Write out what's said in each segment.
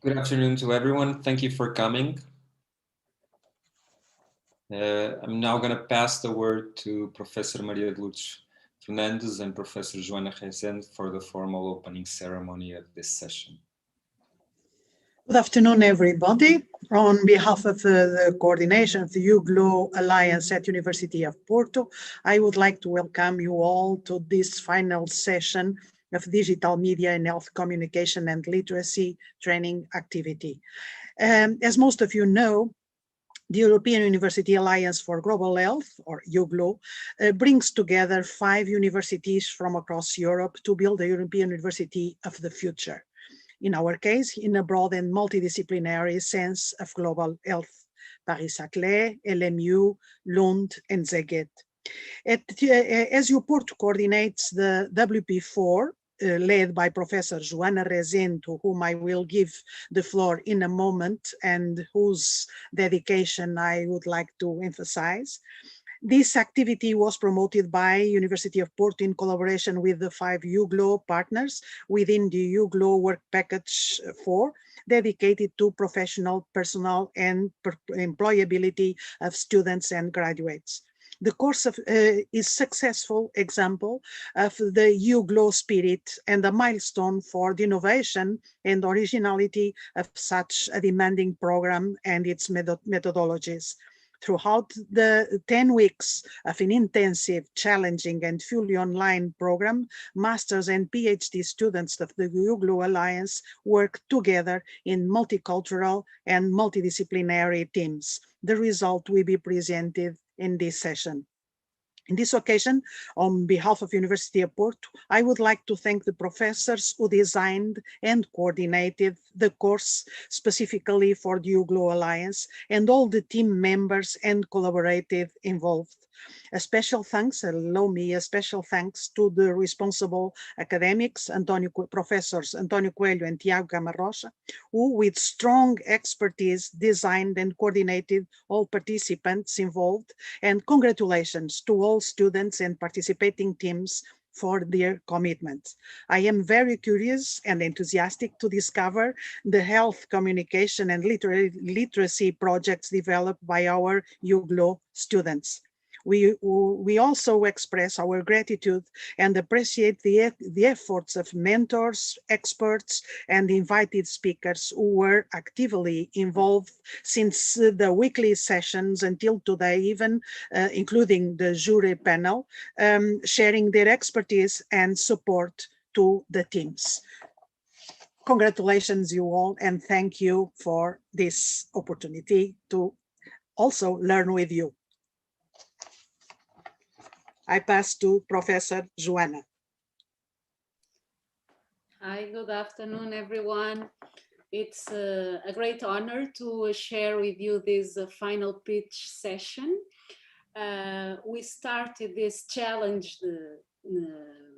Good afternoon to everyone. Thank you for coming. I'm now going to pass the word to Professor Maria de Lourdes Fernandes and Professor Joana Rezende for the formal opening ceremony of this session. Good afternoon, everybody. On behalf of the coordination of the EUGLOH Alliance at University of Porto, I would like to welcome you all to this final session of digital media and health communication and literacy training activity. As most of you know, the European University Alliance for Global Health, or EUGLOH, brings together 5 universities from across Europe to build a European university of the future. In our case, in a broad and multidisciplinary sense of global health, Paris-Saclay, LMU, Lund, and Szeged. As Porto coordinates the WP4, led by Professor Joana Rezende, to whom I will give the floor in a moment, and whose dedication I would like to emphasize. This activity was promoted by University of Porto in collaboration with the 5 EUGLOH partners within the EUGLOH Work Package 4, dedicated to professional, personal, and employability of students and graduates. The course is a successful example of the EUGLOH spirit and a milestone for the innovation and originality of such a demanding program and its methodologies. Throughout the 10 weeks of an intensive, challenging, and fully online program, master's and PhD students of the EUGLOH Alliance work together in multicultural and multidisciplinary teams. The result will be presented in this session. In this occasion, on behalf of University of Porto, I would like to thank the professors who designed and coordinated the course specifically for the EUGLOH Alliance and all the team members and collaborative involved. A special thanks, allow me a special thanks to the responsible academics, Professors Antonio Coelho and Tiago Gamarrocha, who with strong expertise designed and coordinated all participants involved, and congratulations to all students and participating teams for their commitment. I am very curious and enthusiastic to discover the health communication and literacy projects developed by our EUGLOH students. We also express our gratitude and appreciate the efforts of mentors, experts, and invited speakers who were actively involved since the weekly sessions until today, even including the jury panel, sharing their expertise and support to the teams. Congratulations, you all, and thank you for this opportunity to also learn with you. I pass to Professor Joana. Hi, good afternoon, everyone. It's a great honor to share with you this final pitch session. We started this challenge a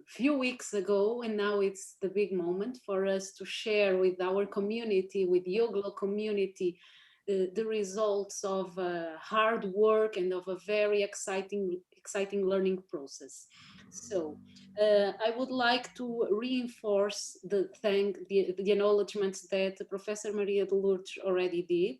few weeks ago, and now it's the big moment for us to share with our community, with the EUGLOH community, the results of hard work and of a very exciting learning process. So I would like to reinforce the acknowledgements that Professor Maria de Lourdes already did.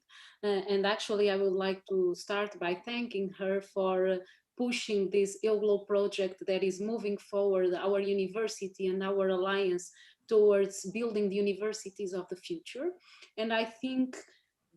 And actually I would like to start by thanking her for pushing this EUGLOH project that is moving forward our university and our alliance towards building the universities of the future. And I think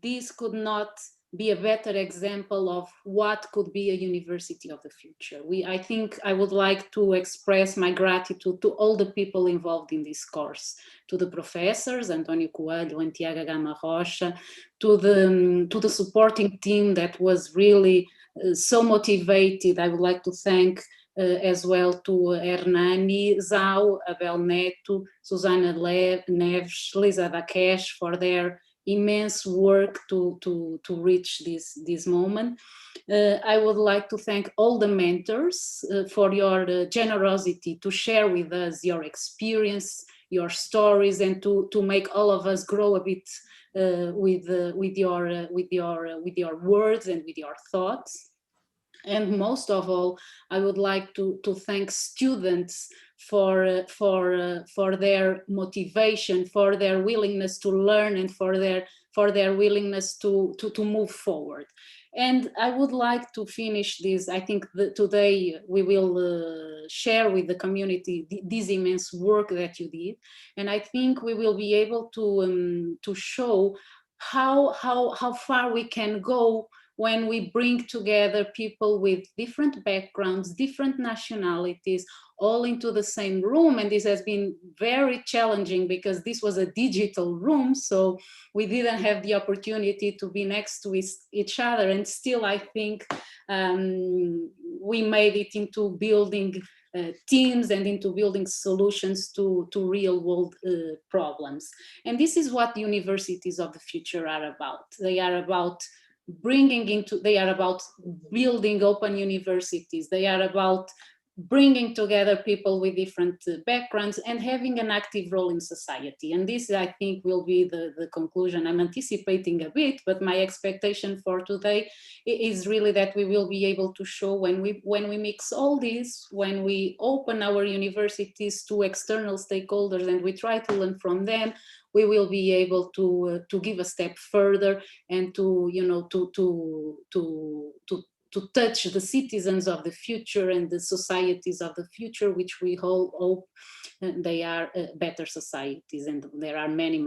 this could not be a better example of what could be a university of the future. I think I would like to express my gratitude to all the people involved in this course, to the professors, Antonio Coelho and Tiago Gamarrocha, to the supporting team that was really so motivated. I would like to thank as well to Hernani, Zau, Abel Neto, Susana Neves, Lisa Dakesh for their immense work to reach this moment. I would like to thank all the mentors for your generosity to share with us your experience, your stories, and to make all of us grow a bit with your words and with your thoughts. And most of all, I would like to thank students for their motivation, for their willingness to learn, and for their willingness to move forward. And I would like to finish this. I think that today we will share with the community this immense work that you did, and I think we will be able to show how far we can go when we bring together people with different backgrounds, different nationalities, all into the same room. And this has been very challenging because this was a digital room, so we didn't have the opportunity to be next to each other. And still, I think we made it into building teams and into building solutions to real world problems. And this is what the universities of the future are about. They are about they are about building open universities. They are about bringing together people with different backgrounds and having an active role in society. And this, I think, will be the conclusion. I'm anticipating a bit, but my expectation for today is really that we will be able to show when we mix all this, when we open our universities to external stakeholders and we try to learn from them, we will be able to give a step further and to touch the citizens of the future and the societies of the future, which we all hope they are better societies. And there are many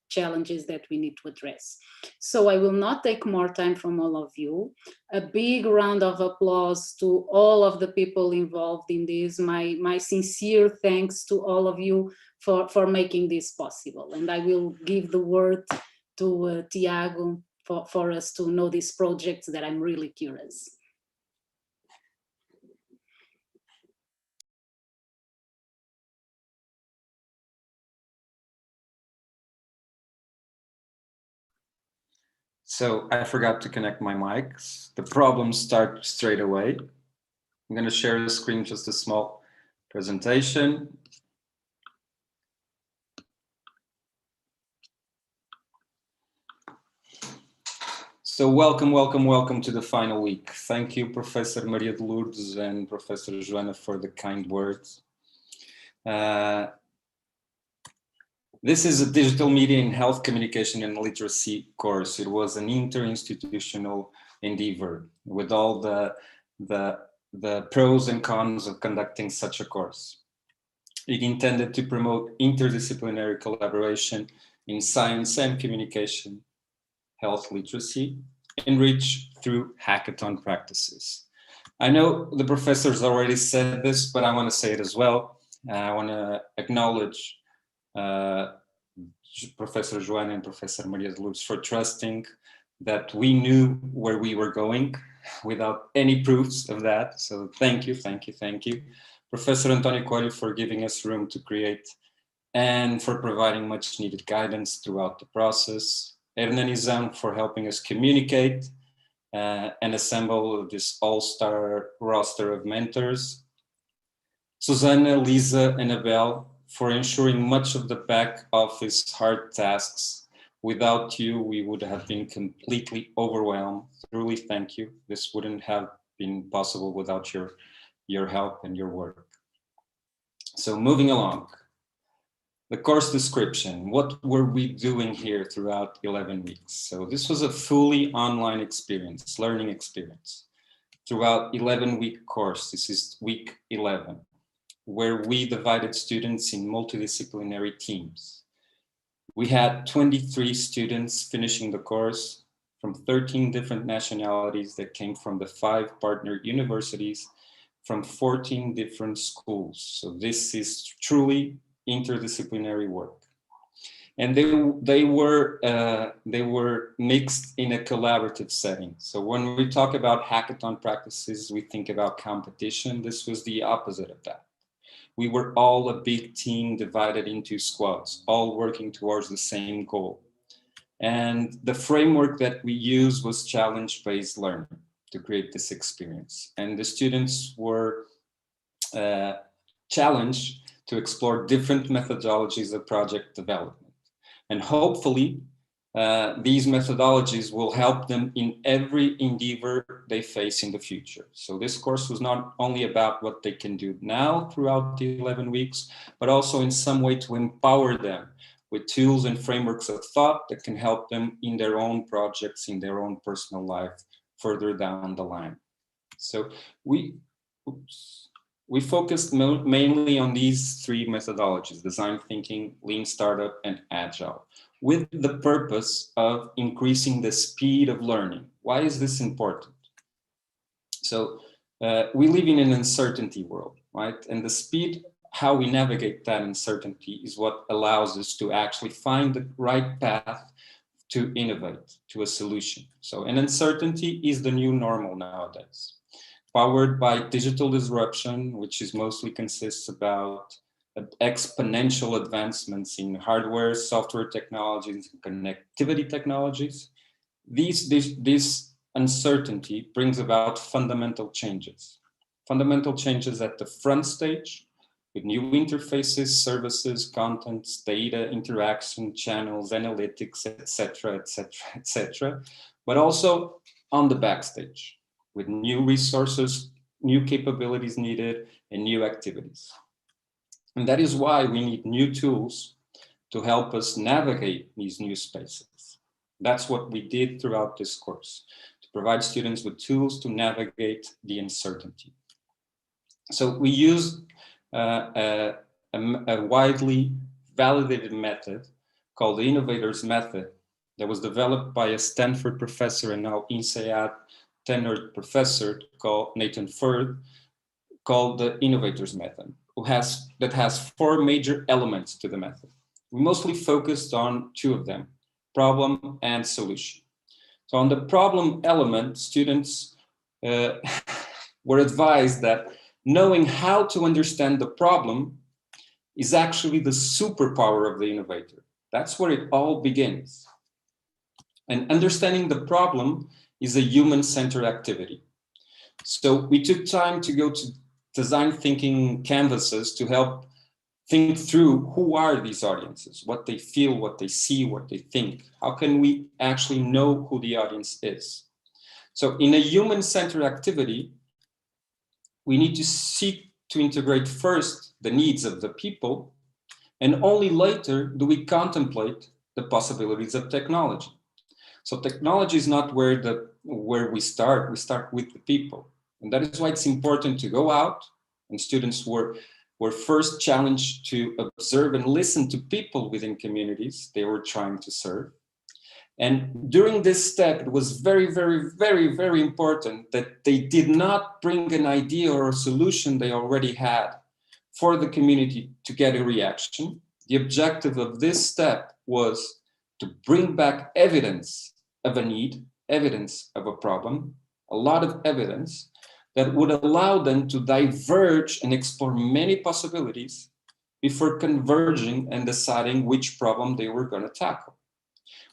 challenges that we need to address. So I will not take more time from all of you. A big round of applause to all of the people involved in this. My sincere thanks to all of you for making this possible. And I will give the word to Tiago for us to know these projects that I'm really curious. So I forgot to connect my mics. The problems start straight away. I'm going to share the screen, just a small presentation. So welcome to the final week. Thank you, Professor Maria de Lourdes and Professor Joana, for the kind words. This is a digital media in health communication and literacy course. It was an interinstitutional endeavor with all the pros and cons of conducting such a course. It intended to promote interdisciplinary collaboration in science and communication, health literacy, enriched through hackathon practices. I know the professors already said this, but I want to say it as well. I want to acknowledge Professor Joana and Professor Maria de Lourdes for trusting that we knew where we were going without any proofs of that. So thank you. Professor Antonio Coelho for giving us room to create and for providing much needed guidance throughout the process. Hernanizan for helping us communicate and assemble this all-star roster of mentors. Susanna, Lisa, and Abel for ensuring much of the back office hard tasks. Without you, we would have been completely overwhelmed. Truly, thank you. This wouldn't have been possible without your help and your work. So moving along. The course description. What were we doing here throughout 11 weeks? So this was a fully online experience, learning experience. Throughout 11-week course, this is week 11, where we divided students in multidisciplinary teams. We had 23 students finishing the course from 13 different nationalities that came from the 5 partner universities from 14 different schools. So this is truly interdisciplinary work. And they were mixed in a collaborative setting. So when we talk about hackathon practices, we think about competition. This was the opposite of that. We were all a big team divided into squads, all working towards the same goal. And the framework that we used was challenge-based learning to create this experience. And the students were challenged to explore different methodologies of project development. And hopefully these methodologies will help them in every endeavor they face in the future. So this course was not only about what they can do now throughout the 11 weeks, but also in some way to empower them with tools and frameworks of thought that can help them in their own projects, in their own personal life, further down the line. So we focused mainly on these three methodologies: design thinking, lean startup, and agile, with the purpose of increasing the speed of learning. Why is this important? So we live in an uncertainty world, right? And the speed, how we navigate that uncertainty, is what allows us to actually find the right path to innovate to a solution. So an uncertainty is the new normal nowadays, powered by digital disruption, which is mostly consists about exponential advancements in hardware, software technologies, and connectivity technologies. This uncertainty brings about fundamental changes at the front stage, with new interfaces, services, contents, data, interaction, channels, analytics, etc., etc., etc., but also on the backstage, with new resources, new capabilities needed, and new activities. And that is why we need new tools to help us navigate these new spaces. That's what we did throughout this course, to provide students with tools to navigate the uncertainty. So we used a widely validated method called the Innovators Method that was developed by a Stanford professor and now INSEAD tenured professor called Nathan Furth, called the Innovators Method, that has 4 major elements to the method. We mostly focused on 2 of them, problem and solution. So on the problem element, students were advised that knowing how to understand the problem is actually the superpower of the innovator. That's where it all begins. And understanding the problem is a human-centered activity. So we took time to go to design thinking canvases to help think through who are these audiences, what they feel, what they see, what they think. How can we actually know who the audience is? So in a human-centered activity, we need to seek to integrate first the needs of the people, and only later do we contemplate the possibilities of technology. So technology is not where we start with the people. And that is why it's important to go out, and students were first challenged to observe and listen to people within communities they were trying to serve. And during this step, it was very, very, very, very important that they did not bring an idea or a solution they already had for the community to get a reaction. The objective of this step was to bring back evidence of a need, evidence of a problem, a lot of evidence that would allow them to diverge and explore many possibilities before converging and deciding which problem they were going to tackle.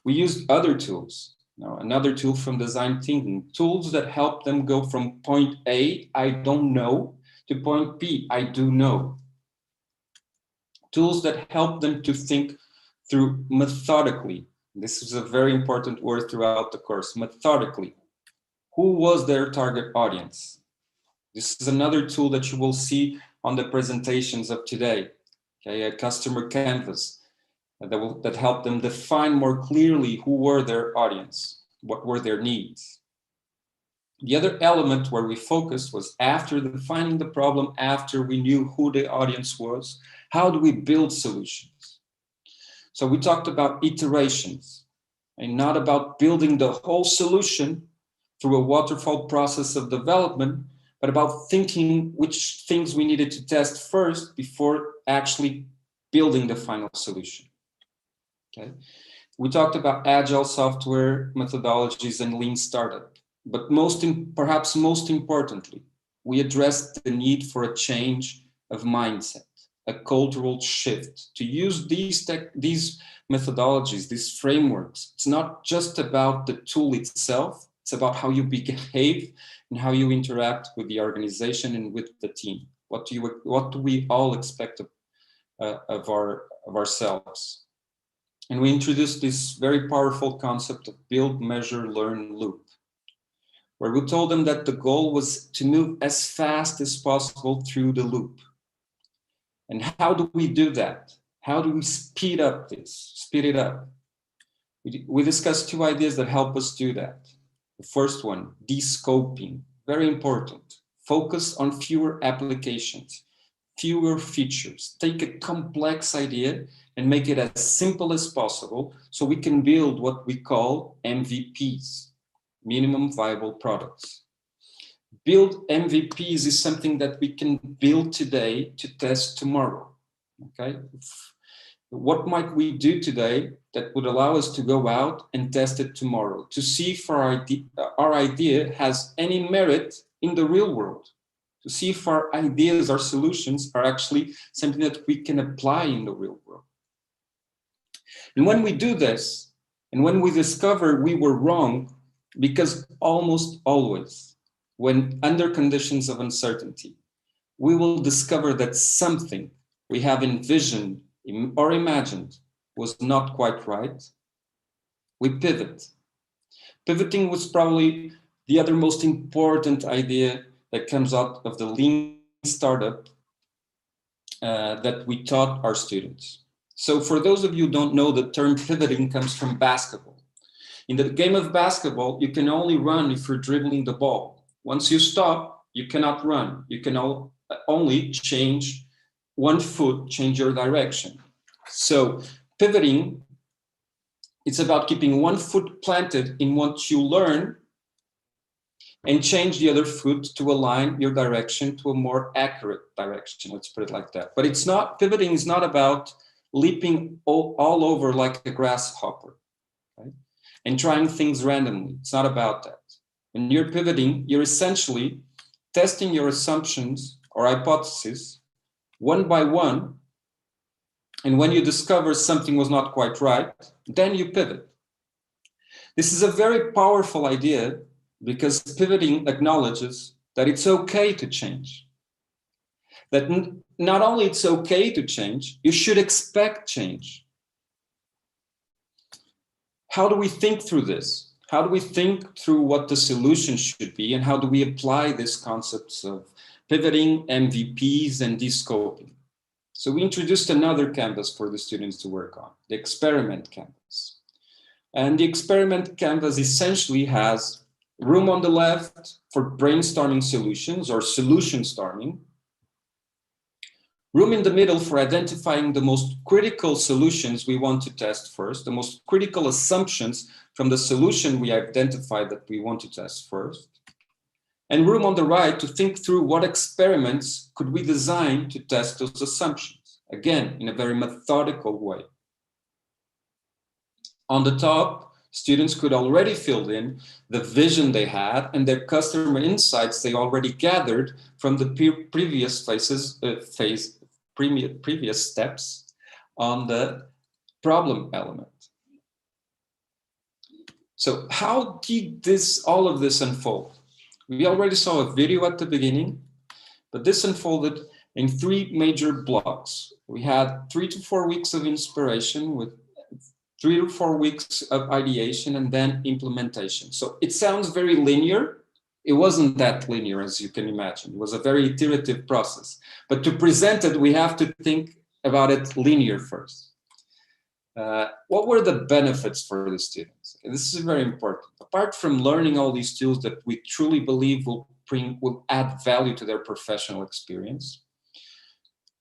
We used other tools, another tool from design thinking, tools that help them go from point A, I don't know, to point B, I do know. Tools that help them to think through methodically. This is a very important word throughout the course, methodically. Who was their target audience? This is another tool that you will see on the presentations of today, okay, a customer canvas that helped them define more clearly who were their audience, what were their needs. The other element where we focused was after defining the problem, after we knew who the audience was, how do we build solutions? So we talked about iterations, and not about building the whole solution through a waterfall process of development, but about thinking which things we needed to test first before actually building the final solution. Okay. We talked about agile software methodologies and lean startup, but perhaps most importantly, we addressed the need for a change of mindset, a cultural shift, to use these methodologies, these frameworks. It's not just about the tool itself, it's about how you behave and how you interact with the organization and with the team. What do we all expect of ourselves? And we introduced this very powerful concept of build, measure, learn, loop, where we told them that the goal was to move as fast as possible through the loop. And how do we do that? How do we speed it up? We discussed two ideas that help us do that. The first one, de-scoping, very important. Focus on fewer applications, fewer features. Take a complex idea and make it as simple as possible so we can build what we call MVPs, minimum viable products. Build MVPs is something that we can build today to test tomorrow, okay? What might we do today that would allow us to go out and test it tomorrow, to see if our idea has any merit in the real world, to see if our ideas, our solutions are actually something that we can apply in the real world. And when we do this, and when we discover we were wrong, because almost always, when under conditions of uncertainty, we will discover that something we have envisioned or imagined was not quite right, we pivot. Pivoting was probably the other most important idea that comes out of the lean startup that we taught our students. So for those of you who don't know, the term pivoting comes from basketball. In the game of basketball, you can only run if you're dribbling the ball. Once you stop, you cannot run. You can only change one foot, change your direction. So pivoting, it's about keeping one foot planted in what you learn and change the other foot to align your direction to a more accurate direction. Let's put it like that. But it's not, pivoting is not about leaping all over like a grasshopper, right? And trying things randomly. It's not about that. When you're pivoting, you're essentially testing your assumptions or hypotheses one by one. And when you discover something was not quite right, then you pivot. This is a very powerful idea because pivoting acknowledges that it's okay to change. That not only it's okay to change, you should expect change. How do we think through this? How do we think through what the solution should be, and how do we apply these concepts of pivoting, MVPs, and de-scoping? So we introduced another canvas for the students to work on, the experiment canvas. And the experiment canvas essentially has room on the left for brainstorming solutions or solution storming, room in the middle for identifying the most critical solutions we want to test first, the most critical assumptions from the solution we identified that we want to test first, and room on the right to think through what experiments could we design to test those assumptions, again, in a very methodical way. On the top, students could already fill in the vision they had and their customer insights they already gathered from the previous previous steps on the problem element. So how did all of this unfold? We already saw a video at the beginning, but this unfolded in 3 major blocks. We had 3 to 4 weeks of inspiration with 3 to 4 weeks of ideation and then implementation. So it sounds very linear. It wasn't that linear, as you can imagine. It was a very iterative process. But to present it, we have to think about it linear first. What were the benefits for the students? This is very important. Apart from learning all these tools that we truly believe will add value to their professional experience,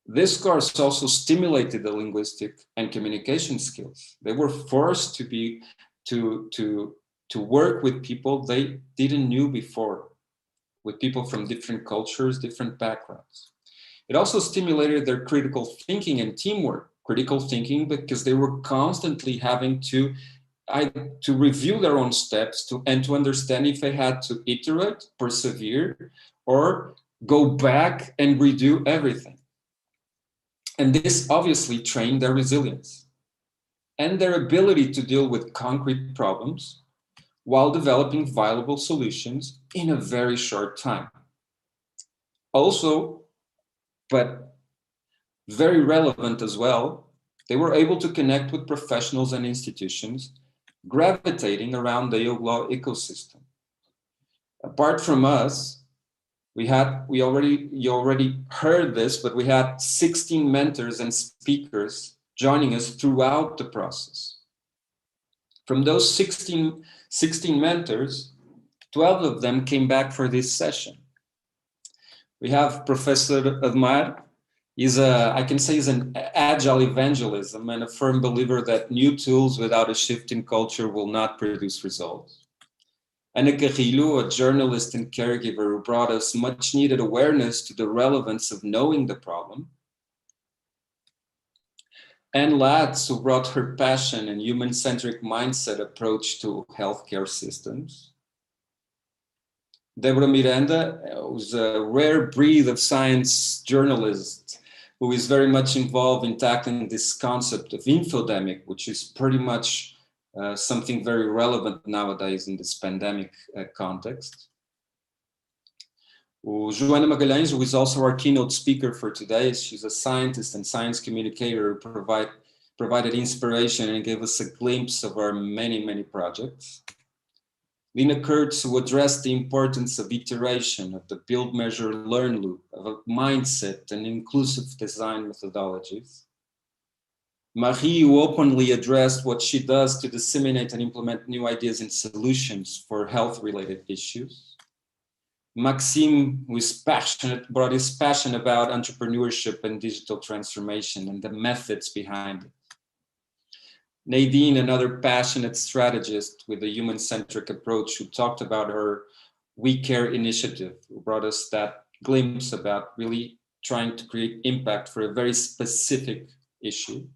this course also stimulated the linguistic and communication skills. They were forced to work with people they didn't know before, with people from different cultures, different backgrounds. It also stimulated their critical thinking and teamwork. Critical thinking because they were constantly having to review their own steps and to understand if they had to iterate, persevere, or go back and redo everything. And this obviously trained their resilience and their ability to deal with concrete problems while developing viable solutions in a very short time. Also, but very relevant as well, They were able to connect with professionals and institutions gravitating around the EUGLOH ecosystem. Apart from us, you already heard this, but we had 16 mentors and speakers joining us throughout the process. From those 16 mentors, 12 of them came back for this session. We have Professor Admar. I can say he's an agile evangelism and a firm believer that new tools without a shift in culture will not produce results. Ana Carrillo, a journalist and caregiver who brought us much needed awareness to the relevance of knowing the problem. And Latz, who brought her passion and human-centric mindset approach to healthcare systems. Deborah Miranda, who's a rare breed of science journalist who is very much involved in tackling this concept of infodemic, which is pretty much something very relevant nowadays in this pandemic context. Joana Magalhães, who is also our keynote speaker for today, she's a scientist and science communicator who provided inspiration and gave us a glimpse of our many, many projects. Lina Kurtz, who addressed the importance of iteration, of the build, measure, learn loop, of a mindset and inclusive design methodologies. Marie, who openly addressed what she does to disseminate and implement new ideas and solutions for health-related issues. Maxime, who is passionate, brought his passion about entrepreneurship and digital transformation and the methods behind it. Nadine, another passionate strategist with a human-centric approach, who talked about her We Care initiative, who brought us that glimpse about really trying to create impact for a very specific issue.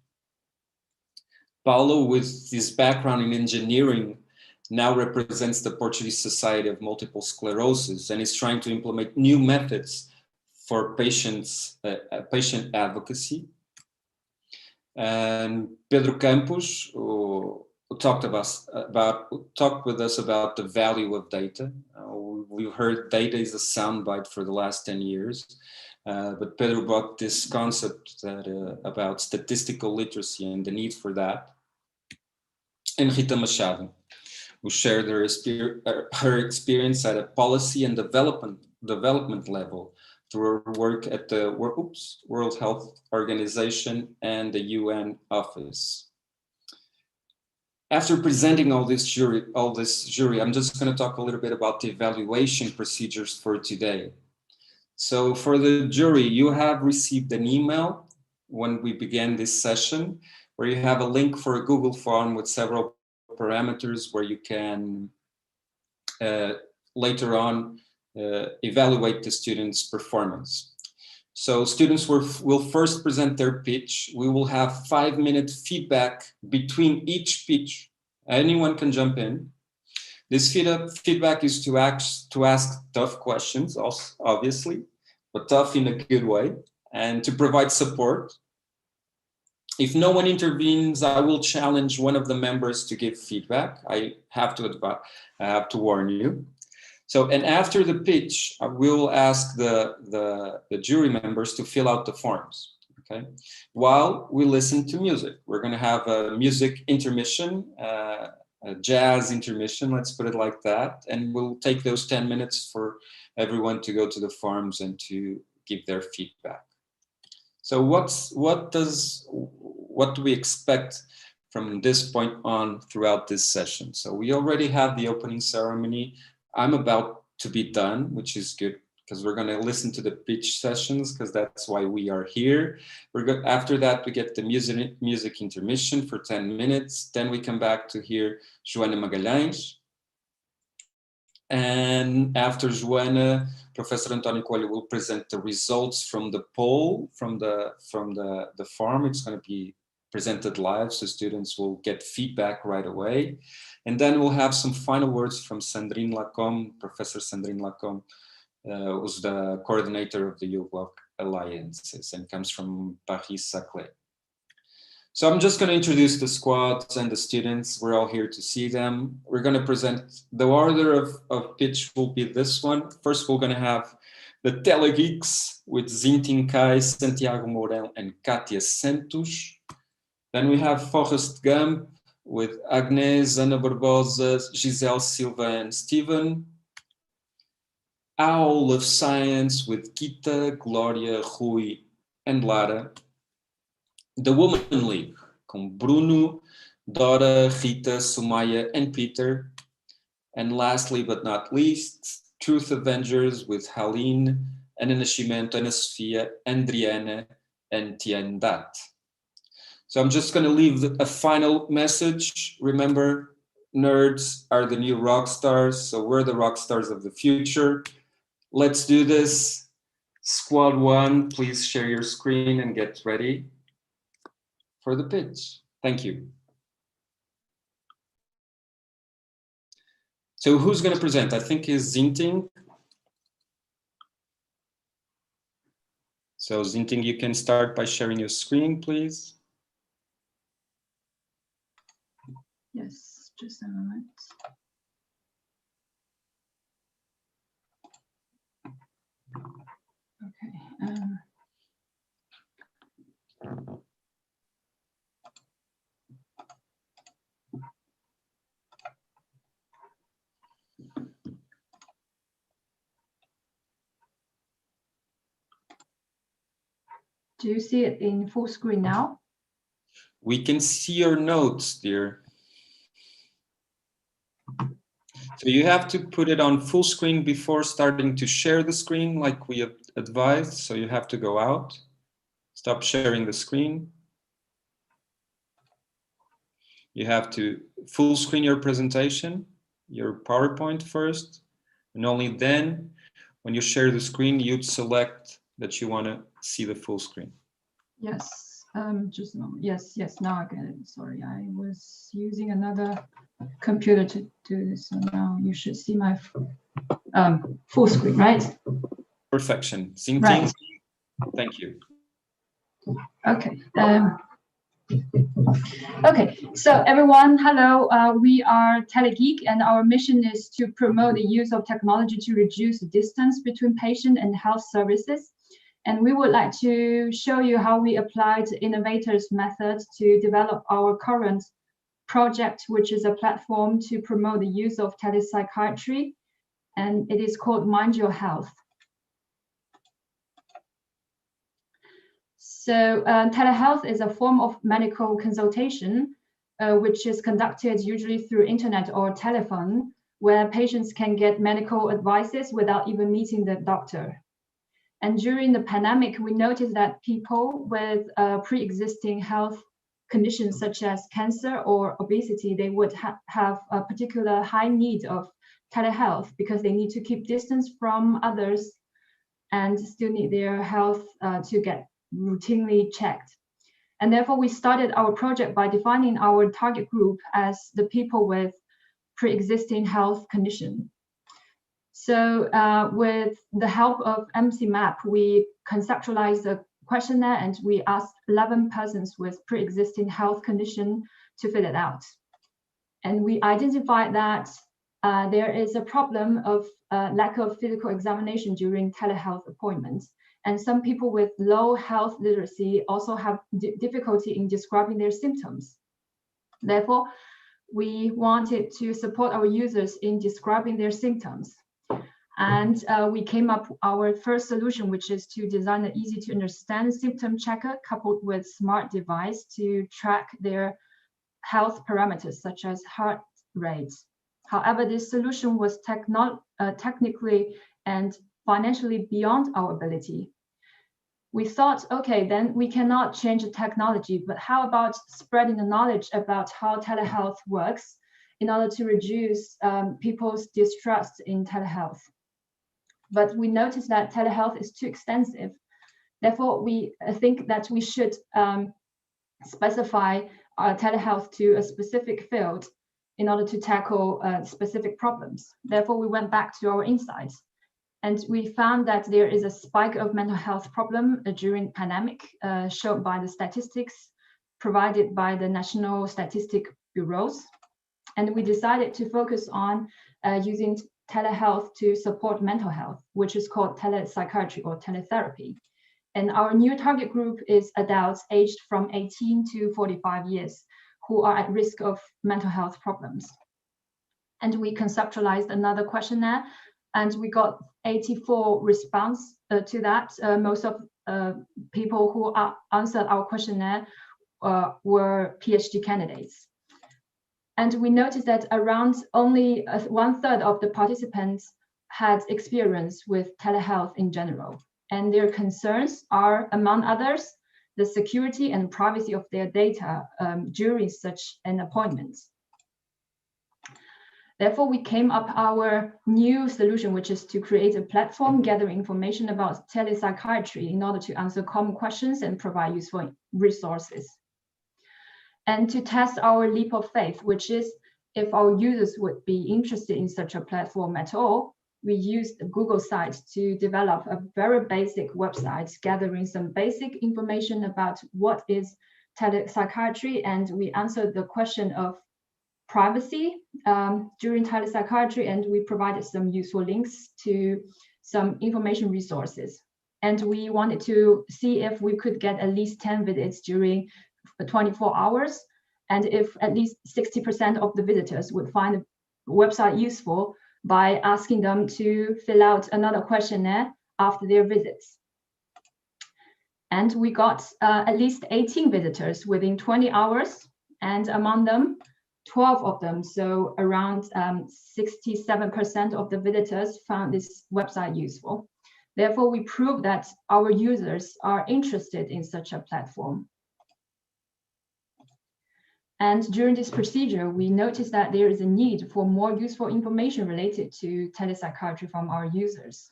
Paulo, with his background in engineering, now represents the Portuguese Society of Multiple Sclerosis and is trying to implement new methods for patient advocacy. And Pedro Campos, who talked with us about the value of data. We've heard data is a soundbite for the last 10 years, but Pedro brought this concept about statistical literacy and the need for that. And Rita Machado, who shared her experience at a policy and development level through her work at the World Health Organization and the UN office. After presenting all this jury, I'm just going to talk a little bit about the evaluation procedures for today. So for the jury, you have received an email when we began this session, where you have a link for a Google form with several parameters where you can later on evaluate the students' performance. So students will first present their pitch. We will have 5-minute feedback between each pitch. Anyone can jump in. This feedback is to ask tough questions, obviously, but tough in a good way, and to provide support. If no one intervenes, I will challenge one of the members to give feedback. I have to warn you. So, and after the pitch, I will ask the jury members to fill out the forms, okay? While we listen to music. We're gonna have a music intermission, a jazz intermission, let's put it like that. And we'll take those 10 minutes for everyone to go to the forms and to give their feedback. So what do we expect from this point on throughout this session? So we already have the opening ceremony. I'm about to be done, which is good because we're going to listen to the pitch sessions because that's why we are here. After that, we get the music intermission for 10 minutes. Then we come back to hear Joana Magalhães. And after Joana, Professor António Coelho will present the results from the poll, from the farm. It's going to be presented live, so students will get feedback right away. And then we'll have some final words from Sandrine Lacombe, Professor Sandrine Lacombe, who's the coordinator of the EUGLOH Alliances and comes from Paris-Saclay. So I'm just going to introduce the squads and the students. We're all here to see them. We're going to present, the order of pitch will be this one. First, we're going to have the Telegeeks with Zintin Kai, Santiago Mourão, and Katia Santos. Then we have Forrest Gump with Agnes, Ana Barbosa, Giselle Silva, and Steven. Owl of Science with Kita, Gloria, Rui, and Lara. The Woman League, com Bruno, Dora, Rita, Sumaya, and Peter. And lastly, but not least, Truth Avengers with Haline, Ana Nascimento, Ana Sofia, Adriana, and Tiandat. So I'm just going to leave a final message. Remember, nerds are the new rock stars, so we're the rock stars of the future. Let's do this. Squad 1, please share your screen and get ready for the pitch. Thank you. So who's going to present? I think is Zinting. So Zinting, you can start by sharing your screen, please. Yes, just a moment. Okay. Do you see it in full screen now? We can see your notes, dear. So you have to put it on full screen before starting to share the screen like we advised. So you have to go out, stop sharing the screen. You have to full screen your presentation, your PowerPoint first, and only then when you share the screen, you'd select that you want to see the full screen. Yes, just a moment. Yes, now I get it. Sorry, I was using another computer to do this. So now you should see my full screen, right? Perfection. Zinting. Right. Thank you. Okay. Okay, so everyone, hello. We are TeleGeek, and our mission is to promote the use of technology to reduce the distance between patient and health services. And we would like to show you how we applied innovators' methods to develop our current project, which is a platform to promote the use of telepsychiatry, and it is called Mind Your Health. So telehealth is a form of medical consultation, which is conducted usually through internet or telephone, where patients can get medical advices without even meeting the doctor. And during the pandemic, we noticed that people with pre-existing health conditions such as cancer or obesity, they would have a particular high need of telehealth because they need to keep distance from others and still need their health to get routinely checked. And therefore, we started our project by defining our target group as the people with pre-existing health condition. So with the help of MC Map, we conceptualized a questionnaire and we asked 11 persons with pre-existing health condition to fill it out. And we identified that there is a problem of lack of physical examination during telehealth appointments. And some people with low health literacy also have difficulty in describing their symptoms. Therefore, we wanted to support our users in describing their symptoms. And we came up with our first solution, which is to design an easy to understand symptom checker coupled with smart device to track their health parameters such as heart rate. However, this solution was technically and financially beyond our ability. We thought, okay, then we cannot change the technology, but how about spreading the knowledge about how telehealth works in order to reduce people's distrust in telehealth? But we noticed that telehealth is too extensive. Therefore, we think that we should specify telehealth to a specific field in order to tackle specific problems. Therefore, we went back to our insights. And we found that there is a spike of mental health problem during pandemic, shown by the statistics provided by the National Statistic Bureaus. And we decided to focus on using telehealth to support mental health, which is called telepsychiatry or teletherapy. And our new target group is adults aged from 18 to 45 years who are at risk of mental health problems. And we conceptualized another questionnaire, and we got 84 responses to that. Most of people who answered our questionnaire were PhD candidates. And we noticed that around only 1/3 of the participants had experience with telehealth in general. And their concerns are, among others, the security and privacy of their data during such an appointment. Therefore, we came up our new solution, which is to create a platform gathering information about telepsychiatry in order to answer common questions and provide useful resources. And to test our leap of faith, which is if our users would be interested in such a platform at all, we used the Google site to develop a very basic website gathering some basic information about what is telepsychiatry, and we answered the question of privacy during telepsychiatry, and we provided some useful links to some information resources. And we wanted to see if we could get at least 10 visits during 24 hours, and if at least 60% of the visitors would find the website useful by asking them to fill out another questionnaire after their visits. And we got at least 18 visitors within 20 hours, and among them, 12 of them, so around 67% of the visitors found this website useful. Therefore, we proved that our users are interested in such a platform. And during this procedure, we noticed that there is a need for more useful information related to telepsychiatry from our users.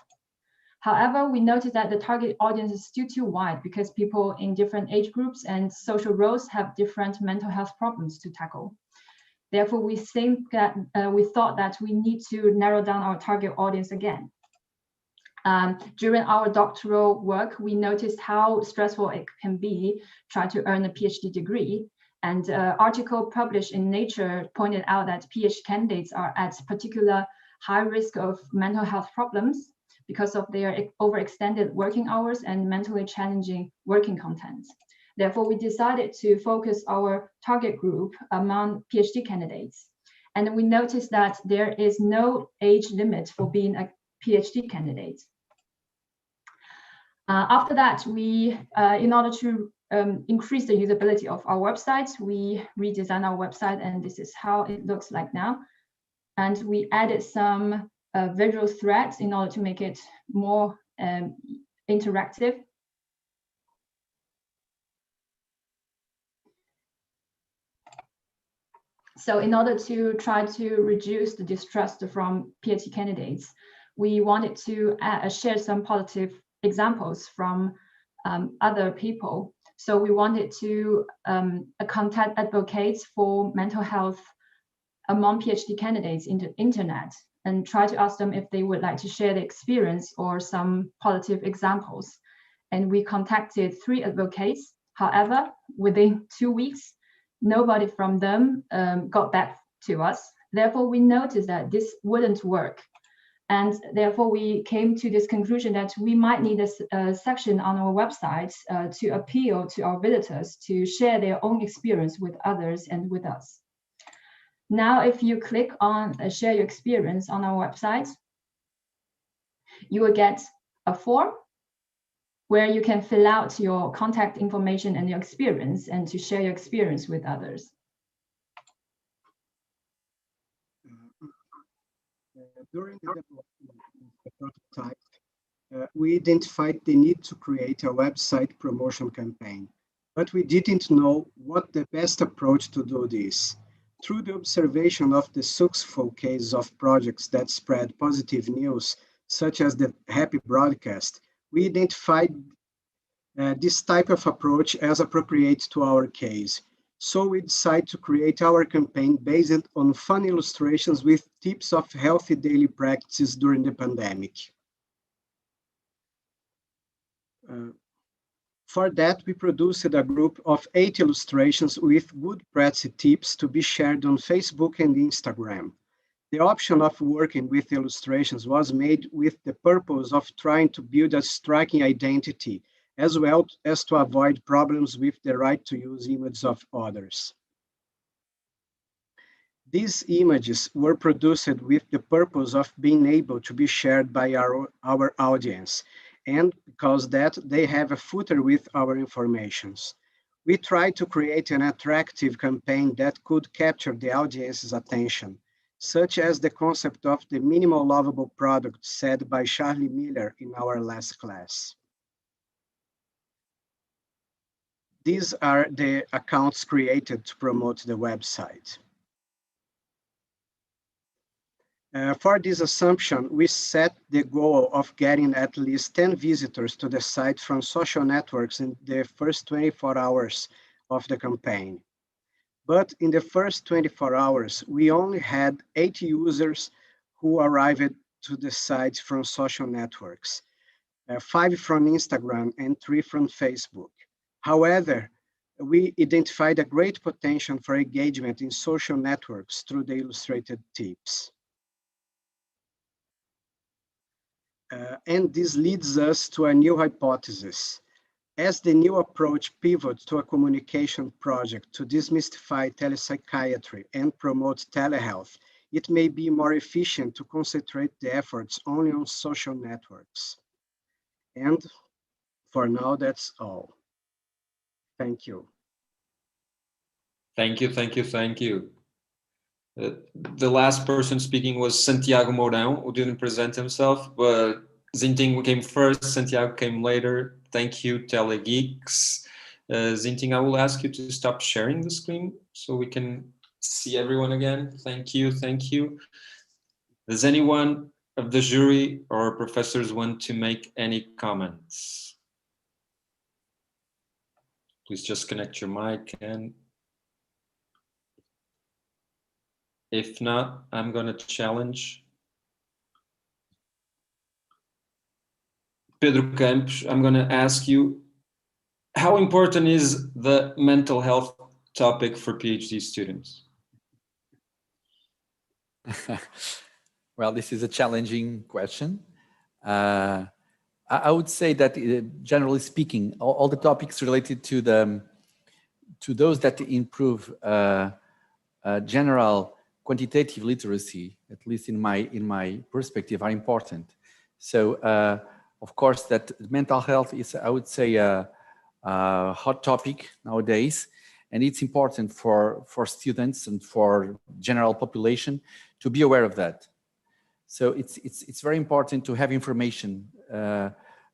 However, we noticed that the target audience is still too wide because people in different age groups and social roles have different mental health problems to tackle. Therefore, we thought that we need to narrow down our target audience again. During our doctoral work, we noticed how stressful it can be trying to earn a PhD degree. And an article published in Nature pointed out that PhD candidates are at particular high risk of mental health problems because of their overextended working hours and mentally challenging working content. Therefore, we decided to focus our target group among PhD candidates. And we noticed that there is no age limit for being a PhD candidate. After that, we, in order to increase the usability of our website, we redesigned our website, and this is how it looks like now. And we added some visual threads in order to make it more interactive. So in order to try to reduce the distrust from PhD candidates, we wanted to share some positive examples from other people. So we wanted to contact advocates for mental health among PhD candidates in the internet and try to ask them if they would like to share the experience or some positive examples. And we contacted 3 advocates. However, within 2 weeks, nobody from them got back to us. Therefore, we noticed that this wouldn't work. And therefore, we came to this conclusion that we might need a section on our website to appeal to our visitors to share their own experience with others and with us. Now, if you click on share your experience on our website, you will get a form where you can fill out your contact information and your experience and to share your experience with others. During the development of the prototype, we identified the need to create a website promotion campaign, but we didn't know what the best approach to do this. Through the observation of the successful cases of projects that spread positive news, such as the Happy Broadcast, we identified this type of approach as appropriate to our case. So we decided to create our campaign based on fun illustrations with tips of healthy daily practices during the pandemic. For that, we produced a group of 8 illustrations with good practice tips to be shared on Facebook and Instagram. The option of working with illustrations was made with the purpose of trying to build a striking identity as well as to avoid problems with the right to use images of others. These images were produced with the purpose of being able to be shared by our audience, and because that they have a footer with our informations. We tried to create an attractive campaign that could capture the audience's attention, such as the concept of the minimal lovable product said by Charlie Miller in our last class. These are the accounts created to promote the website. For this assumption, we set the goal of getting at least 10 visitors to the site from social networks in the first 24 hours of the campaign. But in the first 24 hours, we only had 8 users who arrived to the site from social networks, 5 from Instagram and 3 from Facebook. However, we identified a great potential for engagement in social networks through the illustrated tips. And this leads us to a new hypothesis. As the new approach pivots to a communication project to demystify telepsychiatry and promote telehealth, it may be more efficient to concentrate the efforts only on social networks. And for now, that's all. Thank you. Thank you, thank you, thank you. The last person speaking was Santiago Mourão, who didn't present himself, but Zinting came first, Santiago came later. Thank you, Telegeeks. Zinting, I will ask you to stop sharing the screen so we can see everyone again. Thank you, thank you. Does anyone of the jury or professors want to make any comments? Please just connect your mic, and if not, I'm going to challenge Pedro Campos. I'm going to ask you, how important is the mental health topic for PhD students? Well, this is a challenging question. I would say that, generally speaking, all the topics related to those that improve general quantitative literacy, at least in my perspective, are important. So, of course, that mental health is, I would say, a hot topic nowadays, and it's important for students and for general population to be aware of that. So it's very important to have information,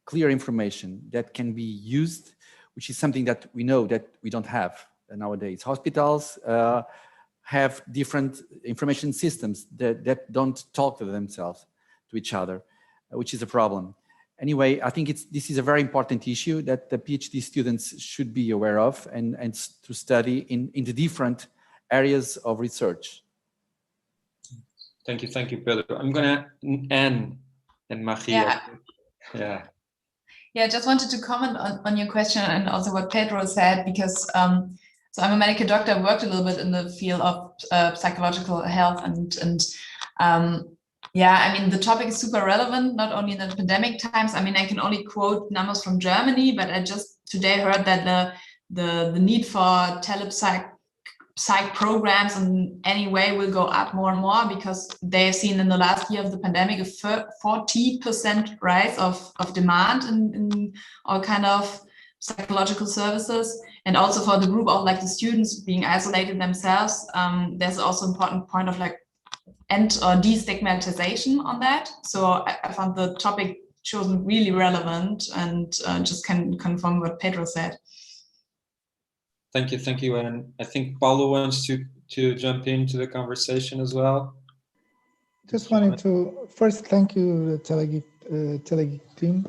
clear information that can be used, which is something that we know that we don't have nowadays. Hospitals have different information systems that don't talk to themselves, to each other, which is a problem. Anyway, I think this is a very important issue that the PhD students should be aware of and to study in the different areas of research. Thank you, Pedro. I'm gonna Anne and Maria. Yeah, I just wanted to comment on your question and also what Pedro said, because so I'm a medical doctor. I worked a little bit in the field of psychological health, and yeah, I mean, the topic is super relevant, not only in the pandemic times. I mean, I can only quote numbers from Germany, but I just today heard that the need for psych programs in any way will go up more and more, because they've seen in the last year of the pandemic a 40% rise of demand in all kind of psychological services. And also for the group of like the students being isolated themselves, there's also an important point of like end or destigmatization on that. So I found the topic chosen really relevant, and just can confirm what Pedro said. Thank you, and I think Paulo wants to jump into the conversation as well. Just wanted to first thank you, the Telegeek team,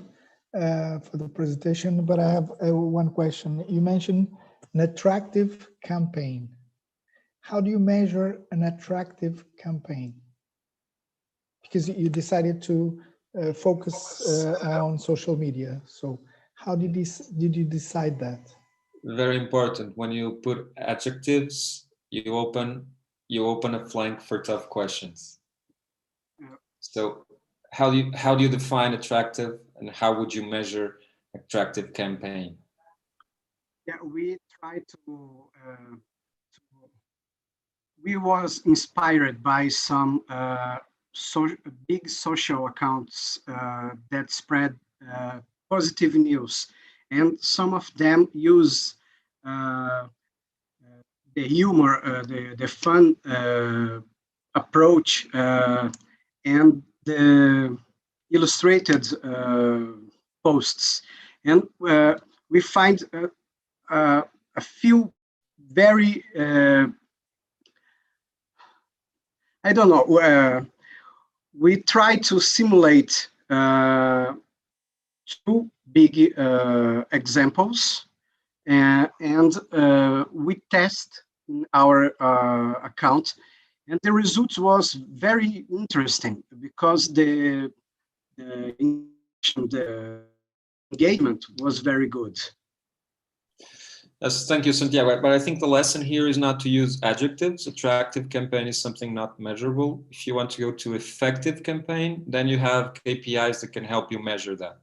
for the presentation, but I have one question. You mentioned an attractive campaign. How do you measure an attractive campaign? Because you decided to focus on social media. So how did you decide that? Very important. When you put adjectives, you open a flank for tough questions. So how do you define attractive, and how would you measure attractive campaign? Yeah, we tried we was inspired by some big social accounts that spread positive news, and some of them use the humor, the fun approach, and the illustrated posts. And we find a few very, I don't know, we try to simulate two big examples, and we test in our account, and the result was very interesting because the engagement was very good. Yes, thank you, Santiago. But I think the lesson here is not to use adjectives. Attractive campaign is something not measurable. If you want to go to effective campaign, then you have KPIs that can help you measure that.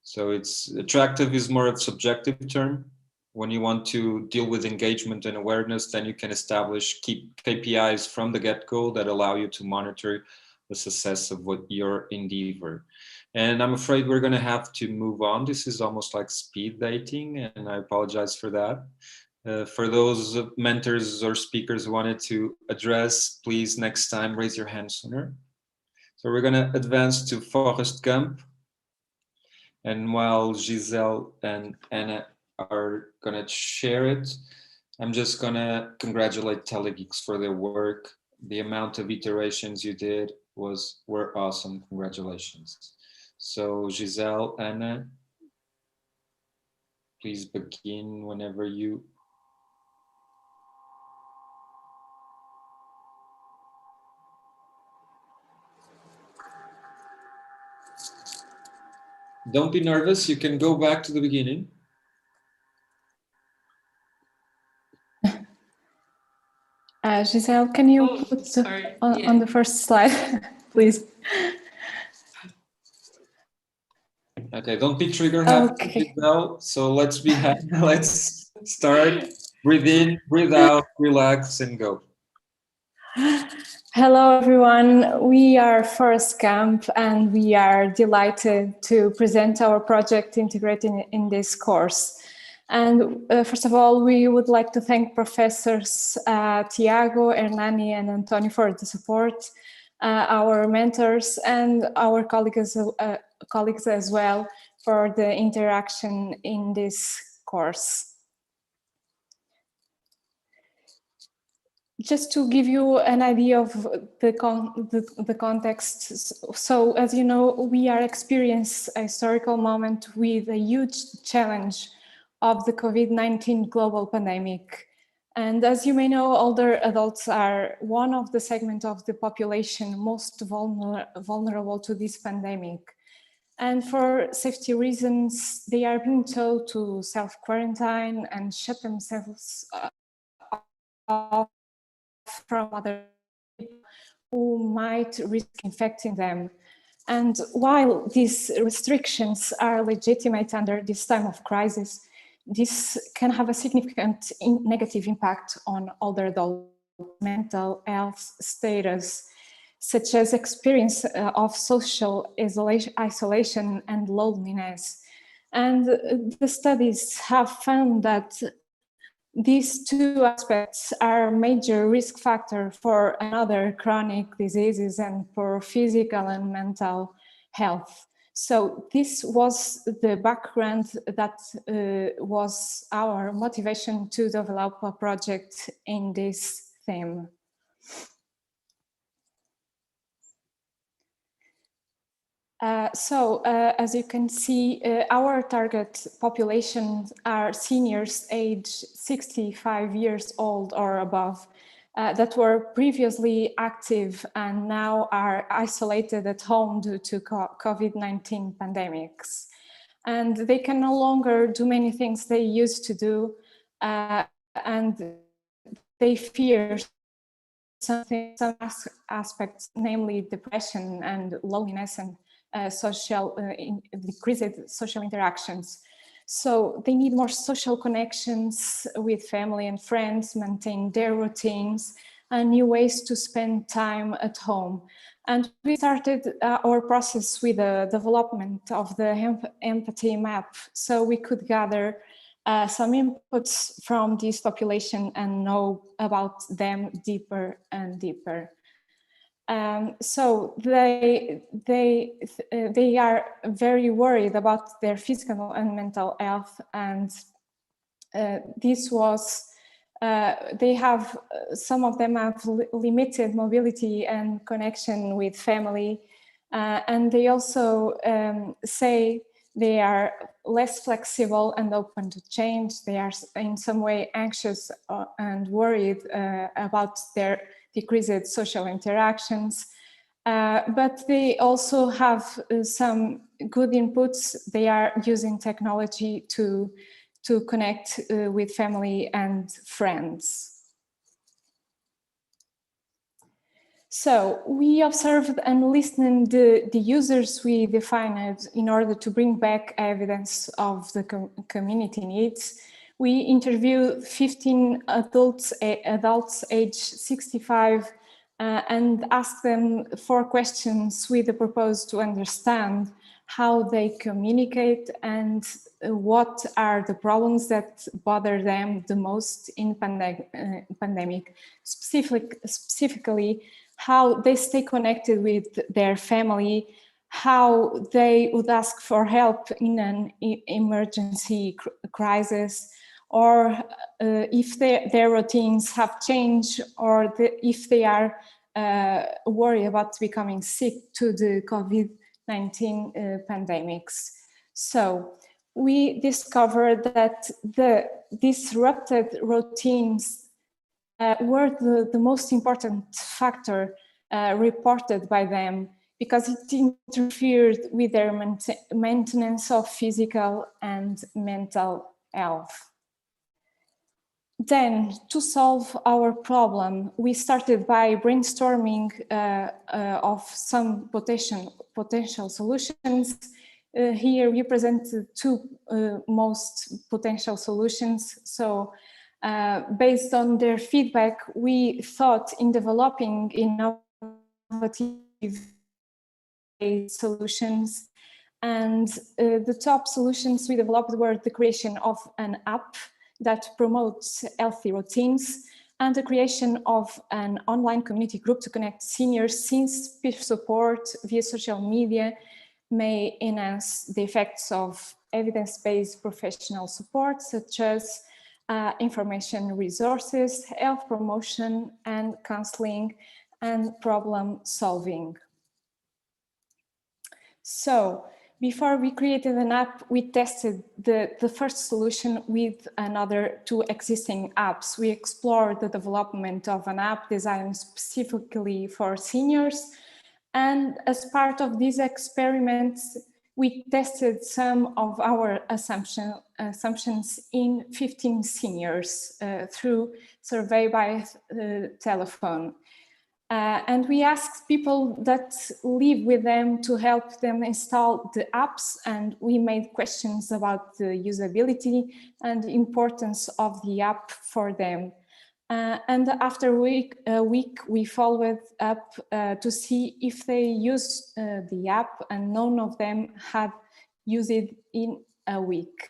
So it's attractive is more of a subjective term. When you want to deal with engagement and awareness, then you can establish key KPIs from the get-go that allow you to monitor the success of what your endeavor. And I'm afraid we're going to have to move on. This is almost like speed dating, and I apologize for that. For those mentors or speakers who wanted to address, please next time raise your hand sooner. So we're going to advance to Forrest Gump. And while Giselle and Anna are going to share it, I'm just going to congratulate Telegeeks for their work. The amount of iterations you did were awesome. Congratulations. So Giselle, Anna, please begin whenever you. Don't be nervous, you can go back to the beginning. Giselle, can you put on the first slide, please? Okay, don't be trigger happy, Giselle. So let's be happy. Let's start. Breathe in, breathe out, relax, and go. Hello, everyone. We are Forest Camp, and we are delighted to present our project integrated in this course. And first of all, we would like to thank Professors Tiago, Hernani, and Antonio for the support, our mentors, and our colleagues as well for the interaction in this course. Just to give you an idea of the context, so as you know, we are experiencing a historical moment with a huge challenge of the COVID-19 global pandemic. And as you may know, older adults are one of the segments of the population most vulnerable to this pandemic. And for safety reasons, they are being told to self-quarantine and shut themselves off from other people who might risk infecting them. And while these restrictions are legitimate under this time of crisis, this can have a significant negative impact on older adult mental health status, such as experience of social isolation and loneliness. And the studies have found that these two aspects are major risk factors for another chronic diseases and for physical and mental health. So this was the background that was our motivation to develop a project in this theme. As you can see, our target population are seniors aged 65 years old or above that were previously active and now are isolated at home due to COVID-19 pandemics. And they can no longer do many things they used to do, and they fear some aspects, namely depression and loneliness and decreased social interactions. So they need more social connections with family and friends, maintain their routines, and new ways to spend time at home. And we started our process with the development of the empathy map, so we could gather some inputs from this population and know about them deeper and deeper. So they are very worried about their physical and mental health, and this was they have, some of them have limited mobility and connection with family, and they also say they are less flexible and open to change. They are in some way anxious and worried about their decreased social interactions, but they also have some good inputs. They are using technology to connect with family and friends. So we observed and listened the users we defined in order to bring back evidence of the community needs. We interviewed 15 adults age 65 and asked them 4 questions with the purpose to understand how they communicate and what are the problems that bother them the most in pandemic, specifically how they stay connected with their family, how they would ask for help in an emergency crisis, or if their routines have changed, or if they are worried about becoming sick to the COVID-19 pandemics. So we discovered that the disrupted routines were the most important factor reported by them, because it interfered with their maintenance of physical and mental health. Then, to solve our problem, we started by brainstorming of some potential solutions. Here we presented 2 most potential solutions. So based on their feedback, we thought in developing innovative solutions. And the top solutions we developed were the creation of an app that promotes healthy routines, and the creation of an online community group to connect seniors, since peer support via social media may enhance the effects of evidence-based professional support, such as information resources, health promotion, and counseling, and problem solving. So, before we created an app, we tested the first solution with another 2 existing apps. We explored the development of an app designed specifically for seniors. And as part of these experiments, we tested some of our assumptions in 15 seniors through survey by telephone. And we asked people that live with them to help them install the apps, and we made questions about the usability and the importance of the app for them. And after a week, we followed up to see if they used the app, and none of them had used it in a week.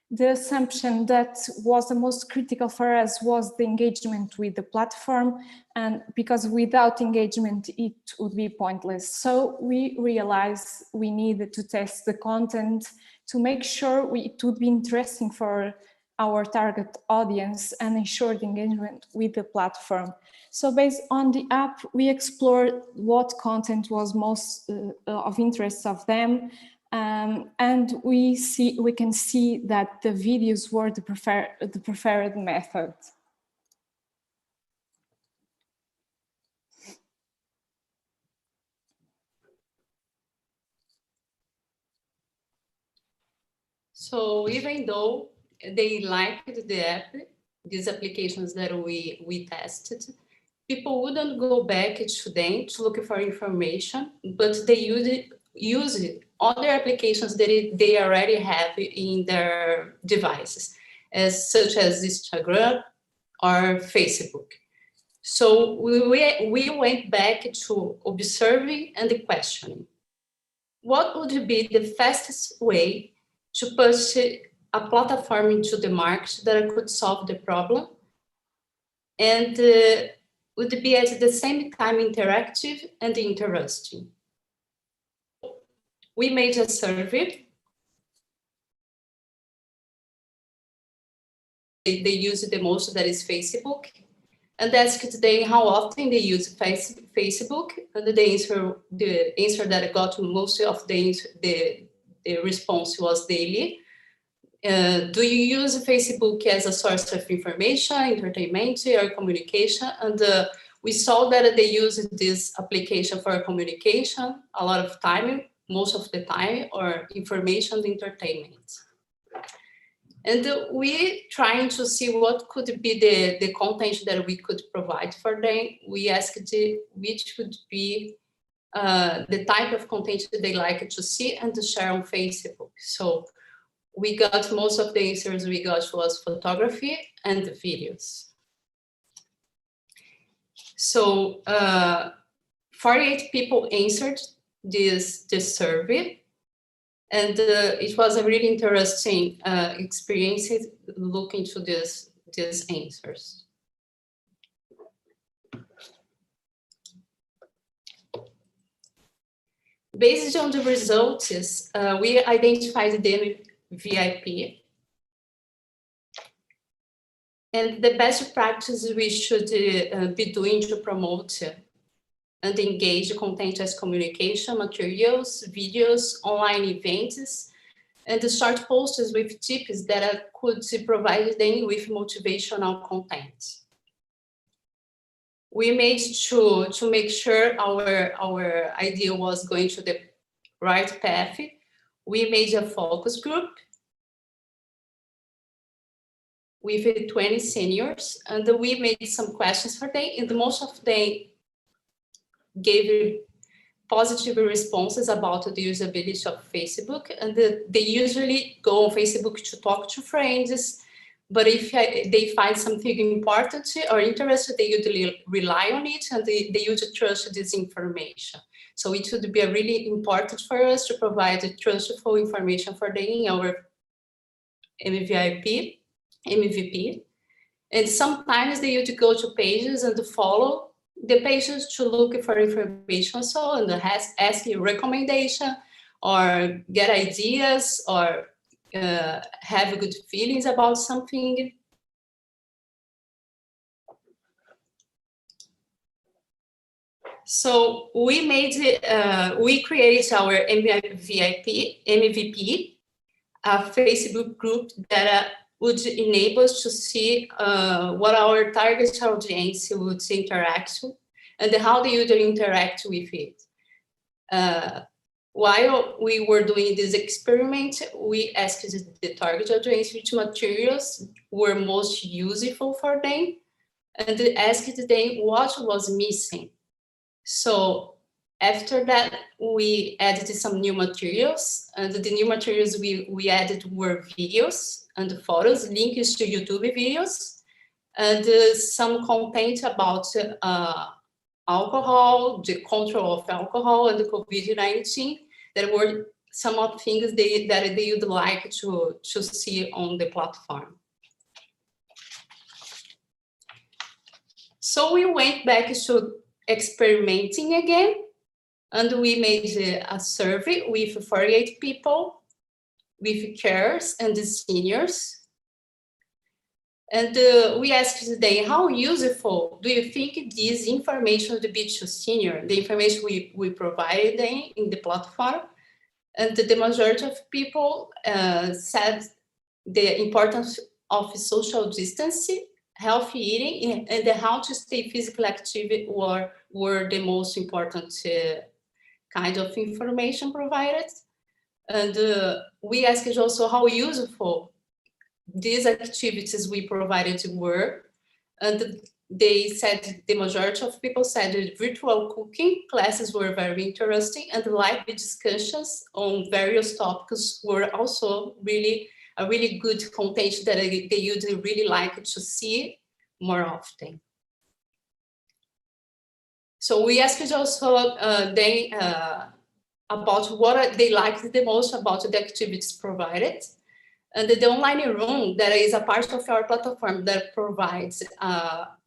The assumption that was the most critical for us was the engagement with the platform, and because without engagement it would be pointless. So we realized we needed to test the content to make sure it would be interesting for our target audience and ensure the engagement with the platform. So based on the app, we explored what content was most of interest of them. And we can see that the videos were the preferred method. So even though they liked the app, these applications that we tested, people wouldn't go back to them to look for information, but they use other applications that they already have in their devices, such as Instagram or Facebook. So we went back to observing and questioning. What would be the fastest way to push a platform into the market that could solve the problem and would be at the same time interactive and interesting? We made a survey. They use the most, that is Facebook, and asked them how often they use Facebook, and the answer that I got most of the response was daily. Do you use Facebook as a source of information, entertainment, or communication? And we saw that they use this application for communication a lot of time, most of the time, or information and entertainment. And we trying to see what could be the content that we could provide for them. We asked which would be the type of content they like to see and to share on Facebook. So we got most of the answers we got was photography and videos. So 48 people answered this survey. And it was a really interesting experience looking to these answers. Based on the results, we identified the VIP. And the best practices we should be doing to promote and engage content as communication, materials, videos, online events, and the short posts with tips that could provide them with motivational content. We made to make sure our idea was going to the right path. We made a focus group with 20 seniors, and we made some questions for them, and most of them gave positive responses about the usability of Facebook, and they usually go on Facebook to talk to friends, but if they find something important or interesting, they usually rely on it, and they usually trust this information. So it would be really important for us to provide trustful information for them in our MVP, and sometimes they usually go to pages and follow the pages to look for information, so and ask you recommendation or get ideas or have good feelings about something. So we created our MVP, a Facebook group that would enable us to see what our target audience would interact with and how they would interact with it. While we were doing this experiment, we asked the target audience which materials were most useful for them and asked them what was missing. So after that, we added some new materials, and the new materials we added were videos and photos, links to YouTube videos, and some content about alcohol, the control of alcohol and the COVID-19. That were some of things that they would like to see on the platform. So we went back to experimenting again, and we made a survey with 48 people, with carers and the seniors. And we asked them, how useful do you think this information would be to senior, the information we provided them in the platform? And the majority of people said the importance of social distancing, healthy eating, and how to stay physically active were the most important kind of information provided. And we asked also how useful these activities we provided were, and they said, the majority of people said that virtual cooking classes were very interesting, and the live discussions on various topics were also really a really good content that they would really like to see more often. So we asked also about what they liked the most about the activities provided. And the online room, that is a part of our platform that provides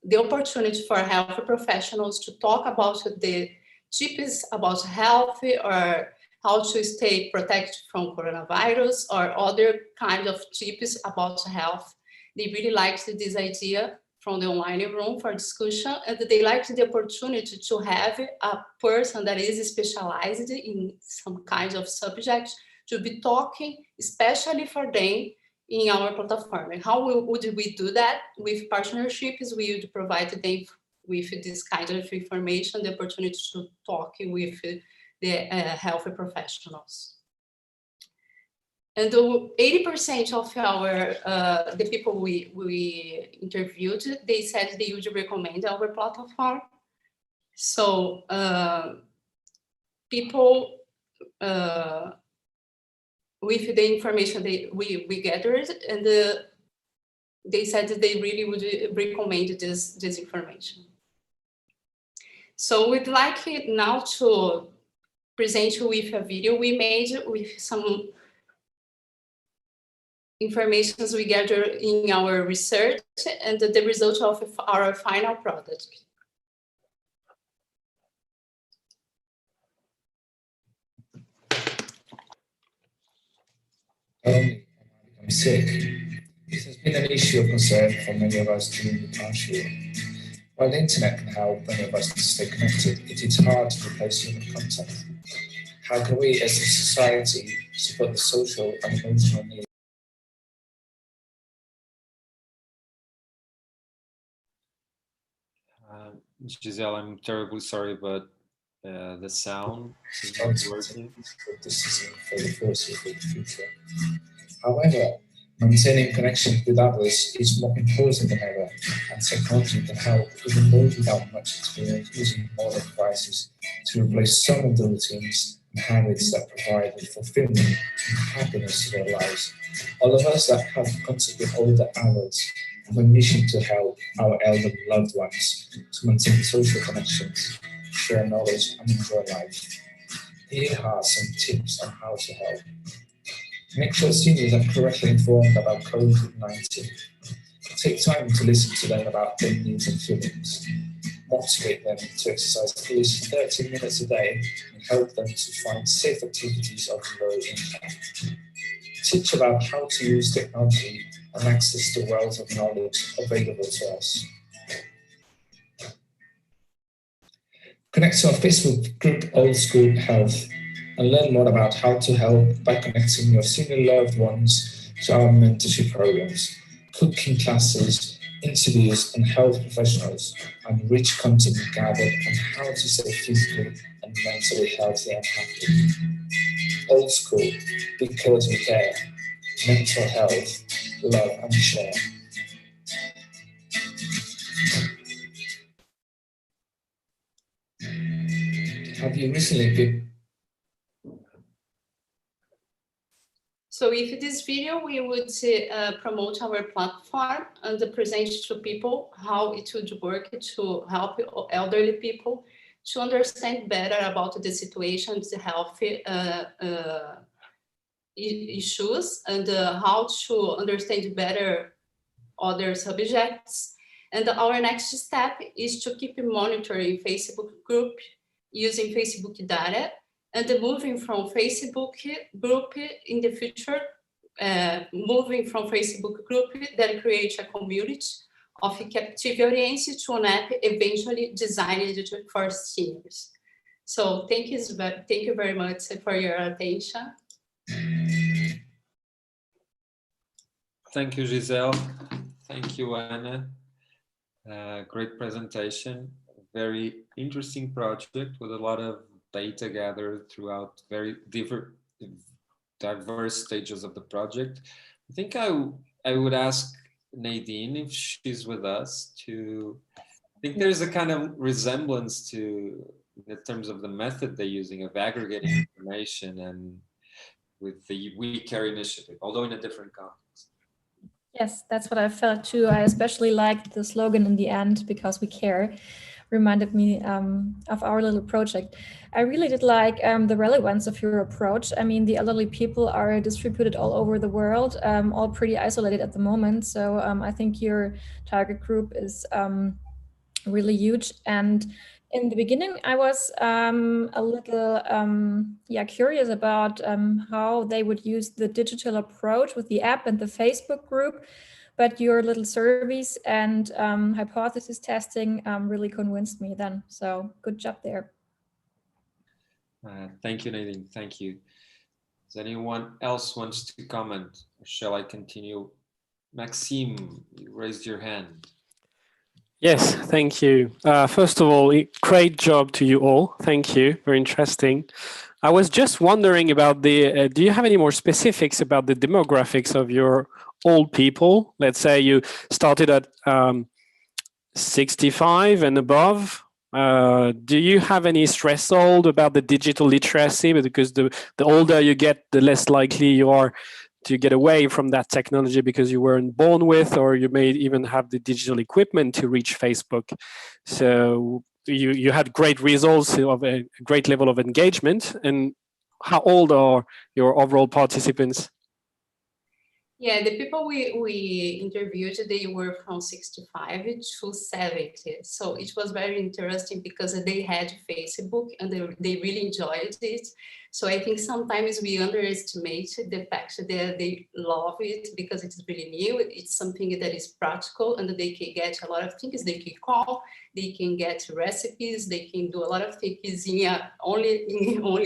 the opportunity for health professionals to talk about the tips about health, or how to stay protected from coronavirus, or other kind of tips about health. They really liked this idea from the online room for discussion, and they liked the opportunity to have a person that is specialized in some kind of subject to be talking, especially for them, in our platform. And how would we do that? With partnerships, we would provide them with this kind of information, the opportunity to talk with the health professionals. And 80% of our the people we interviewed, they said they would recommend our platform. So people with the information we gathered, and they said that they really would recommend this information. So we'd like now to present you with a video we made with some information we gathered in our research and the result of our final product. I'm sick. This has been an issue of concern for many of us during the past year. While the internet can help many of us to stay connected, it is hard to replace human contact. How can we as a society support the social and emotional needs? Giselle, I'm terribly sorry, but the sound is not working. Distancing for the foreseeable future. However, maintaining connection with others is more important than ever, and technology can help even those without much experience using modern devices to replace some of the routines and habits that provide fulfillment and happiness to their lives. All of us that have constantly older adults have a mission to help our elderly loved ones to maintain social connections, share knowledge, and enjoy life. Here are some tips on how to help. Make sure seniors are correctly informed about COVID-19. Take time to listen to them about their needs and feelings. Motivate them to exercise at least 30 minutes a day and help them to find safe activities of low impact. Teach about how to use technology and access the wealth of knowledge available to us. Connect to our Facebook group, Old School Health, and learn more about how to help by connecting your senior loved ones to our mentorship programs, cooking classes, interviews, and health professionals, and rich content gathered on how to stay physically and mentally healthy and happy. Old School, because we care. Mental health, love, and share. Have you recently been? So with this video, we would promote our platform and present to people how it would work to help elderly people to understand better about the situation, the health issues, and how to understand better other subjects. And our next step is to keep monitoring Facebook group using Facebook data, and moving from Facebook group in the future, moving from Facebook group that creates a community of captive audience to an app eventually designed for seniors. So thank you very much for your attention. Thank you, Giselle. Thank you, Anna. Great presentation. Very interesting project with a lot of data gathered throughout very diverse stages of the project. I think I would ask Nadine, if she's with us, to think there's a kind of resemblance to, in terms of the method they're using of aggregating information and with the We Care initiative, although in a different context. Yes, that's what I felt too. I especially liked the slogan in the end, because we care, reminded me of our little project. I really did like the relevance of your approach. I mean, the elderly people are distributed all over the world, all pretty isolated at the moment. So I think your target group is really huge. And in the beginning, I was a little curious about how they would use the digital approach with the app and the Facebook group. But your little surveys and hypothesis testing really convinced me then. So good job there. Thank you, Nadine. Thank you. Does anyone else wants to comment, or shall I continue? Maxime, you raised your hand. Yes, thank you. First of all, great job to you all. Thank you. Very interesting. I was just wondering about the, do you have any more specifics about the demographics of your old people? Let's say you started at 65 and above. Do you have any threshold about the digital literacy? Because the older you get, the less likely you are to get away from that technology because you weren't born with, or you may even have the digital equipment to reach Facebook. So you had great results of a great level of engagement. And how old are your overall participants? Yeah, the people we interviewed, they were from 65 to 70. So it was very interesting because they had Facebook and they really enjoyed it. So I think sometimes we underestimate the fact that they love it because it's really new. It's something that is practical and they can get a lot of things. They can call, they can get recipes, they can do a lot of things in only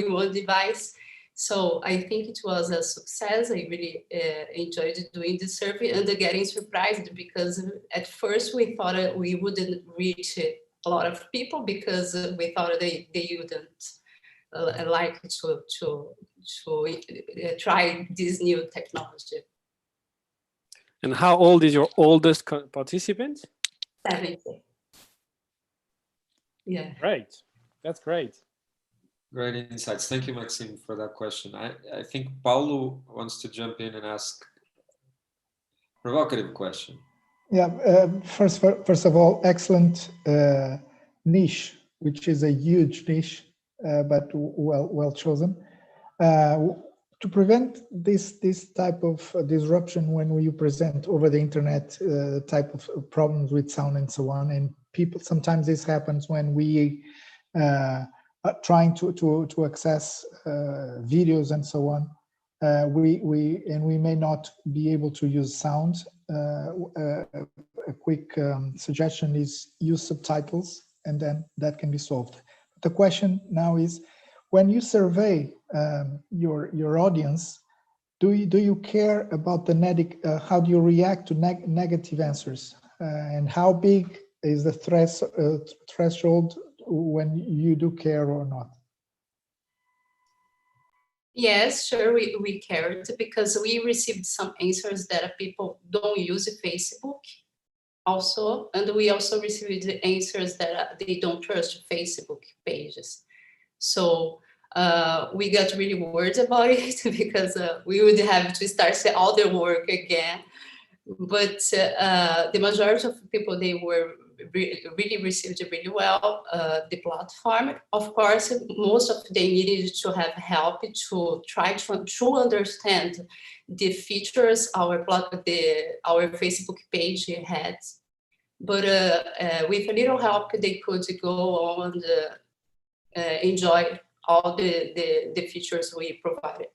one device. So I think it was a success. I really enjoyed doing this survey and getting surprised because at first we thought we wouldn't reach a lot of people because we thought they wouldn't like to try this new technology. And how old is your oldest participant? 70. Yeah. Great. That's great. Great insights. Thank you, Maxime, for that question. I think Paulo wants to jump in and ask a provocative question. Yeah, first of all, excellent niche, which is a huge niche, but well chosen. To prevent this type of disruption when you present over the internet type of problems with sound and so on, and people, sometimes this happens when we trying to access videos and so on, we may not be able to use sound. A quick suggestion is use subtitles, and then that can be solved. The question now is, when you survey your audience, do you care about the how do you react to negative answers, and how big is the threshold when you do care or not? Yes, sure, we cared because we received some answers that people don't use Facebook also, and we also received the answers that they don't trust Facebook pages. So we got really worried about it because we would have to start all the work again. But the majority of people, they were really received really well the platform. Of course, most of them needed to have help to try to understand the features our Facebook page had. But with a little help, they could go on and enjoy all the features we provided.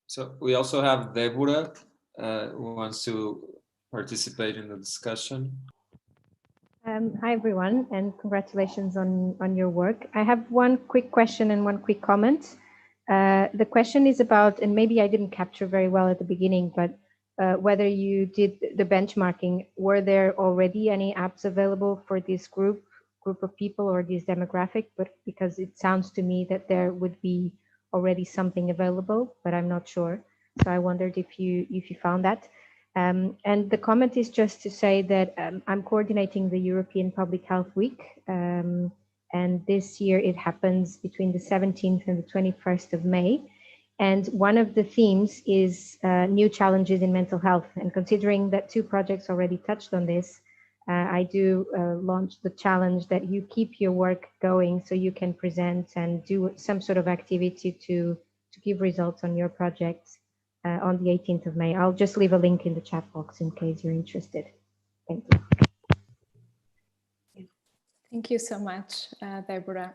So we also have Deborah who wants to participate in the discussion. Hi, everyone, and congratulations on your work. I have one quick question and one quick comment. The question is about, and maybe I didn't capture very well at the beginning, but whether you did the benchmarking, were there already any apps available for this group of people or this demographic? But because it sounds to me that there would be already something available, but I'm not sure. So I wondered if you found that. And the comment is just to say that I'm coordinating the European Public Health Week. And this year it happens between the 17th and the 21st of May. And one of the themes is new challenges in mental health. And considering that 2 projects already touched on this, I do launch the challenge that you keep your work going so you can present and do some sort of activity to give results on your projects on the 18th of May. I'll just leave a link in the chat box in case you're interested. Thank you. Thank you so much, Deborah,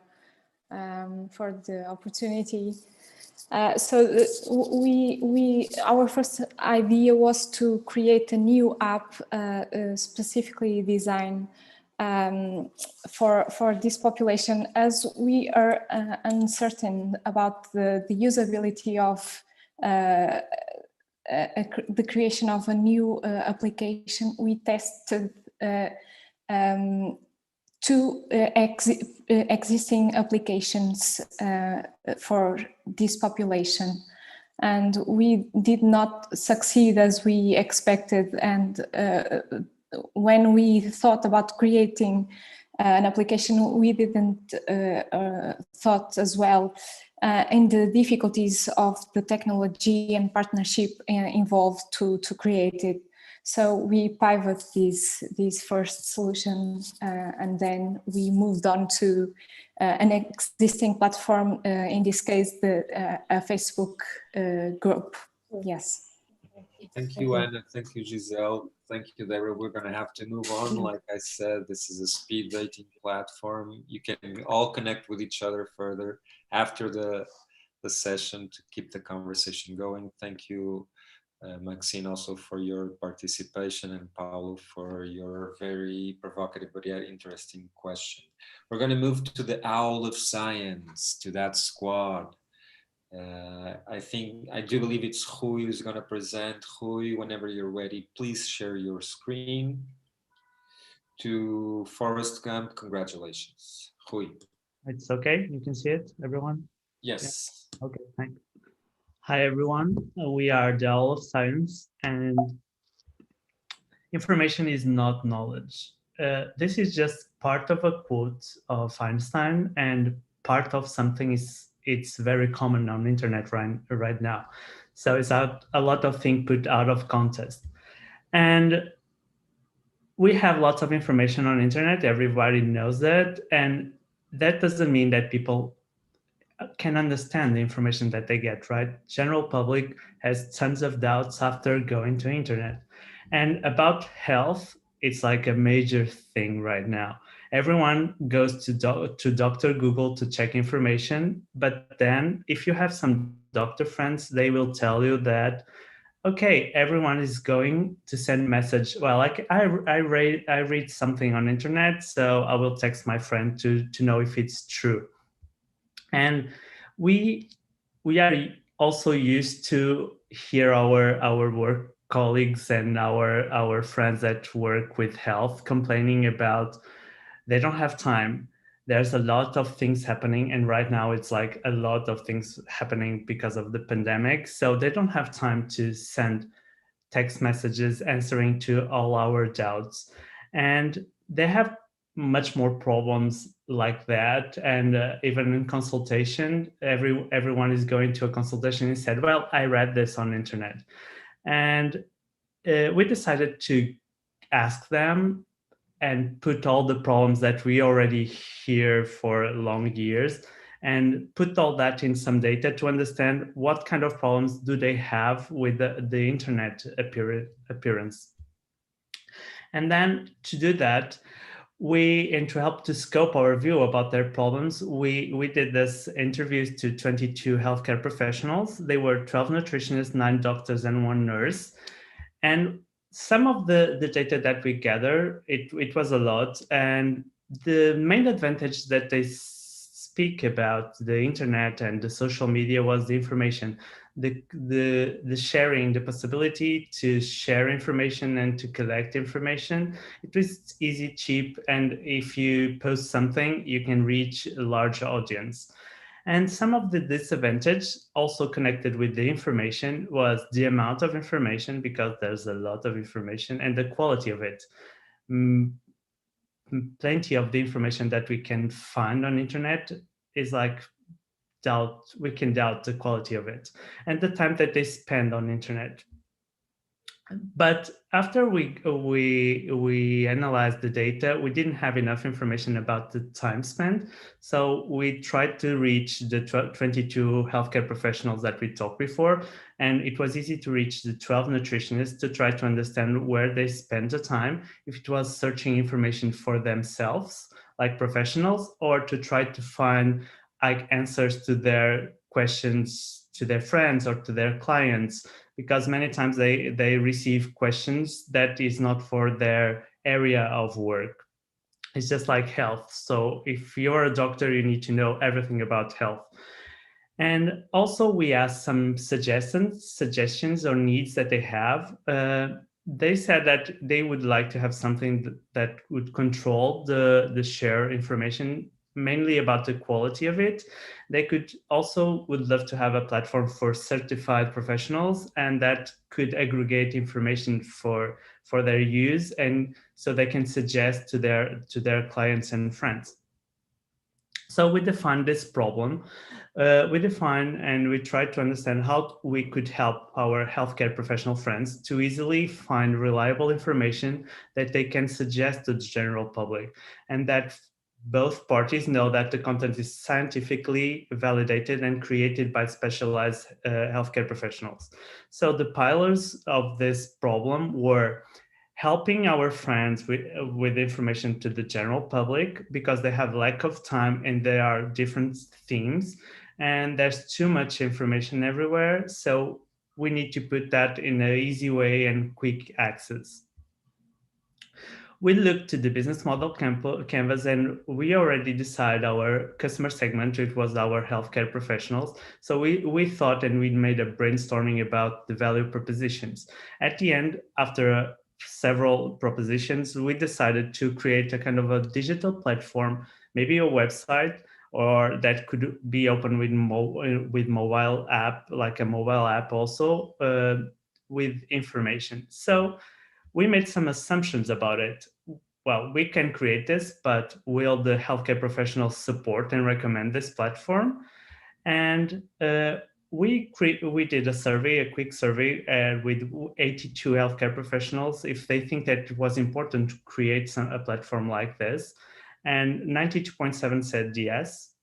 for the opportunity. Our first idea was to create a new app specifically designed for this population, as we are uncertain about the usability of the creation of a new application. We tested 2 existing applications for this population, and we did not succeed as we expected. And when we thought about creating an application, we didn't thought as well in the difficulties of the technology and partnership involved to create it. So we pivoted this first solution, and then we moved on to an existing platform, in this case, a Facebook group. Yes. Thank you, Anna. Thank you, Giselle. Thank you, Deborah. We're going to have to move on. Like I said, this is a speed dating platform. You can all connect with each other further after the session to keep the conversation going. Thank you, Maxine, also for your participation, and Paulo for your very provocative but yet interesting question. We're going to move to the Owl of Science, to that squad. I do believe it's Rui who's going to present. Rui, whenever you're ready, please share your screen. To Forrest Gump, congratulations. Rui. It's okay, you can see it, everyone? Yes. Yeah. Okay, thanks. Hi, everyone. We are the Owl of Science, and information is not knowledge. This is just part of a quote of Einstein, and part of something it's very common on the internet right now. So it's a lot of things put out of context. And we have lots of information on the internet, everybody knows that, and that doesn't mean that people can understand the information that they get, right? General public has tons of doubts after going to internet. And about health, it's like a major thing right now. Everyone goes to Dr. Google to check information, but then if you have some doctor friends, they will tell you that, okay, everyone is going to send message. Well, like I read something on internet, so I will text my friend to know if it's true. And we are also used to hear our work colleagues and our friends that work with health complaining about they don't have time. There's a lot of things happening, and right now it's like a lot of things happening because of the pandemic. So they don't have time to send text messages answering to all our doubts. And they have much more problems like that. And even in consultation, everyone is going to a consultation and said, well, I read this on the internet. And we decided to ask them and put all the problems that we already hear for long years and put all that in some data to understand what kind of problems do they have with the internet appearance. And then to do that, and to help to scope our view about their problems, we did this interviews to 22 healthcare professionals. They were 12 nutritionists, 9 doctors, and 1 nurse. And some of the data that we gather, it was a lot. And the main advantage that they speak about the internet and the social media was the information, the sharing, the possibility to share information and to collect information. It was easy, cheap, and if you post something, you can reach a large audience. And some of the disadvantage also connected with the information was the amount of information, because there's a lot of information, and the quality of it. Plenty of the information that we can find on internet is like we can doubt the quality of it and the time that they spend on internet. But after we analyzed the data, we didn't have enough information about the time spent. So we tried to reach the 22 healthcare professionals that we talked before. And it was easy to reach the 12 nutritionists to try to understand where they spend the time, if it was searching information for themselves, like professionals, or to try to find like answers to their questions to their friends or to their clients, because many times they receive questions that is not for their area of work. It's just like health. So if you're a doctor, you need to know everything about health. And also we asked some suggestions or needs that they have. They said that they would like to have something that would control the share information, mainly about the quality of it. They would love to have a platform for certified professionals, and that could aggregate information for their use, and so they can suggest to their clients and friends. So we defined this problem. And we tried to understand how we could help our healthcare professional friends to easily find reliable information that they can suggest to the general public, and that both parties know that the content is scientifically validated and created by specialized healthcare professionals. So the pillars of this problem were helping our friends with information to the general public, because they have lack of time and there are different themes and there's too much information everywhere. So we need to put that in an easy way and quick access. We looked to the business model canvas, and we already decided our customer segment. It was our healthcare professionals. So we thought, and we made a brainstorming about the value propositions. At the end, after several propositions, we decided to create a kind of a digital platform, maybe a website, or that could be open with mobile app, like a mobile app also, with information. So we made some assumptions about it. Well, we can create this, but will the healthcare professionals support and recommend this platform? And we did a quick survey with 82 healthcare professionals if they think that it was important to create a platform like this. And 92.7 said yes.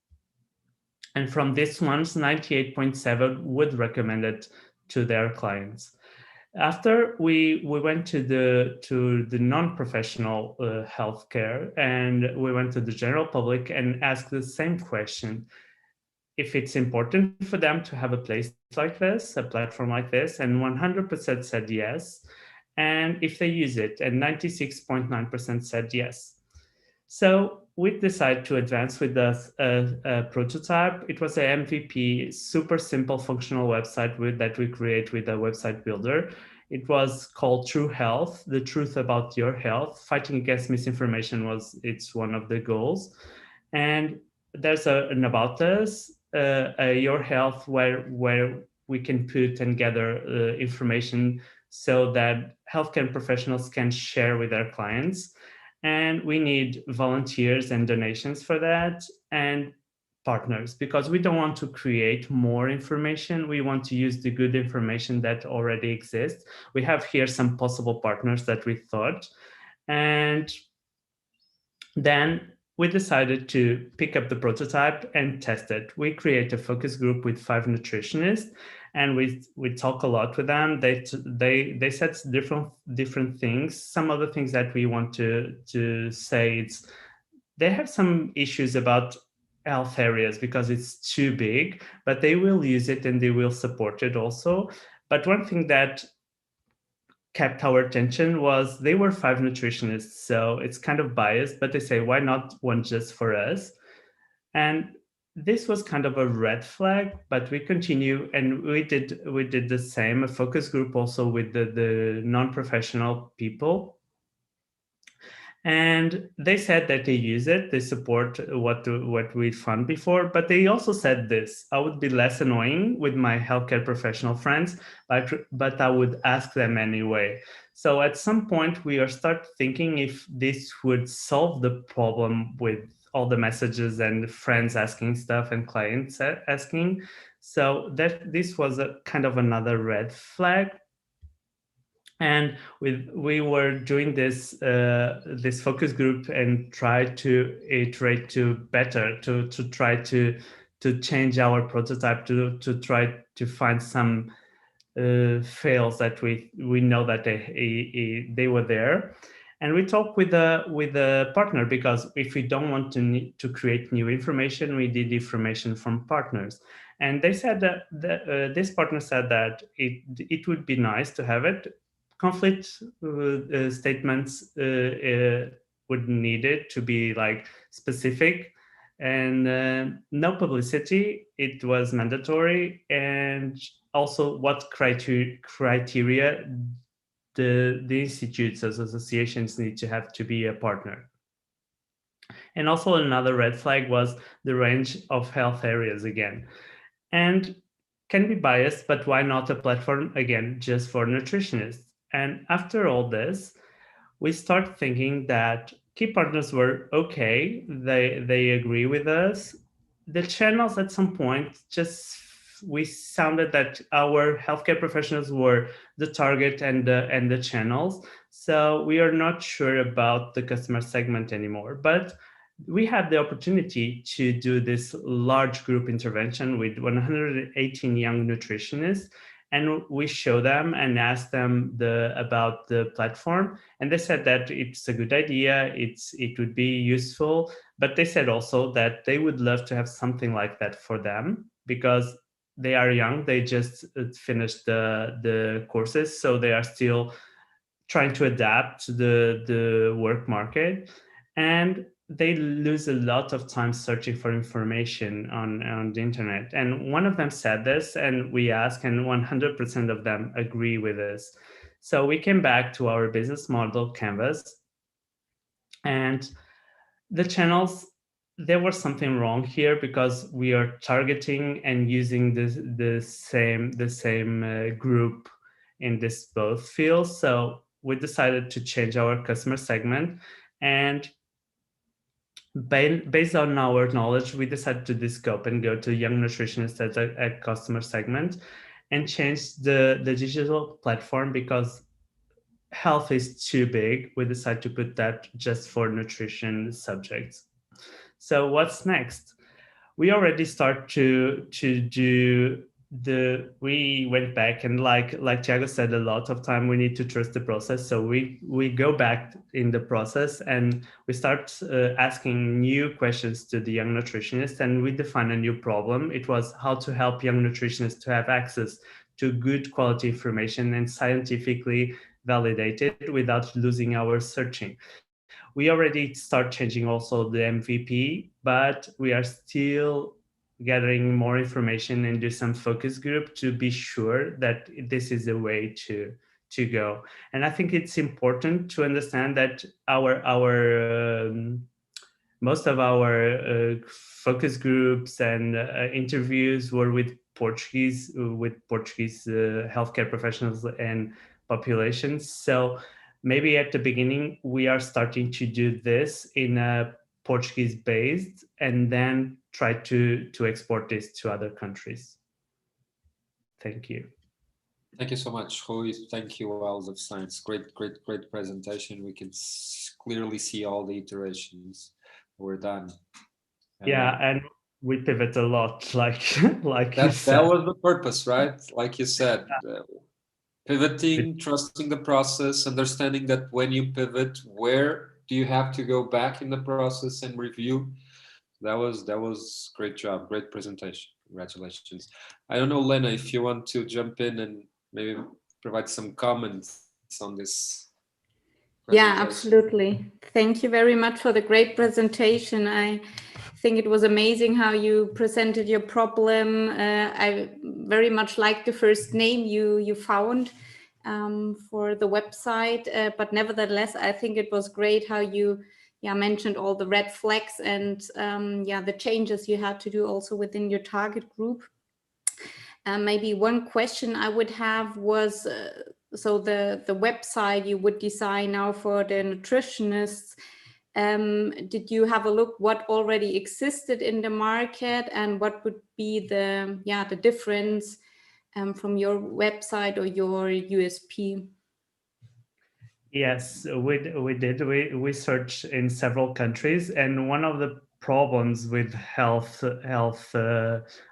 And from this ones, 98.7 would recommend it to their clients. After we went to the non-professional healthcare, and we went to the general public and asked the same question: if it's important for them to have a place like this, a platform like this, and 100% said yes, and if they use it, and 96.9% said yes. So we decided to advance with a prototype. It was an MVP, super simple functional website that we create with a website builder. It was called True Health, the truth about your health. Fighting against misinformation it's one of the goals. And there's an about us, your health, where we can put and gather information so that healthcare professionals can share with their clients. And we need volunteers and donations for that, and partners, because we don't want to create more information. We want to use the good information that already exists. We have here some possible partners that we thought. And then we decided to pick up the prototype and test it. We create a focus group with 5 nutritionists, and we talk a lot with them. They said different things. Some of the things that we want to say, it's they have some issues about health areas because it's too big, but they will use it and they will support it also. But one thing that kept our attention was they were 5 nutritionists, so it's kind of biased, but they say, why not one just for us? And this was kind of a red flag, but we continue, and we did the same, a focus group also with the non-professional people. And they said that they use it, they support what we found before, but they also said this: I would be less annoying with my healthcare professional friends, but I would ask them anyway. So at some point we are start thinking if this would solve the problem with all the messages and friends asking stuff and clients asking. So this was a kind of another red flag. And we were doing this this focus group and try to iterate to try to change our prototype, to try to find some fails that we know that they were there. And we talked with a partner, because if we don't want to create new information, we need information from partners. And they said that this partner said that it would be nice to have it. Conflict statements would need it to be like specific, and no publicity, it was mandatory, and also what criteria the institutes as associations need to have to be a partner. And also another red flag was the range of health areas again. And can be biased, but why not a platform again just for nutritionists? And after all this, we start thinking that key partners were okay, they agree with us. The channels at some point, we sounded that our healthcare professionals were the target and the channels. So we are not sure about the customer segment anymore. But we had the opportunity to do this large group intervention with 118 young nutritionists, and we showed them and asked them about the platform, and they said that it's a good idea, it would be useful, but they said also that they would love to have something like that for them, because they are young, they just finished the courses, so they are still trying to adapt to the work market, and they lose a lot of time searching for information on the internet. And one of them said this, and we asked, and 100% of them agree with this. So we came back to our business model canvas, and the channels, there was something wrong here, because we are targeting and using the same group in this both fields. So we decided to change our customer segment, and based on our knowledge, we decided to descope and go to young nutritionists as a customer segment, and change the digital platform, because health is too big. We decided to put that just for nutrition subjects. So what's next? We already start to do we went back, and like Thiago said, a lot of time we need to trust the process. So we go back in the process, and we start asking new questions to the young nutritionists, and we define a new problem. It was how to help young nutritionists to have access to good quality information and scientifically validated without losing our searching. We already start changing also the MVP, but we are still gathering more information and do some focus group to be sure that this is the way to go. And I think it's important to understand that most of our focus groups and interviews were with Portuguese healthcare professionals and populations. So maybe at the beginning we are starting to do this in a Portuguese based, and then try to export this to other countries. Thank you. Thank you so much, Rui. Thank you, Wells of Science. Great presentation. We can clearly see all the iterations were done. Yeah, and we pivot a lot, like that was the purpose, right? Like you said, pivoting, trusting the process, understanding that when you pivot, where do you have to go back in the process and review? That was great job, great presentation. Congratulations. I don't know, Lena, if you want to jump in and maybe provide some comments on this. Yeah, absolutely. Thank you very much for the great presentation. I think it was amazing how you presented your problem. I very much liked the first name you found. for the website, but nevertheless, I think it was great how you mentioned all the red flags and the changes you had to do also within your target group. Maybe one question I would have was, so the website you would design now for the nutritionists, did you have a look what already existed in the market and what would be the difference from your website or your USP? Yes, we did. We searched in several countries, and one of the problems with health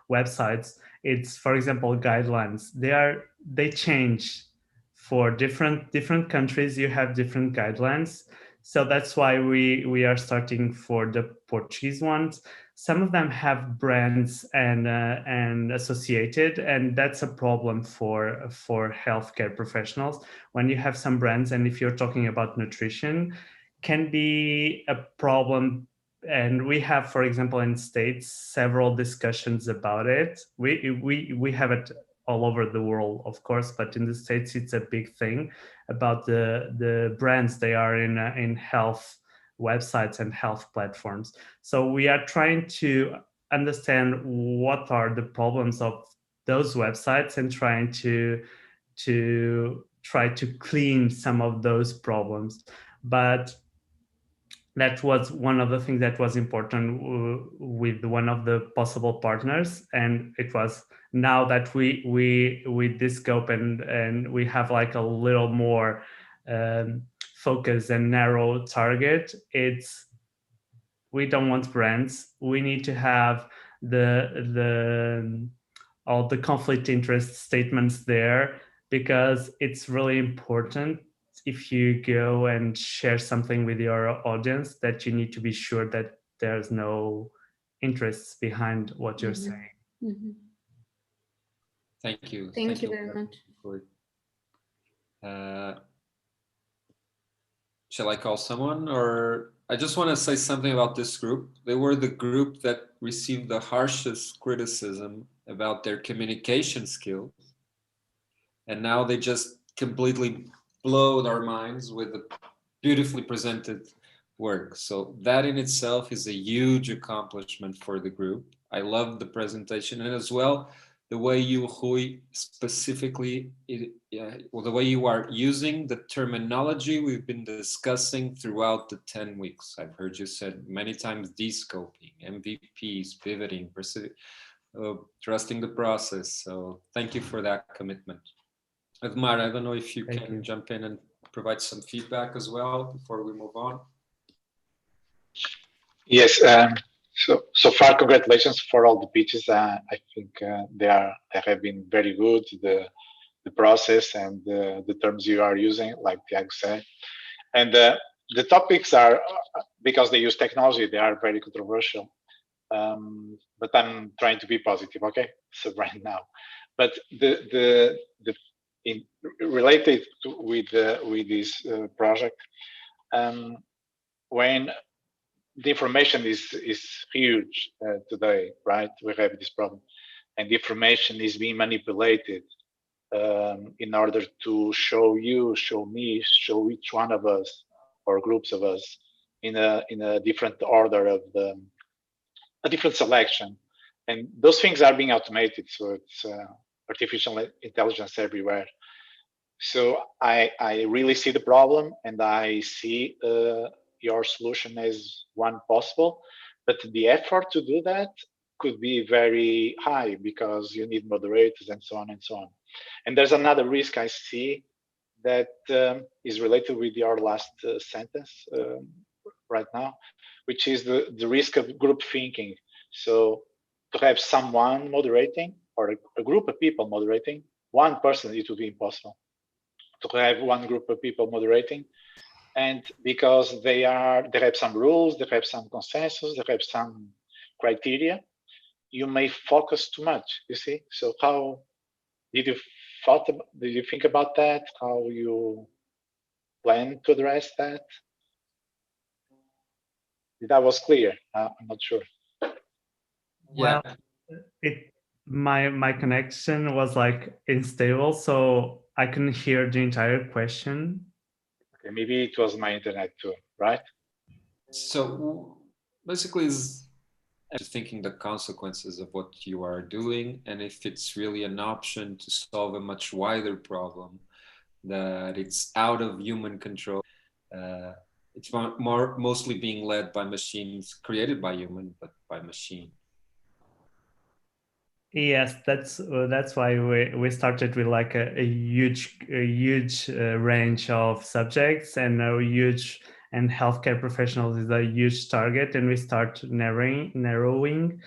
websites, it's, for example, guidelines. They change for different countries. You have different guidelines, so that's why we are starting for the Portuguese ones. Some of them have brands and associated, and that's a problem for healthcare professionals. When you have some brands, and if you're talking about nutrition, can be a problem. And we have, for example, in States, several discussions about it. We have it all over the world, of course, but in the States, it's a big thing about the brands they are in health websites and health platforms. So we are trying to understand what are the problems of those websites and trying to try to clean some of those problems. But that was one of the things that was important with one of the possible partners, and it was now that we with this scope and we have like a little more focus and narrow target. It's, we don't want brands. We need to have all the conflict interest statements there, because it's really important if you go and share something with your audience that you need to be sure that there's no interests behind what you're saying. Mm-hmm. Thank you. Thank you very much. Shall I call someone, or I just want to say something about this group. They were the group that received the harshest criticism about their communication skills. And now they just completely blow our minds with a beautifully presented work. So that in itself is a huge accomplishment for the group. I love the presentation, and as well, the way you, Rui, specifically, the way you are using the terminology we've been discussing throughout the 10 weeks. I've heard you said many times descoping, MVPs, pivoting, trusting the process. So thank you for that commitment. Admar, I don't know if you can jump in and provide some feedback as well before we move on. Yes, so far, congratulations for all the pitches. I think they have been very good. The process and the terms you are using, like Tiago said, and the topics are, because they use technology, they are very controversial. But I'm trying to be positive. Okay, so right now, but related with this project, when the information is huge today, right? We have this problem, and the information is being manipulated in order to show you, show me, show each one of us or groups of us in a different order of a different selection, and those things are being automated. So it's artificial intelligence everywhere. So I really see the problem, and I see your solution as one possible, but the effort to do that could be very high because you need moderators and so on and so on. And there's another risk I see that is related with your last sentence right now, which is the risk of group thinking. So to have someone moderating or a group of people moderating, one person, it would be impossible to have one group of people moderating. And because they have some rules, they have some consensus, they have some criteria, you may focus too much, you see? So how did you think about that? How you plan to address that? That was clear. I'm not sure. Well, my connection was like unstable, so I couldn't hear the entire question. Okay, maybe it was my internet too, right? So basically, is thinking the consequences of what you are doing, and if it's really an option to solve a much wider problem that it's out of human control. It's mostly being led by machines, created by human, but by machine. Yes, that's why we started with like a huge range of subjects, and and healthcare professionals is a huge target, and we start narrowing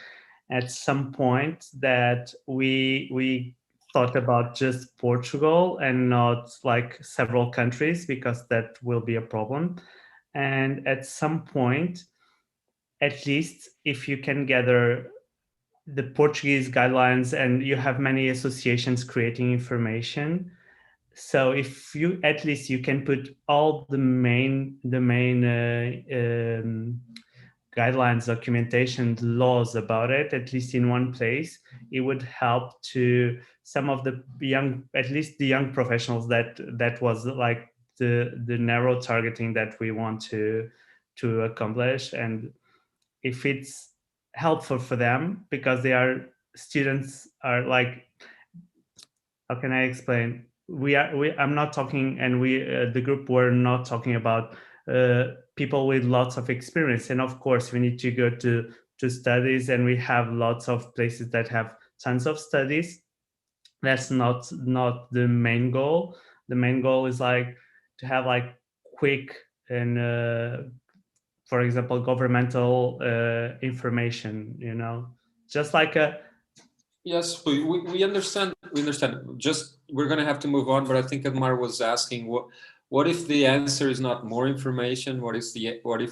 at some point that we thought about just Portugal and not like several countries, because that will be a problem. And at some point, at least if you can gather the Portuguese guidelines, and you have many associations creating information. So if you, at least you can put all the main guidelines, documentation, laws about it, at least in one place, it would help to some of the young, at least the young professionals that was like the narrow targeting that we want to accomplish. And if it's helpful for them, because they are students, are like, how can I explain? I'm not talking, and the group were not talking about people with lots of experience. And of course, we need to go to studies, and we have lots of places that have tons of studies. That's not the main goal. The main goal is like to have like quick and for example, governmental information, just like a. Yes, we understand. We understand. Just we're going to have to move on. But I think Edmar was asking, what if the answer is not more information? What if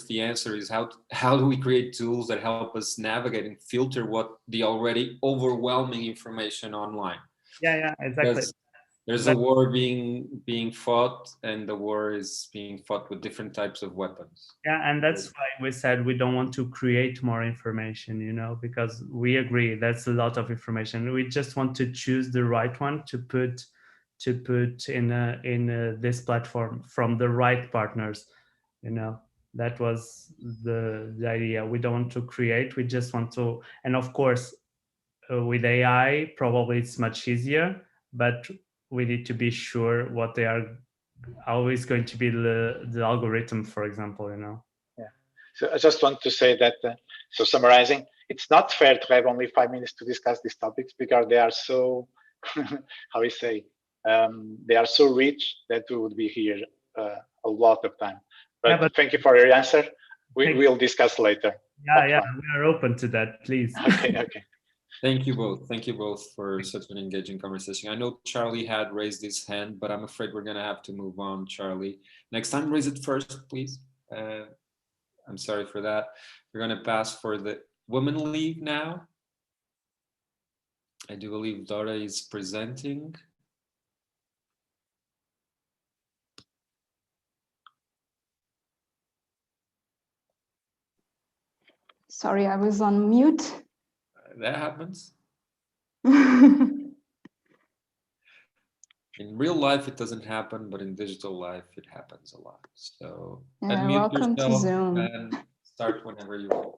the answer is how do we create tools that help us navigate and filter what the already overwhelming information online? Yeah, exactly. Because there's a war being fought, and the war is being fought with different types of weapons. Yeah, and that's why we said we don't want to create more information, because we agree that's a lot of information. We just want to choose the right one to put in this platform from the right partners. That was the idea. We don't want to create. We just want to, and of course, with AI, probably it's much easier, but we need to be sure what they are always going to be the algorithm, for example, Yeah. So I just want to say that, so summarizing, it's not fair to have only 5 minutes to discuss these topics, because they are so, how we say, they are so rich that we would be here a lot of time. But thank you for your answer. We'll discuss later. Yeah, we are open to that, please. Okay. Thank you both. Thank you both for such an engaging conversation. I know Charlie had raised his hand, but I'm afraid we're going to have to move on, Charlie. Next time, raise it first, please. I'm sorry for that. We're going to pass for the women league now. I do believe Dora is presenting. Sorry, I was on mute. That happens. In real life, it doesn't happen, but in digital life, it happens a lot. So unmute yourself and start whenever you want.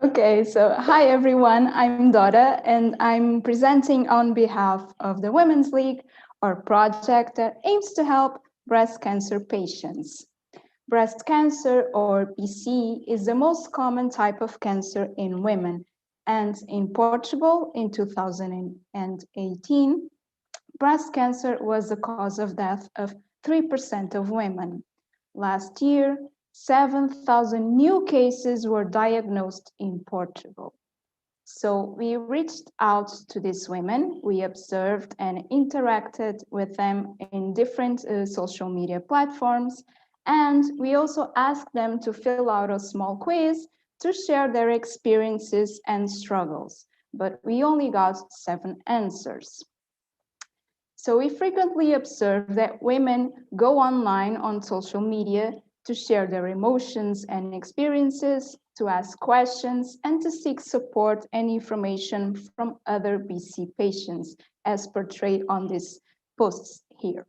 Okay, so hi everyone, I'm Dora, and I'm presenting on behalf of the Women's League, our project that aims to help breast cancer patients. Breast cancer, or BC, is the most common type of cancer in women, and in Portugal in 2018, breast cancer was the cause of death of 3% of women. Last year, 7,000 new cases were diagnosed in Portugal. So we reached out to these women, we observed and interacted with them in different social media platforms, and we also asked them to fill out a small quiz to share their experiences and struggles, but we only got 7 answers. So we frequently observe that women go online on social media to share their emotions and experiences, to ask questions, and to seek support and information from other BC patients, as portrayed on this posts here.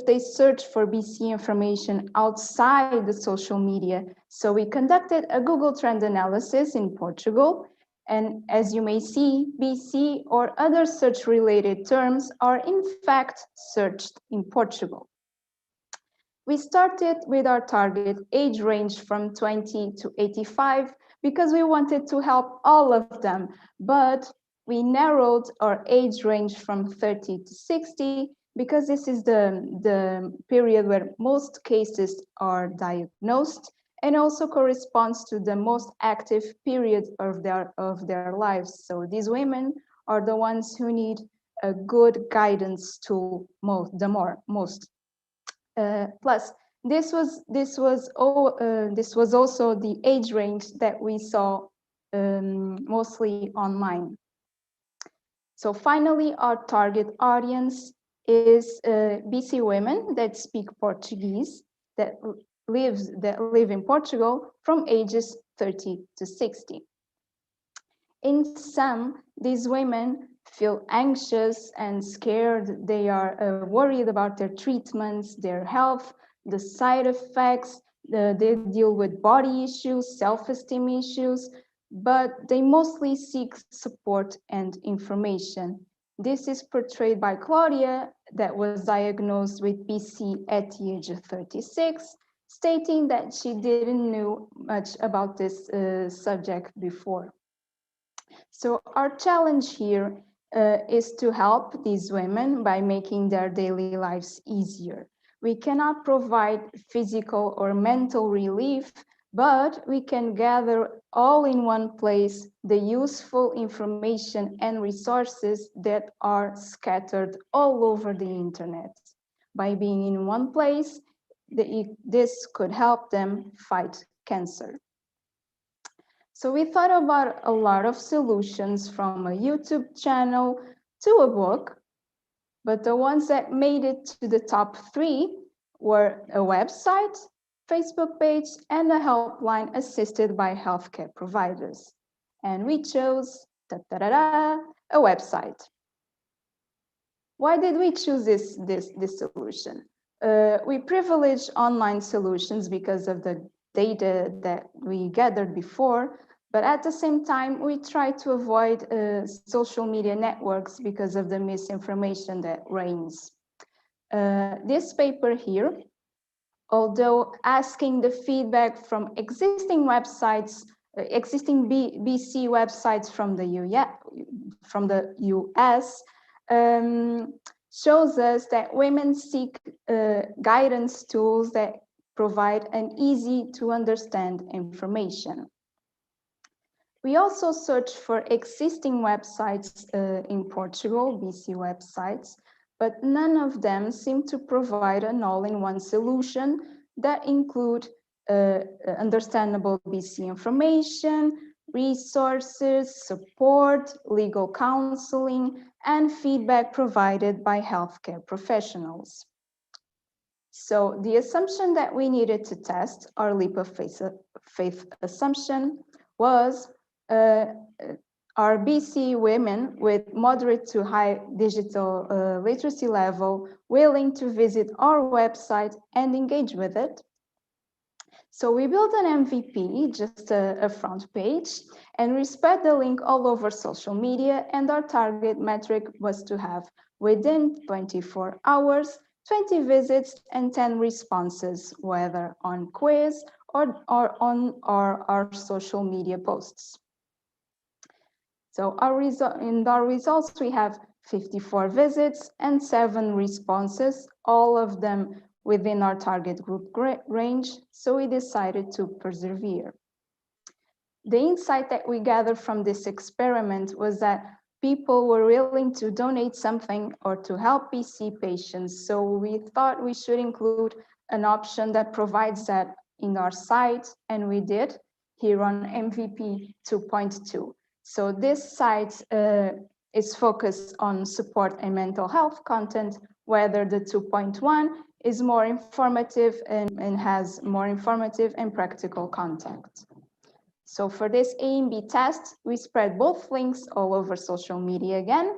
They search for BC information outside the social media. So we conducted a Google Trend analysis in Portugal. And as you may see, BC or other search-related terms are in fact searched in Portugal. We started with our target age range from 20 to 85 because we wanted to help all of them, but we narrowed our age range from 30 to 60 because this is the period where most cases are diagnosed and also corresponds to the most active period of their lives. So these women are the ones who need a good guidance tool most. Plus, this was also the age range that we saw mostly online. So finally, our target audience is BC women that speak Portuguese that live in Portugal from ages 30 to 60. In sum, these women feel anxious and scared. They are worried about their treatments, their health, the side effects. They deal with body issues, self-esteem issues, but they mostly seek support and information. This is portrayed by Claudia, that was diagnosed with BC at the age of 36, stating that she didn't know much about this subject before. So our challenge here is to help these women by making their daily lives easier. We cannot provide physical or mental relief, but we can gather all in one place the useful information and resources that are scattered all over the internet. By being in one place, this could help them fight cancer. So we thought about a lot of solutions, from a YouTube channel to a book, but the ones that made it to the top 3 were a website, Facebook page, and a helpline assisted by healthcare providers. And we chose a website. Why did we choose this solution? We privilege online solutions because of the data that we gathered before, but at the same time, we try to avoid social media networks because of the misinformation that reigns. This paper here, although asking the feedback from existing websites, existing BC websites from the US, shows us that women seek guidance tools that provide an easy to understand information. We also search for existing websites in Portugal, BC websites, but none of them seem to provide an all-in-one solution that include understandable BC information, resources, support, legal counseling, and feedback provided by healthcare professionals. So the assumption that we needed to test, our leap of faith assumption, was our BC women with moderate to high digital literacy level willing to visit our website and engage with it. So we built an MVP, just a front page, and we spread the link all over social media, and our target metric was to have, within 24 hours, 20 visits and 10 responses, whether on quiz or on our social media posts. So in our results, we have 54 visits and 7 responses, all of them within our target group range, so we decided to persevere. The insight that we gathered from this experiment was that people were willing to donate something or to help BC patients, so we thought we should include an option that provides that in our site, and we did here on MVP 2.2. So this site is focused on support and mental health content, whether the 2.1 is more informative and has more informative and practical content. So for this A and B test, we spread both links all over social media again.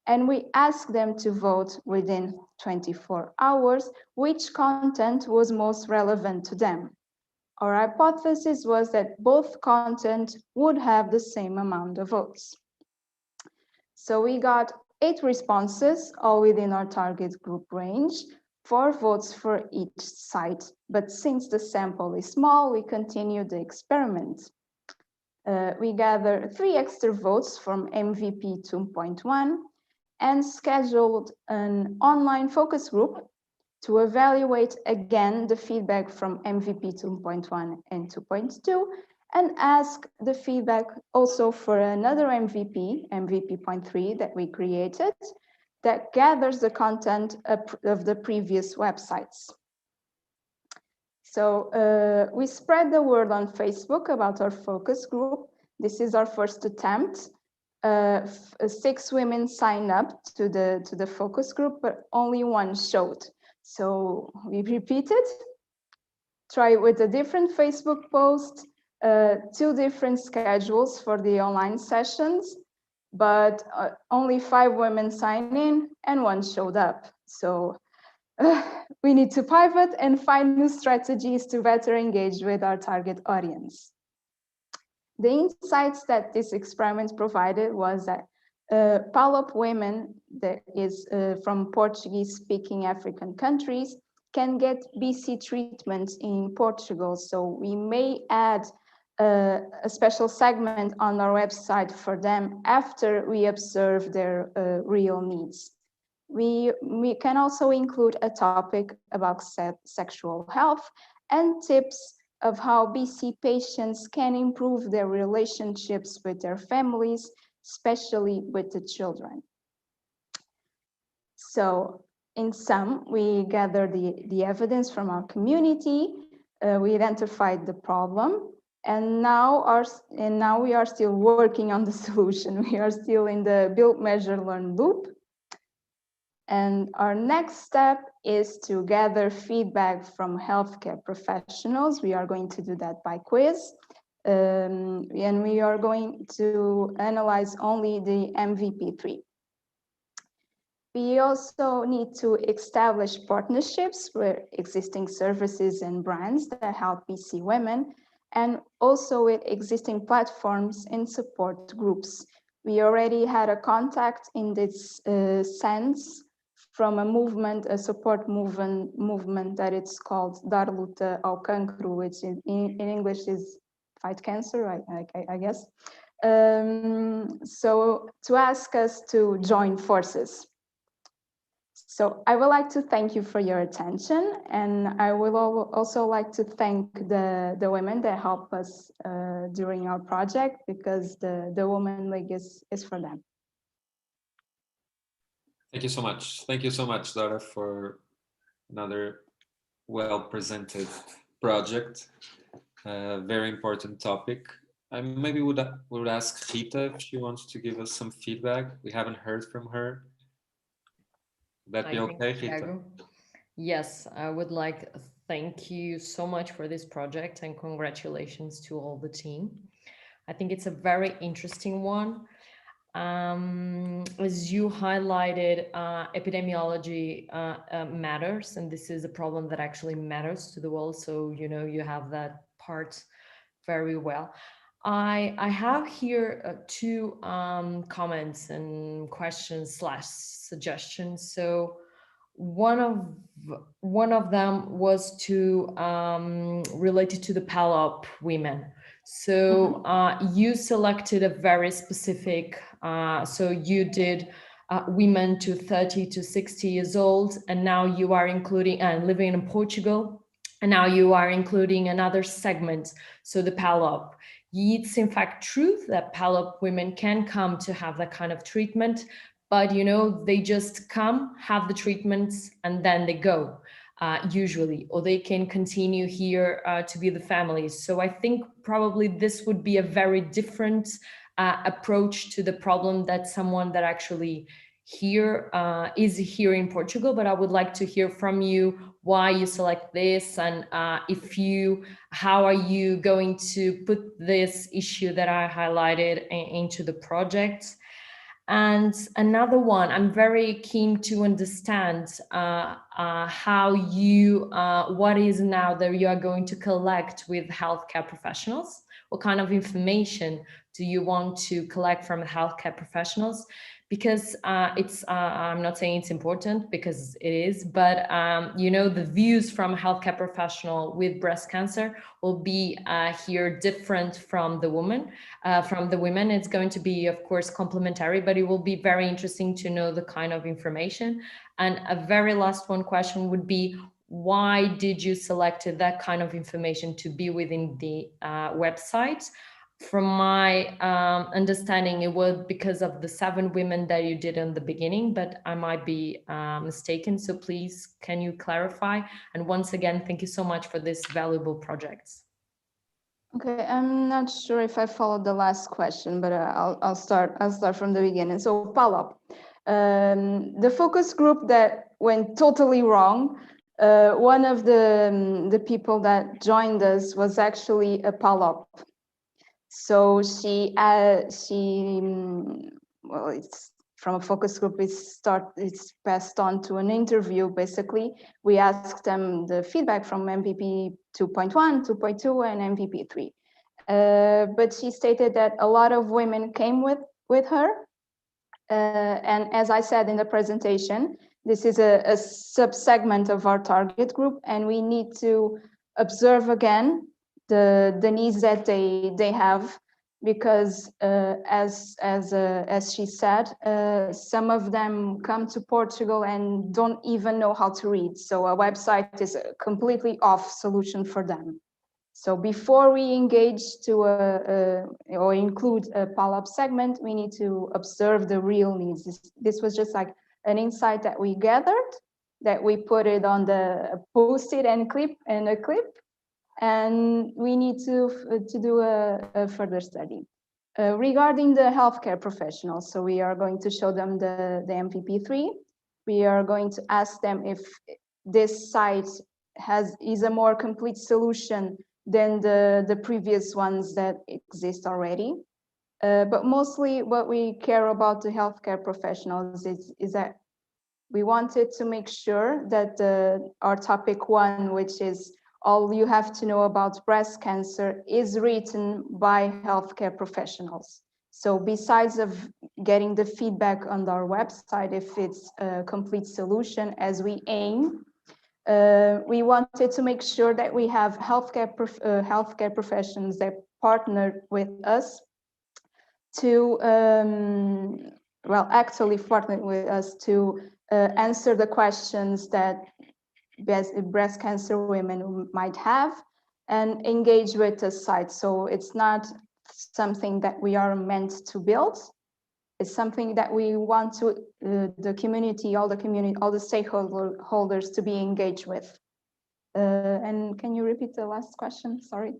and we asked them to vote within 24 hours which content was most relevant to them. Our hypothesis was that both content would have the same amount of votes. So we got 8 responses, all within our target group range, 4 votes for each site. But since the sample is small, we continued the experiment. We gathered 3 extra votes from MVP 2.1 and scheduled an online focus group to evaluate again the feedback from MVP 2.1 and 2.2 and ask the feedback also for another MVP, MVP 0.3 that we created that gathers the content of the previous websites. So we spread the word on Facebook about our focus group. This is our first attempt. 6 women signed up to the focus group, but only 1 showed. So we repeated, try with a different Facebook post, 2 different schedules for the online sessions, but only 5 women signed in and 1 showed up. So we need to pivot and find new strategies to better engage with our target audience. The insights that this experiment provided was that PALOP women, that is from Portuguese-speaking African countries, can get BC treatments in Portugal. So we may add a special segment on our website for them after we observe their real needs. We can also include a topic about sexual health and tips of how BC patients can improve their relationships with their families, especially with the children. So in sum, we gathered the evidence from our community, we identified the problem, and now we are still working on the solution. We are still in the build, measure, learn loop. And our next step is to gather feedback from healthcare professionals. We are going to do that by quiz. And we are going to analyze only the MVP3. We also need to establish partnerships with existing services and brands that help BC women, and also with existing platforms and support groups. We already had a contact in this sense from a movement, a support movement that it's called Dar Luta ao Cancro, which in English is Fight Cancer, I guess. So to ask us to join forces. So I would like to thank you for your attention, and I will also like to thank the women that help us during our project, because the Women League is for them. Thank you so much. Thank you so much, Dara, for another well-presented project. Very important topic. I maybe would ask Rita if she wants to give us some feedback. We haven't heard from her. Would that be okay, Rita? Yes, I would like to thank you so much for this project and congratulations to all the team. I think it's a very interesting one. As you highlighted, epidemiology matters, and this is a problem that actually matters to the world. So, you know, you have that part very well. I have here 2 comments and questions / suggestions. So one of them was to related to the PALOP women. So you selected a very specific, so you did women to 30 to 60 years old, and now you are including living in Portugal, and now you are including another segment, so the PALOP. It's in fact true that PALOP women can come to have that kind of treatment, but you know, they just come, have the treatments, and then they go. Usually, or they can continue here to be the families. So I think probably this would be a very different approach to the problem that someone that actually here is here in Portugal. But I would like to hear from you why you select this, and how are you going to put this issue that I highlighted into the project. And another one, I'm very keen to understand how you, what is now that you are going to collect with healthcare professionals? What kind of information do you want to collect from healthcare professionals? Because I'm not saying it's important, because it is, but you know, the views from a healthcare professional with breast cancer will be here different from the woman. From the women, it's going to be, of course, complementary, but it will be very interesting to know the kind of information. And a very last one question would be, why did you select that kind of information to be within the website? From my understanding, it was because of the 7 women that you did in the beginning, but I might be mistaken. So please, can you clarify? And once again, thank you so much for this valuable projects. Okay, I'm not sure if I followed the last question, but I'll start from the beginning. So follow-up. The focus group that went totally wrong, one of the people that joined us was actually a follow-up. So she well, it's from a focus group, it's passed on to an interview. Basically, we asked them the feedback from MPP 2.1, 2.2, and MPP 3. But she stated that a lot of women came with her. And as I said in the presentation, this is a sub-segment of our target group, and we need to observe again the needs that they have, because as she said, some of them come to Portugal and don't even know how to read. So a website is a completely off solution for them. So before we engage to or include a follow-up segment, we need to observe the real needs. This was just like an insight that we gathered, that we put it on the post-it and a clip, and we need to do a further study. Regarding the healthcare professionals, so we are going to show them the MPP3. We are going to ask them if this site is a more complete solution than the previous ones that exist already. But mostly what we care about the healthcare professionals is that we wanted to make sure that our topic 1, which is all you have to know about breast cancer, is written by healthcare professionals. So besides of getting the feedback on our website, if it's a complete solution as we aim, we wanted to make sure that we have healthcare professionals that partner with us to, well, actually partner with us to answer the questions that breast cancer women might have and engage with the site. So it's not something that we are meant to build. It's something that we want to the community, all the stakeholders to be engaged with. And can you repeat the last question? Sorry.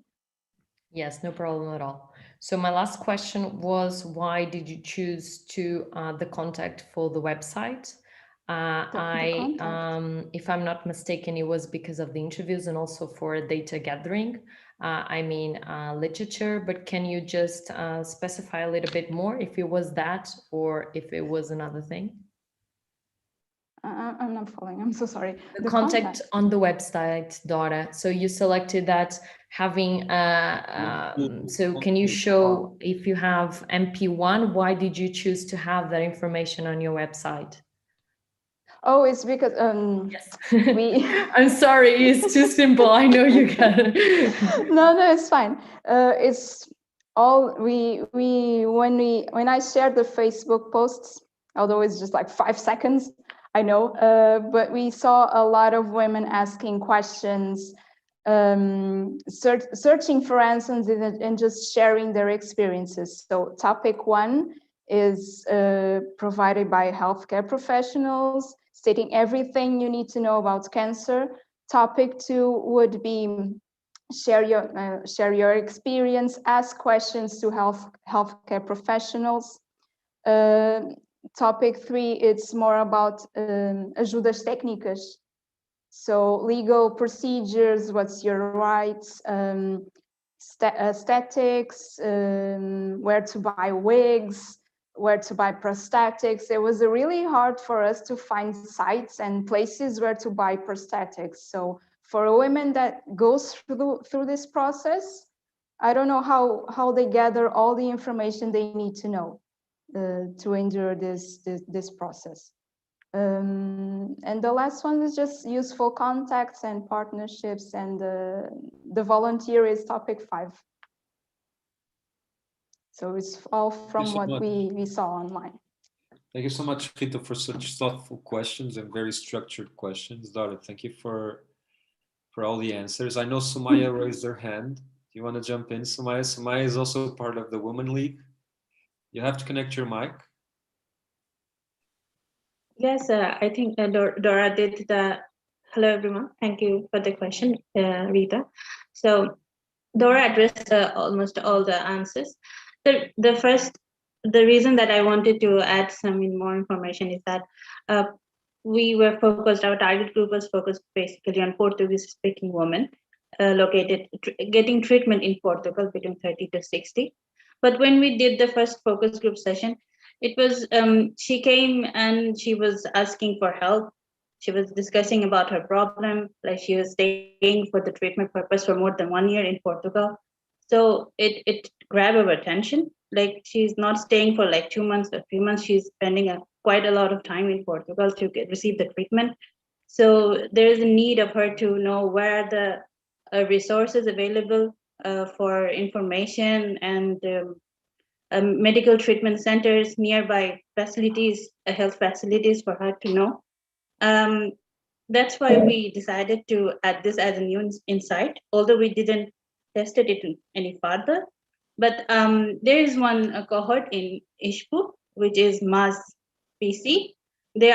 Yes, no problem at all. So my last question was, why did you choose the contact for the website? If I'm not mistaken, it was because of the interviews and also for data gathering. I mean, literature, but can you just specify a little bit more if it was that or if it was another thing? I'm not following, I'm so sorry. The contact on the website, Dora. So you selected that having, so can you show if you have MP1, why did you choose to have that information on your website? Oh, it's because yes. I'm sorry, it's too simple. I know you can. No, it's fine. It's all when I share the Facebook posts, although it's just like 5 seconds, I know, but we saw a lot of women asking questions, searching for answers and just sharing their experiences. So topic 1 is provided by healthcare professionals, stating everything you need to know about cancer. Topic 2 would be share your experience, ask questions to healthcare professionals. Topic 3, it's more about ajudas técnicas. So legal procedures, what's your rights, aesthetics, where to buy wigs, where to buy prosthetics. It was really hard for us to find sites and places where to buy prosthetics. So for a woman that goes through this process, I don't know how they gather all the information they need to know to endure this process. And the last one is just useful contacts and partnerships, and the volunteer is topic 5. So it's all from what we saw online. Thank you so much, Rita, for such thoughtful questions and very structured questions. Dora, thank you for all the answers. I know Sumaya raised her hand. Do you want to jump in, Sumaya? Sumaya is also part of the Women League. You have to connect your mic. Yes, I think Dora did the. Hello, everyone. Thank you for the question, Rita. So Dora addressed almost all the answers. The reason that I wanted to add some more information is that we were focused, our target group was focused basically on Portuguese-speaking women getting treatment in Portugal between 30 to 60. But when we did the first focus group session, it was, she came and she was asking for help. She was discussing about her problem, like she was staying for the treatment purpose for more than 1 year in Portugal. So it grabbed our attention. Like she's not staying for like 2 months or 3 months, she's spending quite a lot of time in Portugal to receive the treatment. So there is a need of her to know where are the resources available for information and medical treatment centers, nearby facilities, health facilities for her to know. That's why we decided to add this as a new insight, although we didn't test it any further. But there is one cohort in ISPU, which is MAS PC. They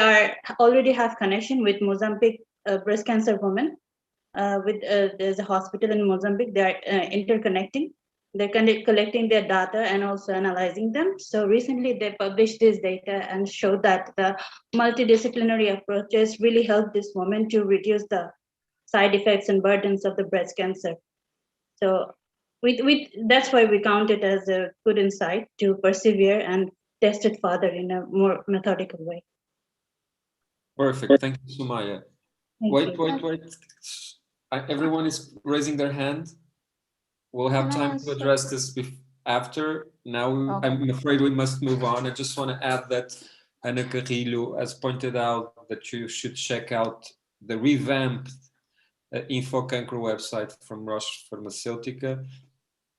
already have connection with Mozambique breast cancer women. There's a hospital in Mozambique. They are interconnecting. They're collecting their data and also analyzing them. So recently they published this data and showed that the multidisciplinary approaches really help this woman to reduce the side effects and burdens of the breast cancer. So that's why we count it as a good insight to persevere and test it further in a more methodical way. Perfect. Thank you, Sumaya. Wait. Everyone is raising their hand. We'll have time to address this after. Now, I'm afraid we must move on. I just want to add that Ana Carrillo has pointed out that you should check out the revamped InfoCancro website from Roche Pharmaceutica.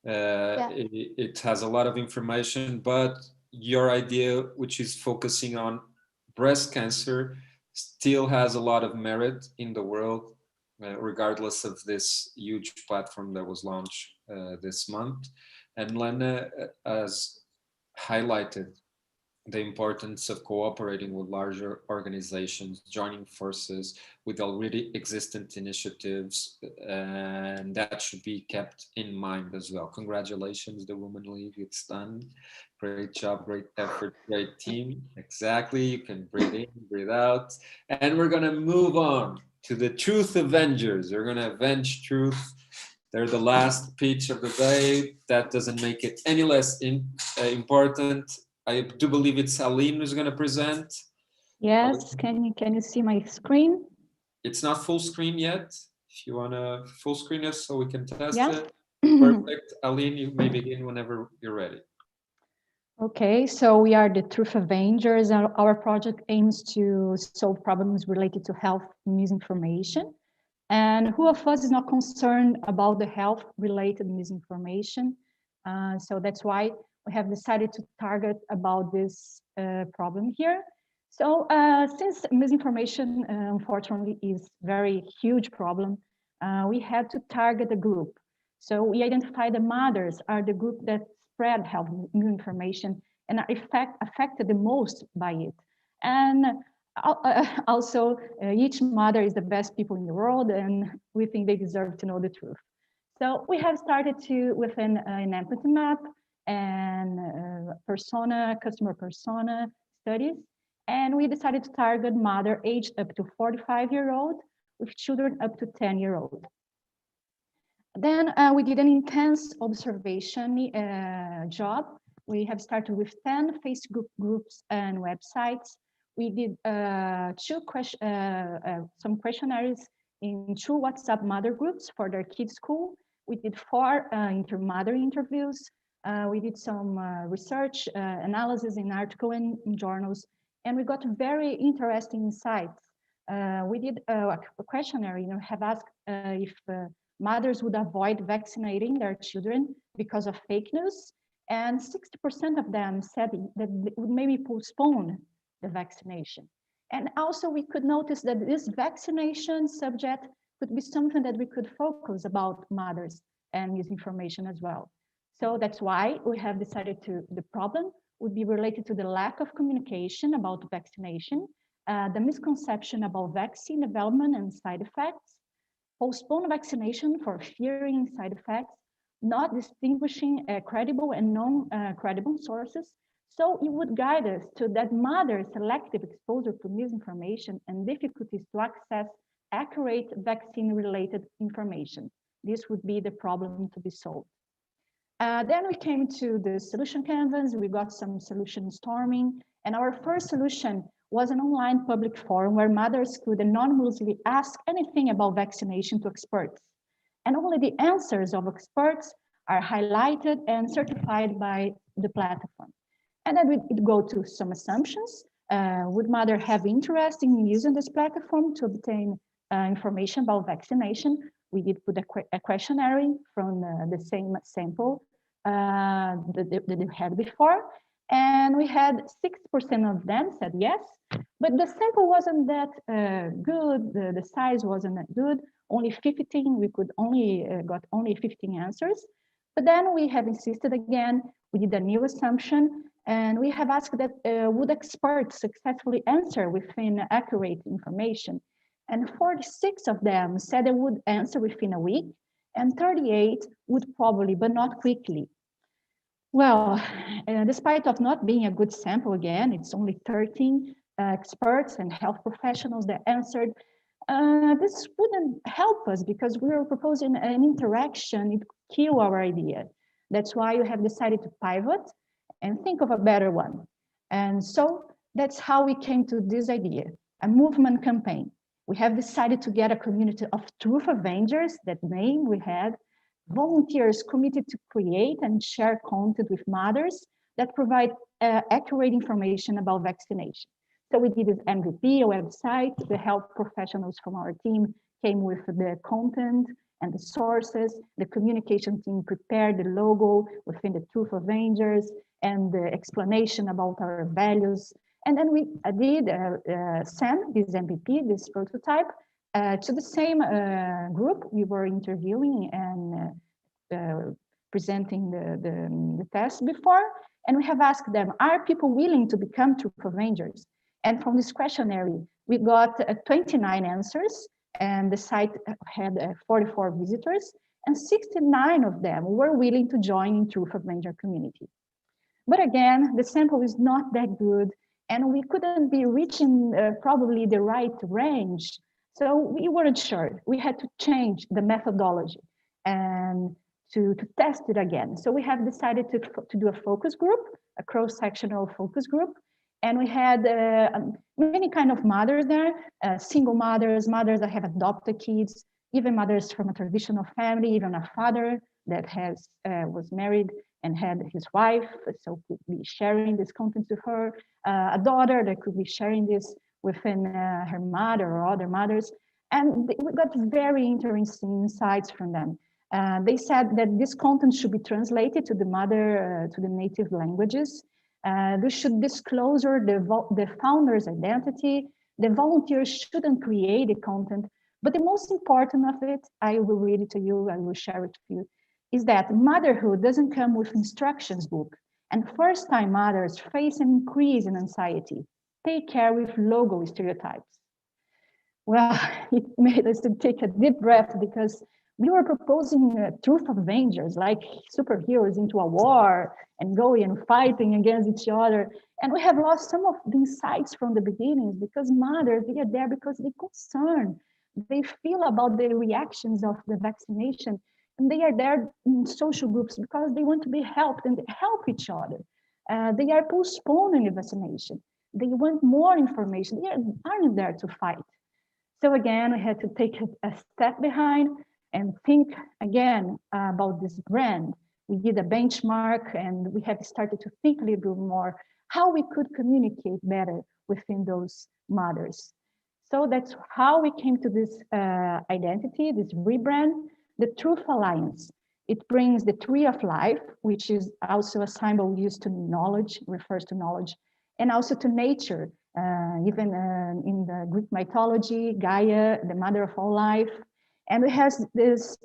It has a lot of information, but your idea, which is focusing on breast cancer, still has a lot of merit in the world, regardless of this huge platform that was launched this month. And Lena has highlighted the importance of cooperating with larger organizations, joining forces with already existent initiatives, and that should be kept in mind as well. Congratulations, the Women League, it's done. Great job, great effort, great team. Exactly, you can breathe in, breathe out. And we're gonna move on to the Truth Avengers. They're gonna avenge truth. They're the last pitch of the day. That doesn't make it any less important. I do believe it's Aline who's going to present. Yes, can you see my screen? It's not full screen yet. If you want to full screen us so we can test it. Perfect. Aline, you may begin whenever you're ready. Okay, so we are the Truth Avengers. Our project aims to solve problems related to health misinformation. And who of us is not concerned about the health-related misinformation? So that's why we have decided to target about this problem here. So since misinformation, unfortunately, is a very huge problem, we had to target a group. So we identified the mothers are the group that spread health misinformation and are affected the most by it. And also, each mother is the best people in the world, and we think they deserve to know the truth. So we have started with an empathy map and customer persona studies, and we decided to target mother aged up to 45-year-old with children up to 10-year-old. Then we did an intense observation job We have started with 10 Facebook groups and websites. We did some questionnaires in 2 WhatsApp mother groups for their kids' school. We did 4 inter-mother interviews. We did some research analysis in articles and in journals, and we got very interesting insights. We did a questionnaire, have asked if mothers would avoid vaccinating their children because of fake news, and 60% of them said that they would maybe postpone the vaccination. And also we could notice that this vaccination subject could be something that we could focus about mothers and misinformation as well. So that's why we have decided the problem would be related to the lack of communication about vaccination, the misconception about vaccine development and side effects, postpone vaccination for fearing side effects, not distinguishing credible and non-credible sources. So it would guide us to that mother selective exposure to misinformation and difficulties to access accurate vaccine-related information. This would be the problem to be solved. Then we came to the solution canvas. We got some solution storming, and our first solution was an online public forum where mothers could anonymously ask anything about vaccination to experts. And only the answers of experts are highlighted and certified by the platform. And then we'd go to some assumptions. Would mother have interest in using this platform to obtain information about vaccination? We did put a questionnaire from the same sample that they had before. And we had 6% of them said yes, but the sample wasn't that good. The size wasn't that good. Only 15, we could got only 15 answers. But then we have insisted again, we did a new assumption, and we have asked that would experts successfully answer within accurate information? And 46 of them said they would answer within a week, and 38 would probably, but not quickly. Well, despite of not being a good sample again, it's only 13 experts and health professionals that answered. This wouldn't help us because we were proposing an interaction, it could kill our idea. That's why you have decided to pivot and think of a better one. And so that's how we came to this idea, a movement campaign. We have decided to get a community of Truth Avengers, that name we had, volunteers committed to create and share content with mothers that provide accurate information about vaccination. So we did this MVP, a website. The health professionals from our team came with the content and the sources. The communication team prepared the logo within the Truth Avengers and the explanation about our values. And then we did send this MVP, this prototype, to the same group we were interviewing and presenting the test before. And we have asked them, are people willing to become Truth Avengers? And from this questionnaire, we got 29 answers, and the site had 44 visitors, and 69 of them were willing to join in Truth Avenger community. But again, the sample is not that good, and we couldn't be reaching probably the right range. So we weren't sure. We had to change the methodology and to test it again. So we have decided to do a focus group, a cross-sectional focus group. And we had many kind of mothers there, single mothers, mothers that have adopted kids, even mothers from a traditional family, even a father that was married and had his wife, so could be sharing this content to her, a daughter that could be sharing this within her mother or other mothers. And we got very interesting insights from them. They said that this content should be translated to the native languages. They should disclose the founder's identity. The volunteers shouldn't create the content. But the most important of it, I will read it to you, I will share it with you, is that motherhood doesn't come with instructions book. And first-time mothers face an increase in anxiety. Take care with logo stereotypes. Well, it made us to take a deep breath because we were proposing Truth Avengers, like superheroes into a war and going and fighting against each other. And we have lost some of the insights from the beginnings because mothers, they are there because they're concerned. They feel about the reactions of the vaccination. And they are there in social groups because they want to be helped and help each other. They are postponing the vaccination. They want more information. They aren't there to fight. So again, we had to take a step behind and think again about this brand. We did a benchmark and we have started to think a little bit more how we could communicate better within those mothers. So that's how we came to this identity, this rebrand, the Truth Alliance. It brings the tree of life, which is also a symbol used to knowledge, refers to knowledge, and also to nature. Even in the Greek mythology, Gaia, the mother of all life. And we have this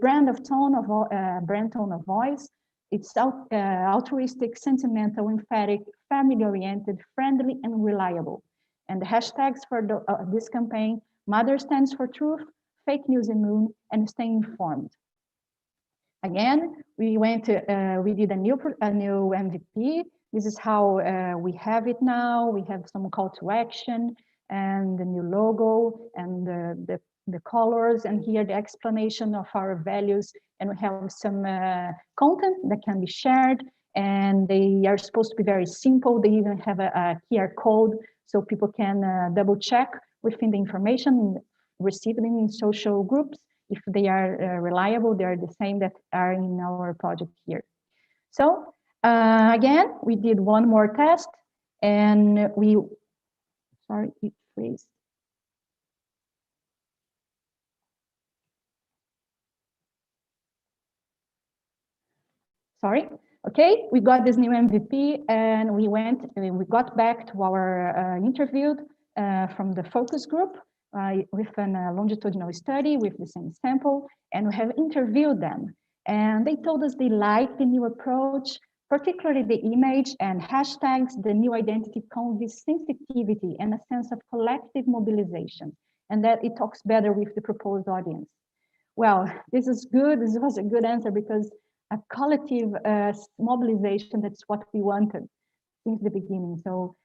brand tone of voice. It's altruistic, sentimental, emphatic, family-oriented, friendly, and reliable. And the hashtags for this campaign: Mother stands for truth, fake news immune, and stay informed. Again, we did a new MVP. This is how we have it now. We have some call to action and the new logo and the colors, and here the explanation of our values. And we have some content that can be shared, and they are supposed to be very simple. They even have a QR code so people can double check within the information received in social groups. If they are reliable, they are the same that are in our project here. So again, we did one more test, and sorry, it freezed. Sorry. Okay, we got this new MVP, and we got back to our interview from the focus group with a longitudinal study with the same sample, and we have interviewed them. And they told us they liked the new approach, particularly the image and hashtags. The new identity conveys sensitivity and a sense of collective mobilization, and that it talks better with the proposed audience. Well, this is good. This was a good answer, because a collective mobilization, that's what we wanted since the beginning. So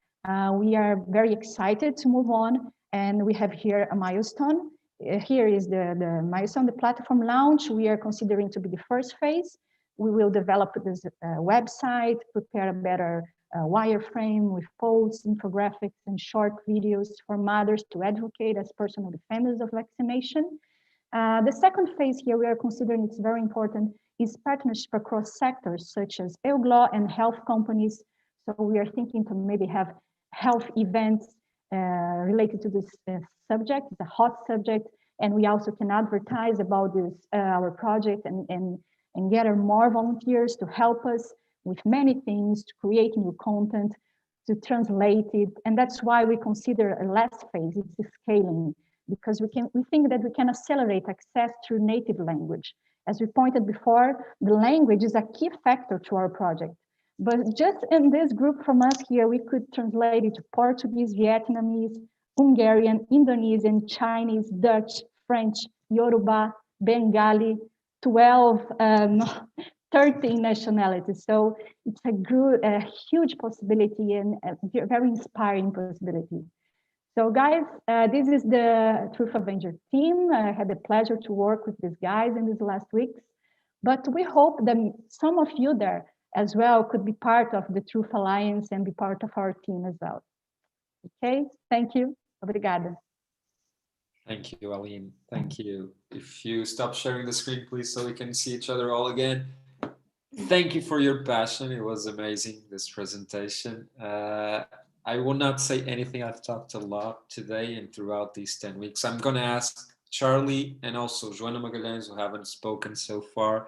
we are very excited to move on, and we have here a milestone. Here is the milestone, the platform launch. We are considering to be the first phase. We will develop this website, prepare a better wireframe with posts, infographics, and short videos for mothers to advocate as personal defenders of vaccination. The second phase here we are considering, it's very important, is partnership across sectors such as EUGLOH and health companies. So we are thinking to maybe have health events related to this subject. It's a hot subject, and we also can advertise about this our project and gather more volunteers to help us with many things, to create new content, to translate it. And that's why we consider a last phase, it's the scaling, because we think that we can accelerate access through native language. As we pointed before, the language is a key factor to our project. But just in this group from us here, we could translate it to Portuguese, Vietnamese, Hungarian, Indonesian, Chinese, Dutch, French, Yoruba, Bengali, 13 nationalities. So it's a huge possibility and a very inspiring possibility. So guys, this is the Truth Avenger team. I had the pleasure to work with these guys in these last weeks, but we hope that some of you there as well could be part of the Truth Alliance and be part of our team as well. Okay, thank you. Obrigada. Thank you, Aline. Thank you. If you stop sharing the screen, please, so we can see each other all again. Thank you for your passion. It was amazing, this presentation. I will not say anything. I've talked a lot today and throughout these 10 weeks. I'm going to ask Charlie and also Joana Magalhães, who haven't spoken so far,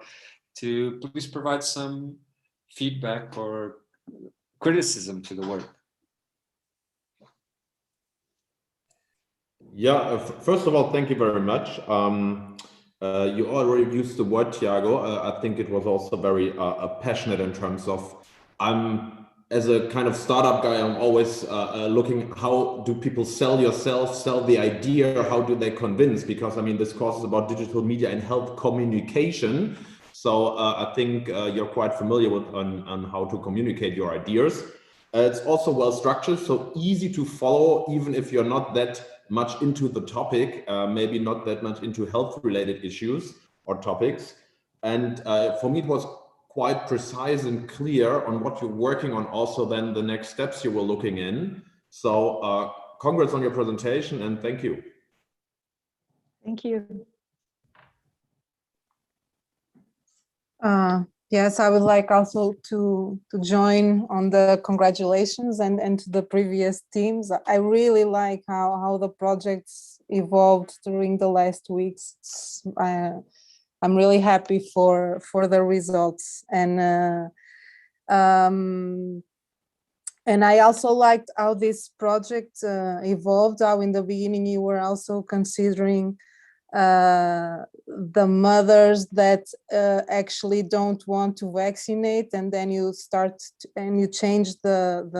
to please provide some feedback or criticism to the work. Yeah, first of all, thank you very much. You already used the word, Thiago. I think it was also very passionate in terms of, as a kind of startup guy, I'm always looking, how do people sell yourself, sell the idea, how do they convince? Because I mean, this course is about digital media and health communication. So I think you're quite familiar with on how to communicate your ideas. It's also well structured, so easy to follow, even if you're not that much into the topic, maybe not that much into health related issues or topics. And for me, it was quite precise and clear on what you're working on, also then the next steps you were looking in. So congrats on your presentation and thank you. Thank you. Yes, I would like also to join on the congratulations and to the previous teams. I really like how the projects evolved during the last weeks. I'm really happy for the results, and I also liked how this project evolved. How in the beginning you were also considering the mothers that actually don't want to vaccinate, and then you change the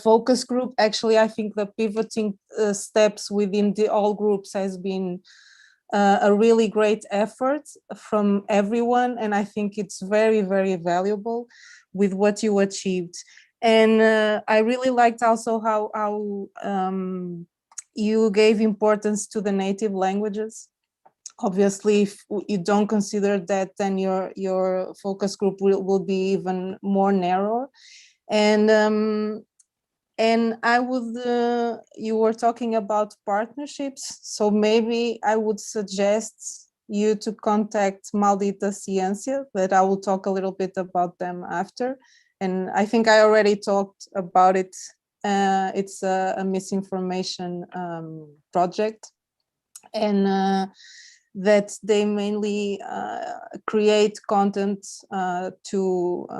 focus group. Actually, I think the pivoting steps within all groups has been a really great effort from everyone, and I think it's very, very valuable with what you achieved. And I really liked also how you gave importance to the native languages. Obviously, if you don't consider that, then your focus group will be even more narrow. And I would, you were talking about partnerships, so maybe I would suggest you to contact Maldita Ciencia, but I will talk a little bit about them after. And I think I already talked about it. It's a misinformation project, and that they mainly create content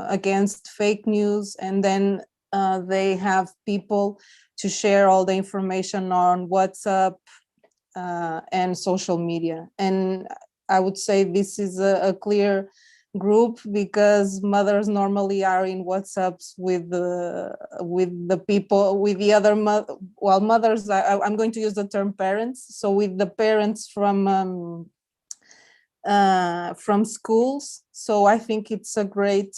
against fake news, and then they have people to share all the information on WhatsApp and social media. And I would say this is a clear group, because mothers normally are in WhatsApps with the people, with the other mothers. I'm going to use the term parents. So with the parents from schools. So I think it's a great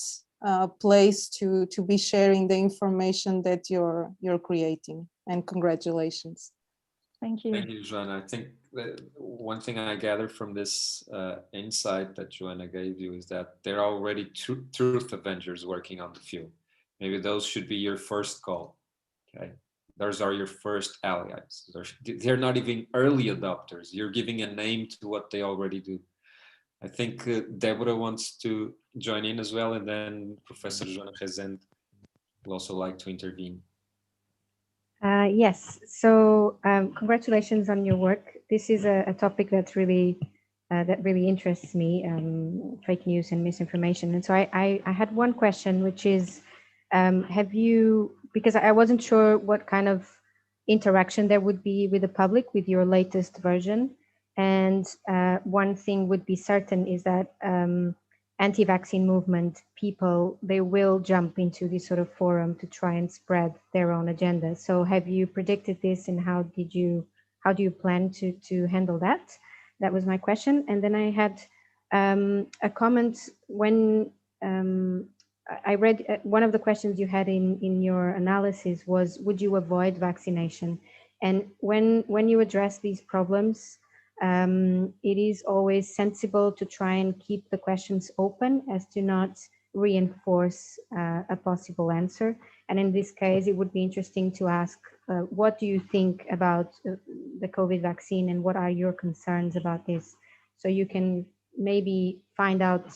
place to be sharing the information that you're creating, and congratulations. Thank you. Thank you, Joanna. I think one thing I gather from this insight that Joanna gave you is that there are already truth avengers working on the field. Maybe those should be your first call. Okay, those are your first allies. They're not even early adopters. You're giving a name to what they already do. I think Deborah wants to join in as well, and then Professor Joana Rezende will also like to intervene. Yes, so congratulations on your work. This is a topic that's really that really interests me, fake news and misinformation. And so I had one question, which is, have you, because I wasn't sure what kind of interaction there would be with the public with your latest version. And one thing would be certain is that anti-vaccine movement people, they will jump into this sort of forum to try and spread their own agenda. So have you predicted this, and how do you plan to handle that? That was my question. And then I had a comment when I read one of the questions you had in your analysis was, would you avoid vaccination? And when you address these problems, it is always sensible to try and keep the questions open as to not reinforce a possible answer. And in this case, it would be interesting to ask, what do you think about the COVID vaccine, and what are your concerns about this? So you can maybe find out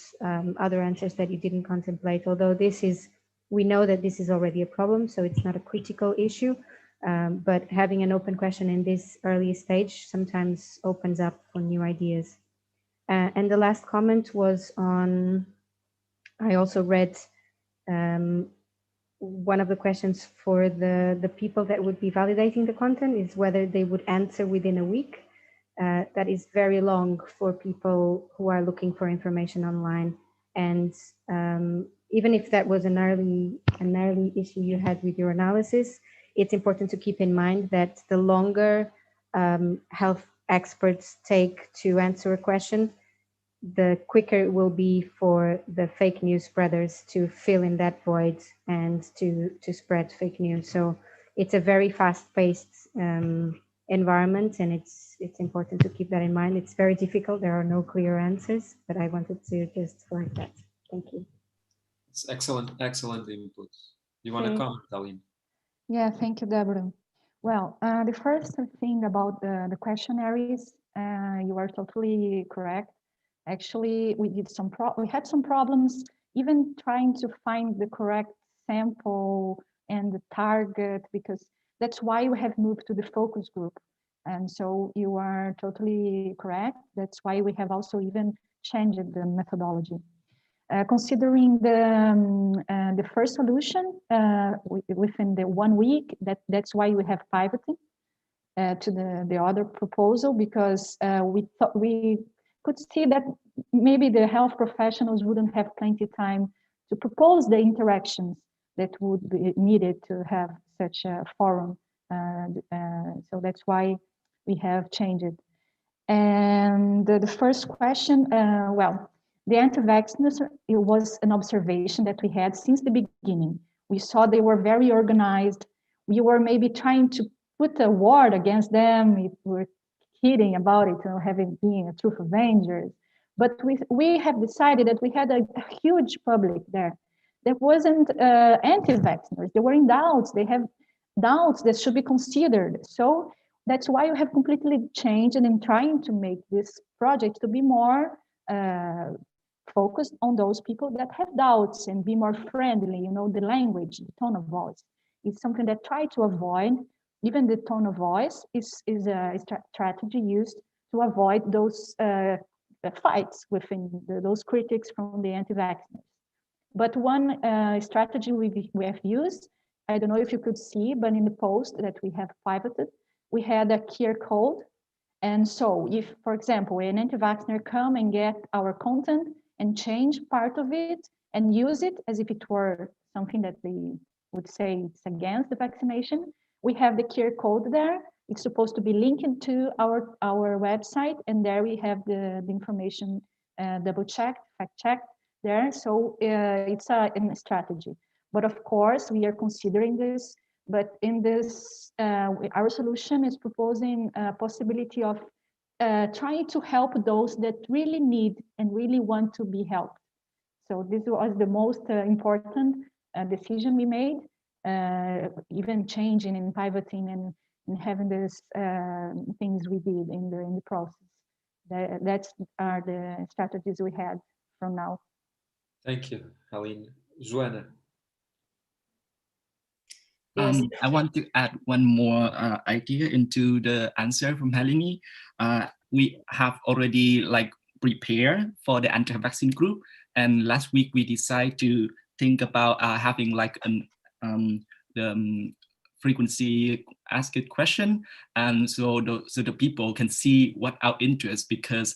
other answers that you didn't contemplate, although we know that this is already a problem, so it's not a critical issue. But having an open question in this early stage sometimes opens up for new ideas. And the last comment was on, I also read one of the questions for the people that would be validating the content is whether they would answer within a week. That is very long for people who are looking for information online. And even if that was an early issue you had with your analysis, it's important to keep in mind that the longer health experts take to answer a question, the quicker it will be for the fake news spreaders to fill in that void and to spread fake news. So it's a very fast-paced environment, and it's important to keep that in mind. It's very difficult. There are no clear answers, but I wanted to just flag that. Thank you. It's excellent input. You want to comment, Aline? Yeah, thank you, Deborah. Well, the first thing about the questionnaires, you are totally correct. Actually, we had some problems even trying to find the correct sample and the target, because that's why we have moved to the focus group. And so you are totally correct. That's why we have also even changed the methodology. Considering the first solution within the 1 week, that's why we have pivoting to the other proposal, because we thought we could see that maybe the health professionals wouldn't have plenty of time to propose the interactions that would be needed to have such a forum. So that's why we have changed it. And the first question, well, the anti-vaxxers, it was an observation that we had since the beginning. We saw they were very organized. We were maybe trying to put a word against them. We were kidding about it, having been a truth avengers. But we have decided that we had a huge public there that wasn't anti-vaxxers. They were in doubts. They have doubts that should be considered. So that's why we have completely changed and trying to make this project to be more focused on those people that have doubts and be more friendly. The language, the tone of voice is something that try to avoid. Even the tone of voice is a strategy used to avoid those fights within those critics from the anti-vaxxers. But one strategy we have used, I don't know if you could see, but in the post that we have pivoted, we had a QR code. And so if, for example, an anti-vaxxer come and get our content and change part of it and use it as if it were something that they would say it's against the vaccination, we have the QR code there. It's supposed to be linked to our website, and there we have the information double-checked, fact-checked there. So it's a strategy. But of course, we are considering this. But in this, our solution is proposing a possibility of trying to help those that really need and really want to be helped. So this was the most important decision we made, even changing and pivoting and having these things we did in the process. That's are the strategies we had from now. Thank you, Aline. Joanna. I want to add one more idea into the answer from Helene. We have already prepared for the anti-vaccine group, and last week we decided to think about having the frequency asked question, and so the people can see what our interest, because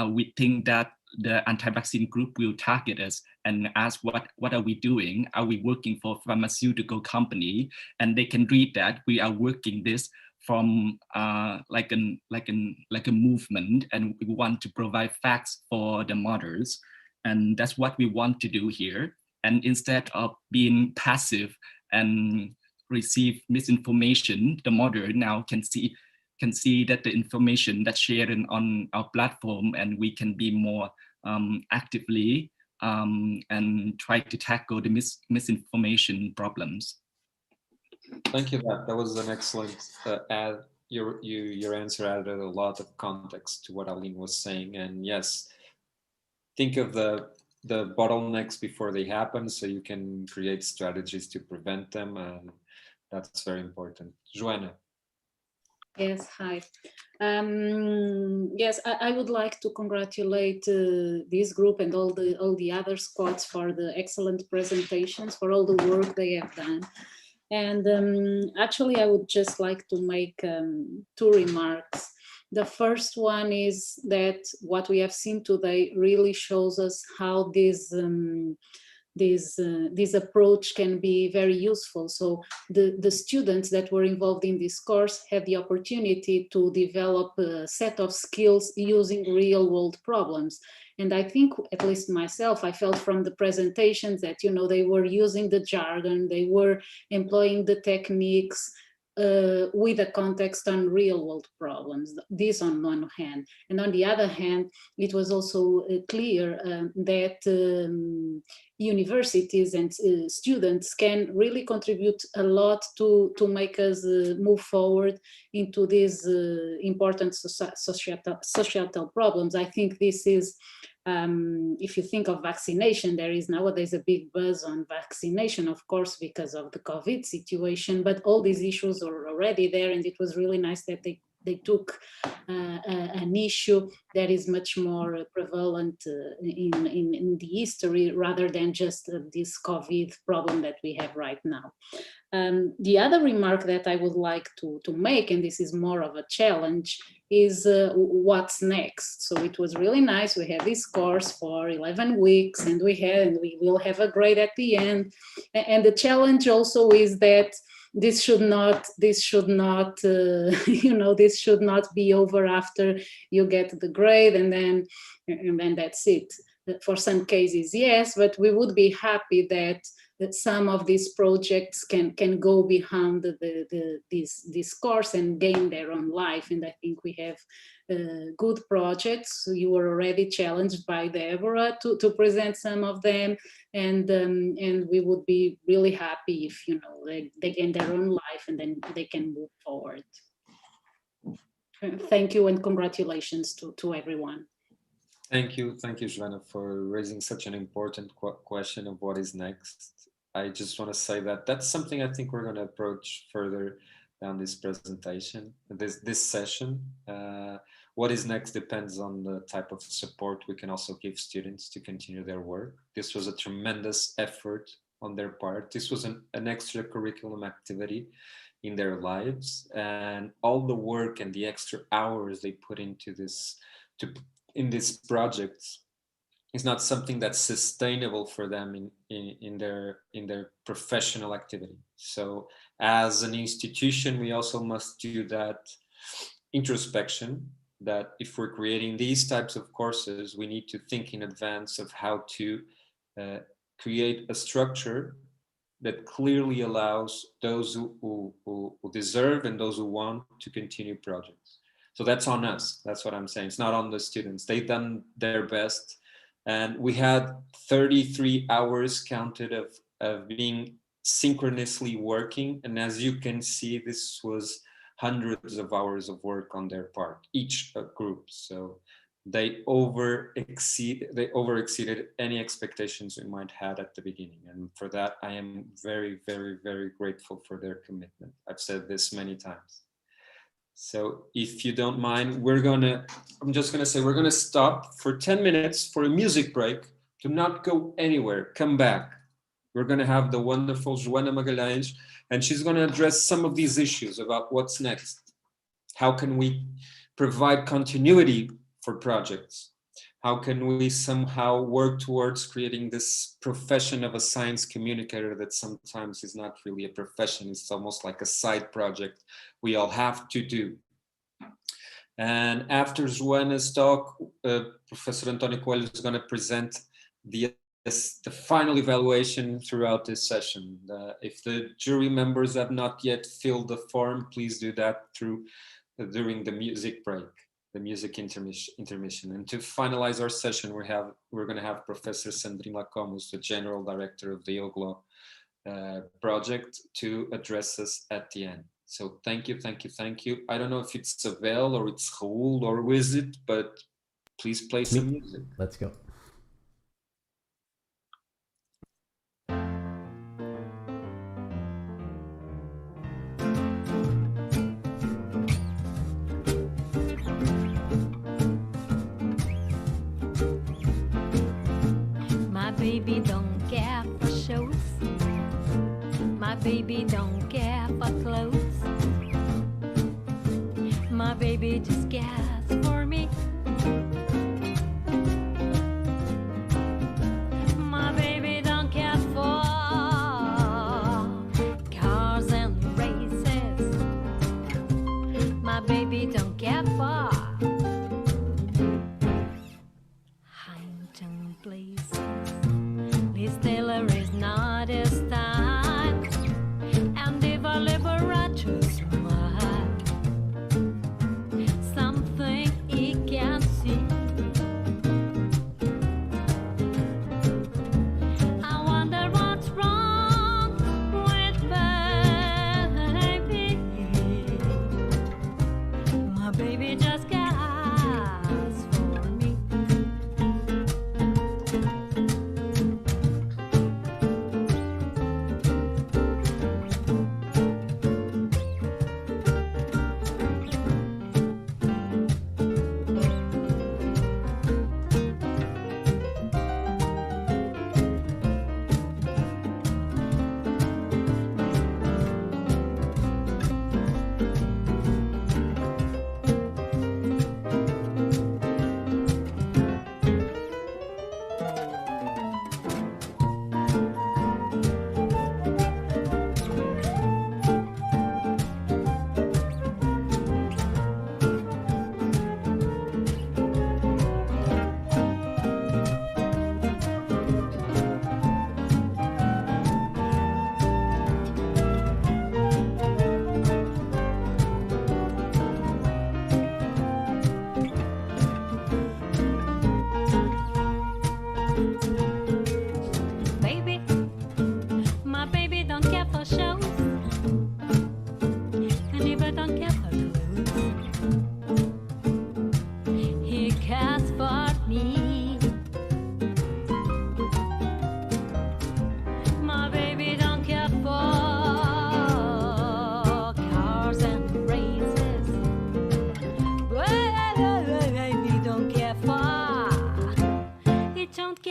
we think that the anti-vaccine group will target us and ask what are we doing? Are we working for pharmaceutical company? And they can read that we are working this from like a movement, and we want to provide facts for the mothers, and that's what we want to do here. And instead of being passive and receive misinformation, the mother now can see that the information that's shared on our platform, and we can be more actively and try to tackle the misinformation problems. Thank you. That was an excellent add. Your answer added a lot of context to what Aline was saying. And yes, think of the bottlenecks before they happen, so you can create strategies to prevent them, and that's very important. Joanna. Yes, hi. Yes, I would like to congratulate this group and all the other squads for the excellent presentations, for all the work they have done. And actually, I would just like to make 2 remarks. The first one is that what we have seen today really shows us how this approach can be very useful. So the students that were involved in this course had the opportunity to develop a set of skills using real world problems. And I think, at least myself, I felt from the presentations that, they were using the jargon, they were employing the techniques with a context on real world problems. This on one hand. And on the other hand, it was also clear that universities and students can really contribute a lot to make us move forward into these important societal problems. I think this is, if you think of vaccination, there is nowadays a big buzz on vaccination, of course, because of the COVID situation, but all these issues are already there, and it was really nice that they took an issue that is much more prevalent in the history rather than just this COVID problem that we have right now. The other remark that I would like to make, and this is more of a challenge, is what's next. So it was really nice. We had this course for 11 weeks and we will have a grade at the end. And the challenge also is that this should not you know, this should not be over after you get the grade and then that's it. For some cases, yes, but we would be happy that some of these projects can go behind this course and gain their own life. And I think we have good projects. You were already challenged by Deborah to present some of them, and we would be really happy if, you know, they gain their own life and then they can move forward. Thank you and congratulations to everyone. Thank you, Joanna, for raising such an important question of what is next. I just want to say that that's something I think we're going to approach further down this presentation, this session. What is next depends on the type of support we can also give students to continue their work. This was a tremendous effort on their part. This was an extracurriculum activity in their lives, and all the work and the extra hours they put into this, in these projects, is not something that's sustainable for them in their professional activity. So as an institution, we also must do that introspection, that if we're creating these types of courses, we need to think in advance of how to create a structure that clearly allows those who deserve and those who want to continue projects. So that's on us. That's what I'm saying. It's not on the students. They've done their best. And we had 33 hours counted of being synchronously working. And as you can see, this was hundreds of hours of work on their part, each group. So they over exceeded any expectations we might have at the beginning. And for that, I am very, very, very grateful for their commitment. I've said this many times. So if you don't mind, I'm just gonna say, we're gonna stop for 10 minutes for a music break. Do not go anywhere, come back. We're gonna have the wonderful Joana Magalhães, and she's gonna address some of these issues about what's next. How can we provide continuity for projects? How can we somehow work towards creating this profession of a science communicator that sometimes is not really a profession, it's almost like a side project we all have to do. And after Joana's talk, Professor António Coelho is going to present the final evaluation throughout this session. If the jury members have not yet filled the form, please do that during the music break, the music intermission. And to finalize our session, we're going to have Professor Sandrina Comus, the General Director of the EUGLOH project, to address us at the end. So thank you, thank you, thank you. I don't know if it's Abel or it's Raul or who is it, but please play some music. Let's go. My baby don't care for shows. My baby don't care for clothes. My baby just cares for me. My baby don't care for cars and races. My baby don't care for Huntington places. Liz Taylor is not his time, and Diva Liberace's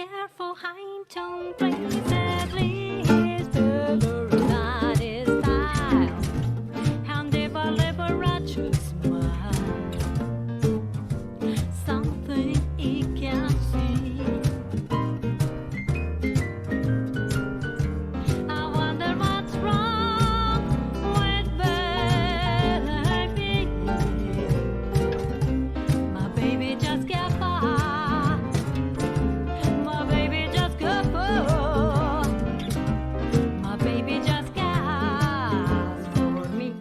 careful, I don't exactly his Doutoramento style and develop a righteous smile. Something he can see. I wonder what's wrong with baby. My baby just got far. My baby just got far. My baby just got for me.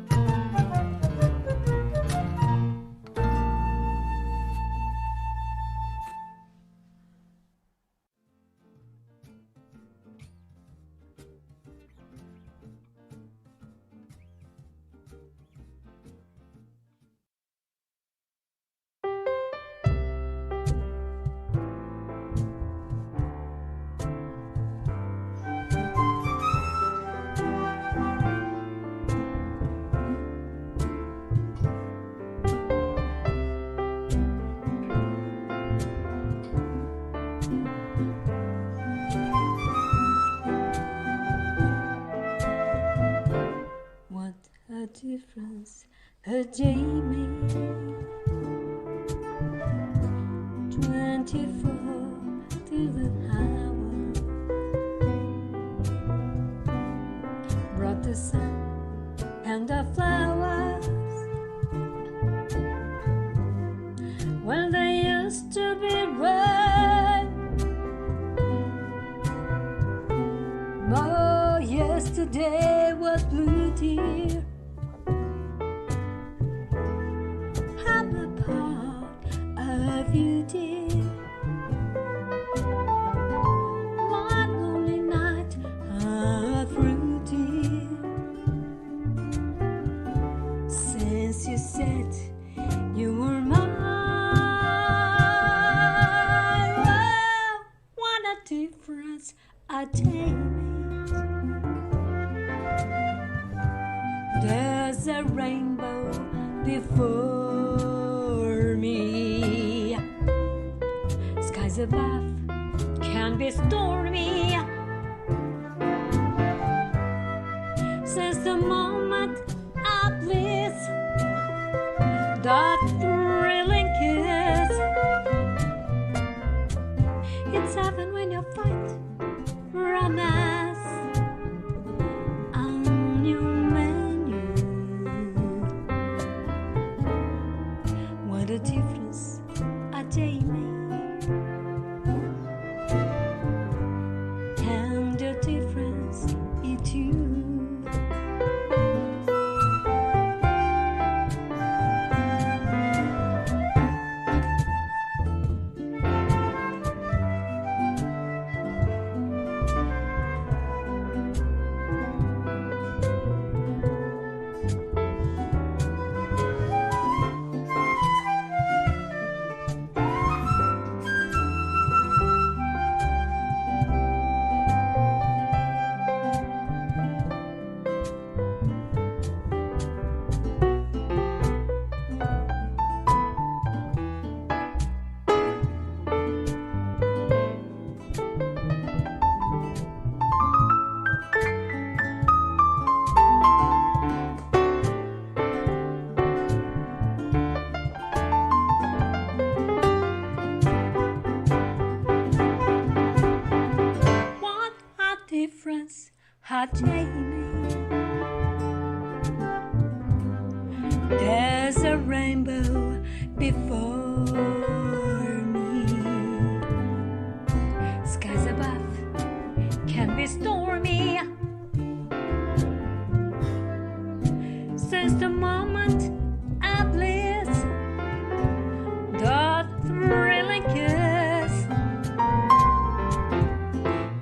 What a difference a day made. 24 to the hour brought the sun and the flowers. Well, they used to be red. Oh, yesterday was blue, dear. I'm a part of you, dear. One lonely night through, dear. Since you said you were mine, well, what a difference a day made. There's a rainbow before me. Skies above can be stormy. Since the moment of bliss, that thrilling kiss, it's heaven when you fight romance on your menu. What a difference a day made, and the difference it you. Difference had Jamie. There's a rainbow before me. Skies above can be stormy. Since the moment of bliss, the thrilling kiss,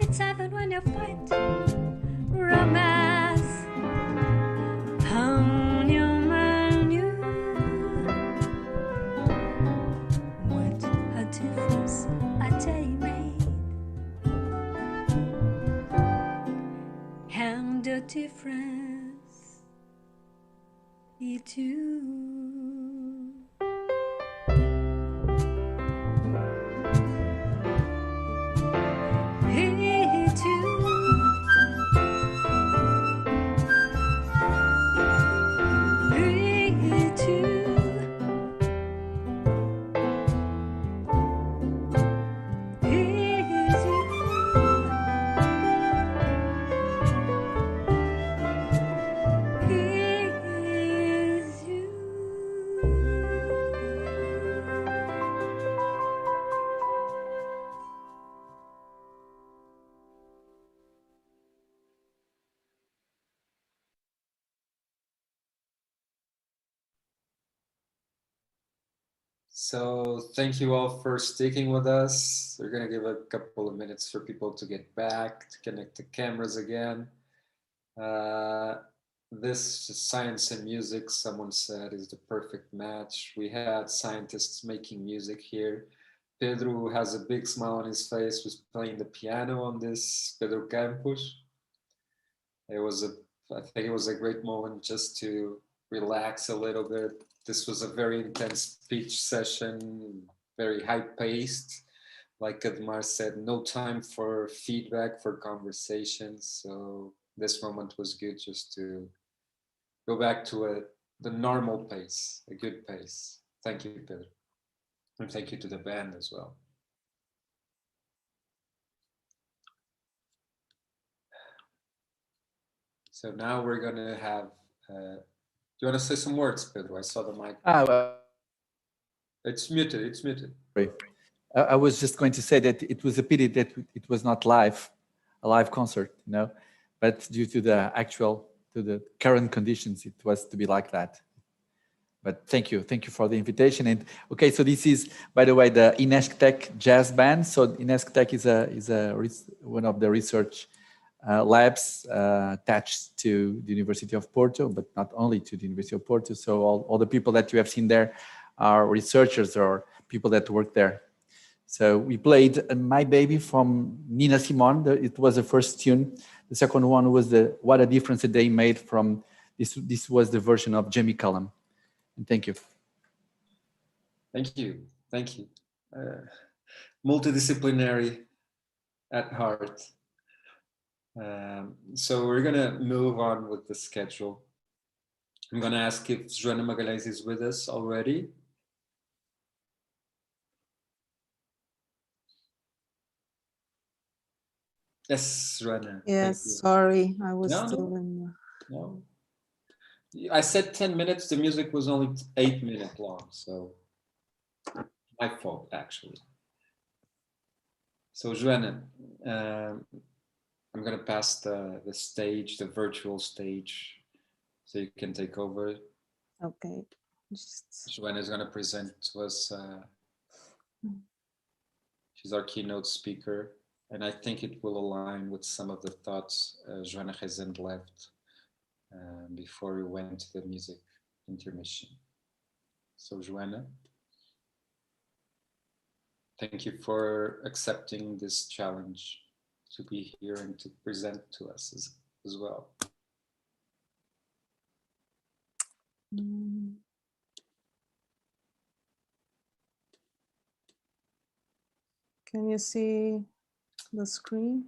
it's heaven when you fight romance on your menu. What a difference a day made, and the difference it too. So thank you all for sticking with us. We're gonna give a couple of minutes for people to get back, to connect the cameras again. This science and music, someone said, is the perfect match. We had scientists making music here. Pedro, who has a big smile on his face, was playing the piano on this. Pedro Campos. I think it was a great moment just to relax a little bit. This was a very intense speech session, very high-paced. Like Admar said, no time for feedback, for conversations. So this moment was good just to go back to the normal pace, a good pace. Thank you, Pedro. And thank you to the band as well. So now we're gonna have, do you wanna say some words, Pedro? I saw the mic. It's muted, it's muted. Sorry. I was just going to say that it was a pity that it was not live, a live concert, you know, but due to the current conditions, it was to be like that. But thank you for the invitation. And okay, so this is, by the way, the INESCTEC jazz band. So INESCTEC is one of the research labs attached to the University of Porto, but not only to the University of Porto. So all the people that you have seen there are researchers or people that work there. So we played My Baby from Nina Simone. It was the first tune. The second one was What a Difference a Day Made from, this was the version of Jamie Cullum. And thank you. Thank you, thank you. Multidisciplinary at heart. So we're gonna move on with the schedule. I'm gonna ask if Joana Magalhães is with us already. Yes, Joana. Yes, sorry, I was still in. No. I said 10 minutes, the music was only 8 minutes long, so my fault, actually. So Joana, I'm gonna pass the stage, the virtual stage, so you can take over. Okay. Joana is gonna present to us, she's our keynote speaker, and I think it will align with some of the thoughts Joana Rezende left before we went to the music intermission. So Joana, thank you for accepting this challenge to be here and to present to us as well. Can you see the screen?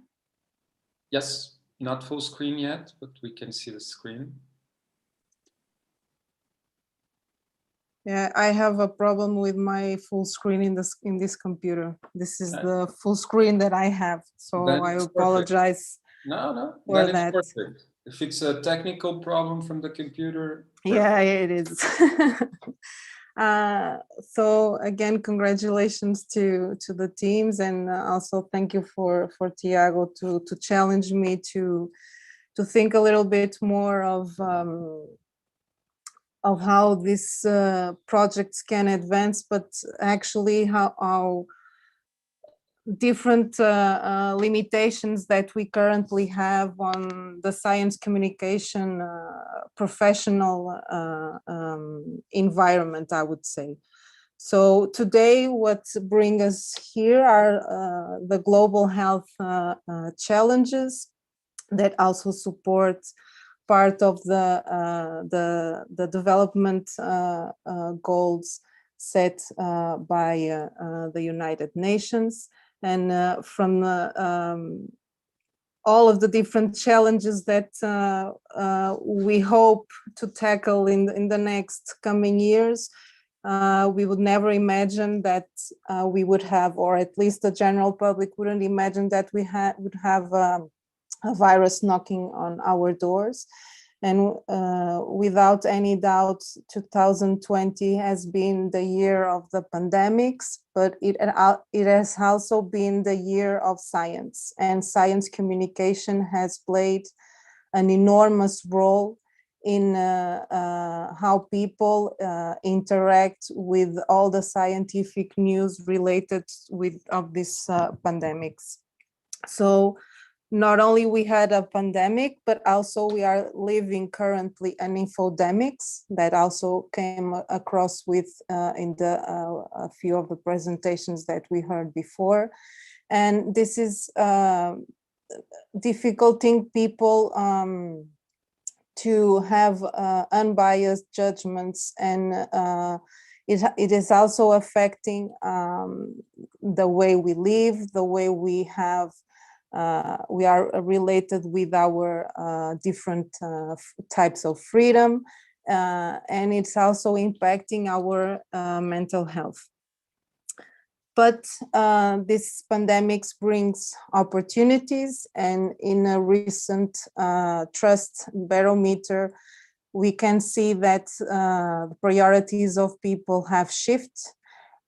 Yes, not full screen yet, but we can see the screen. Yeah, I have a problem with my full screen in this computer. This is the full screen that I have, so I apologize. No, for then that. it's perfect. If it's a technical problem from the computer. Yeah, it is. So again, congratulations to the teams, and also thank you for Tiago to challenge me to think a little bit more of how these projects can advance, but actually how different limitations that we currently have on the science communication professional environment, I would say. So today what brings us here are the global health challenges that also support part of the development goals set by the United Nations. And from all of the different challenges that we hope to tackle in the next coming years, we would never imagine that we would have, or at least the general public wouldn't imagine that we would have a virus knocking on our doors. And without any doubt, 2020 has been the year of the pandemics, but it has also been the year of science, and science communication has played an enormous role in how people interact with all the scientific news related of these pandemics. So not only we had a pandemic, but also we are living currently an infodemics that also came across with in a few of the presentations that we heard before. And this is difficulting people to have unbiased judgments, and it is also affecting the way we live, the way we have we are related with our different types of freedom, and it's also impacting our mental health. But this pandemic brings opportunities, and in a recent trust barometer, we can see that the priorities of people have shifted,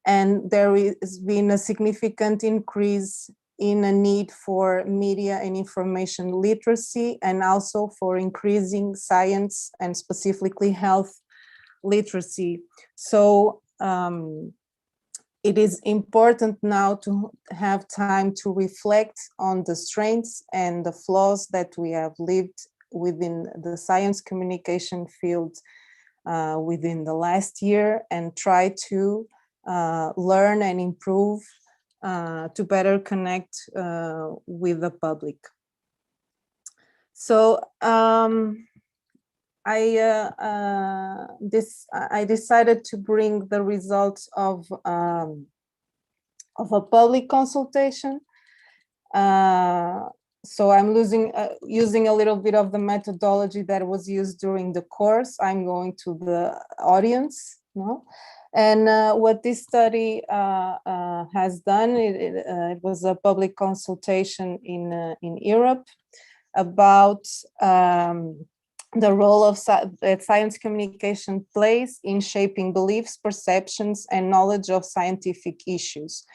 and there has been a significant increase in a need for media and information literacy, and also for increasing science and specifically health literacy. So it is important now to have time to reflect on the strengths and the flaws that we have lived within the science communication field within the last year, and try to learn and improve to better connect with the public. So I decided to bring the results of a public consultation. So I'm using a little bit of the methodology that was used during the course. I'm going to the audience, no? And what this study has done, it was a public consultation in Europe about the role of that science communication plays in shaping beliefs, perceptions, and knowledge of scientific issues.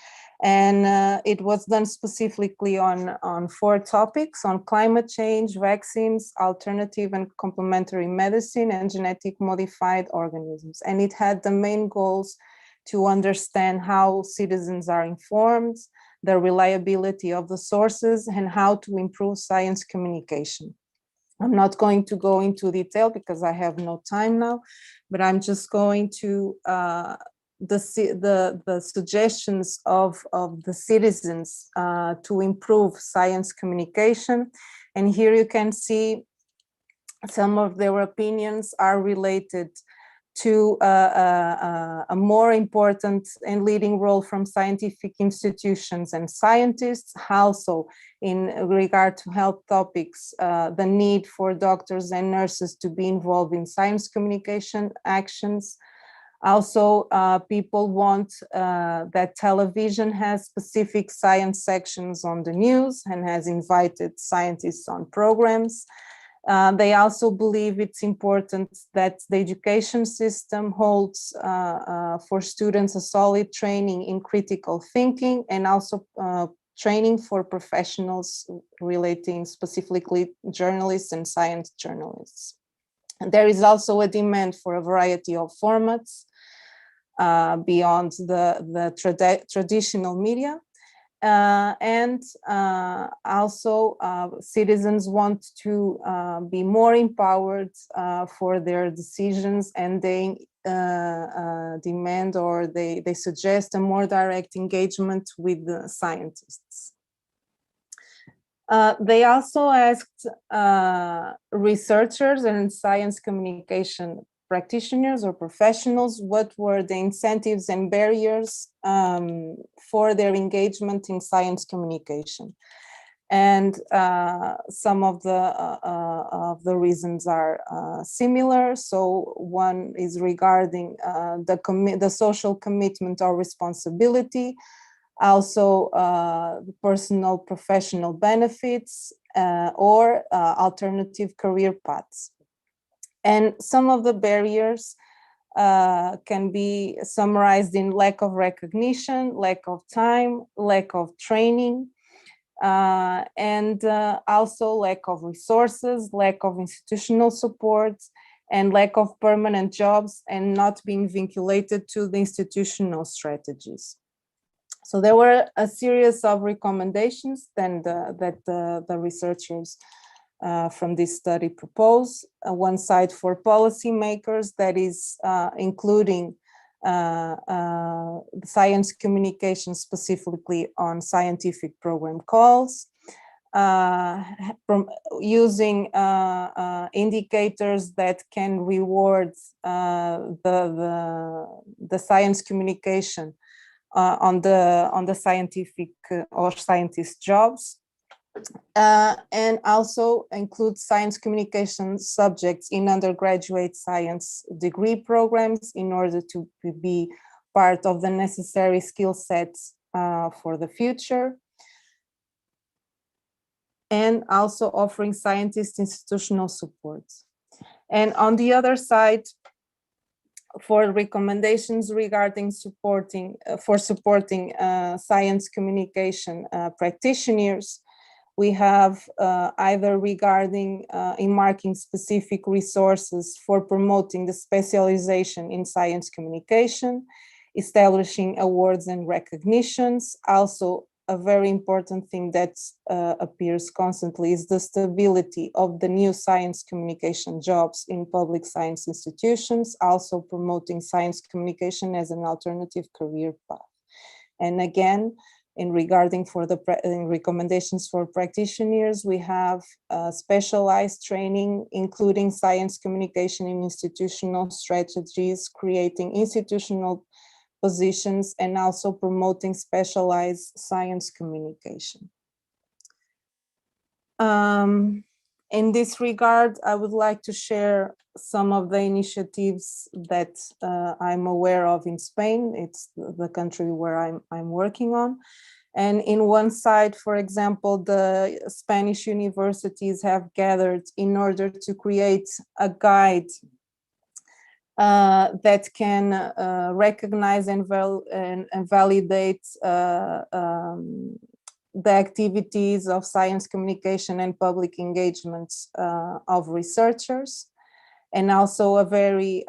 And it was done specifically on 4 topics: on climate change, vaccines, alternative and complementary medicine, and genetic modified organisms. And it had the main goals to understand how citizens are informed, the reliability of the sources, and how to improve science communication. I'm not going to go into detail because I have no time now, but I'm just going to the suggestions of the citizens to improve science communication. And here you can see some of their opinions are related to a more important and leading role from scientific institutions and scientists. Also, in regard to health topics, the need for doctors and nurses to be involved in science communication actions. Also, people want that television has specific science sections on the news and has invited scientists on programs. They also believe it's important that the education system holds for students a solid training in critical thinking, and also training for professionals relating specifically journalists and science journalists. And there is also a demand for a variety of formats beyond the traditional media. And also citizens want to be more empowered for their decisions, and they demand, or they suggest, a more direct engagement with the scientists. They also asked researchers and science communication practitioners or professionals what were the incentives and barriers for their engagement in science communication. And some of the reasons are similar. So one is regarding the social commitment or responsibility, also the personal professional benefits, or alternative career paths. And some of the barriers can be summarized in lack of recognition, lack of time, lack of training, and also lack of resources, lack of institutional support, and lack of permanent jobs and not being vinculated to the institutional strategies. So there were a series of recommendations that the researchers from this study propose. One side for policymakers, that is including science communication specifically on scientific program calls, from using indicators that can reward the science communication on the scientific or scientist jobs, and also include science communication subjects in undergraduate science degree programs in order to be part of the necessary skill sets for the future, and also offering scientist institutional support. And on the other side, for recommendations regarding supporting science communication practitioners, we have either regarding earmarking specific resources for promoting the specialization in science communication, establishing awards and recognitions. Also, a very important thing that appears constantly is the stability of the new science communication jobs in public science institutions, also promoting science communication as an alternative career path. And again, in recommendations for practitioners, we have specialized training, including science communication in institutional strategies, creating institutional positions, and also promoting specialized science communication. In this regard, I would like to share some of the initiatives that I'm aware of in Spain. It's the country where I'm working on. And in one side, for example, the Spanish universities have gathered in order to create a guide that can recognize and validate the activities of science communication and public engagements of researchers, and also a very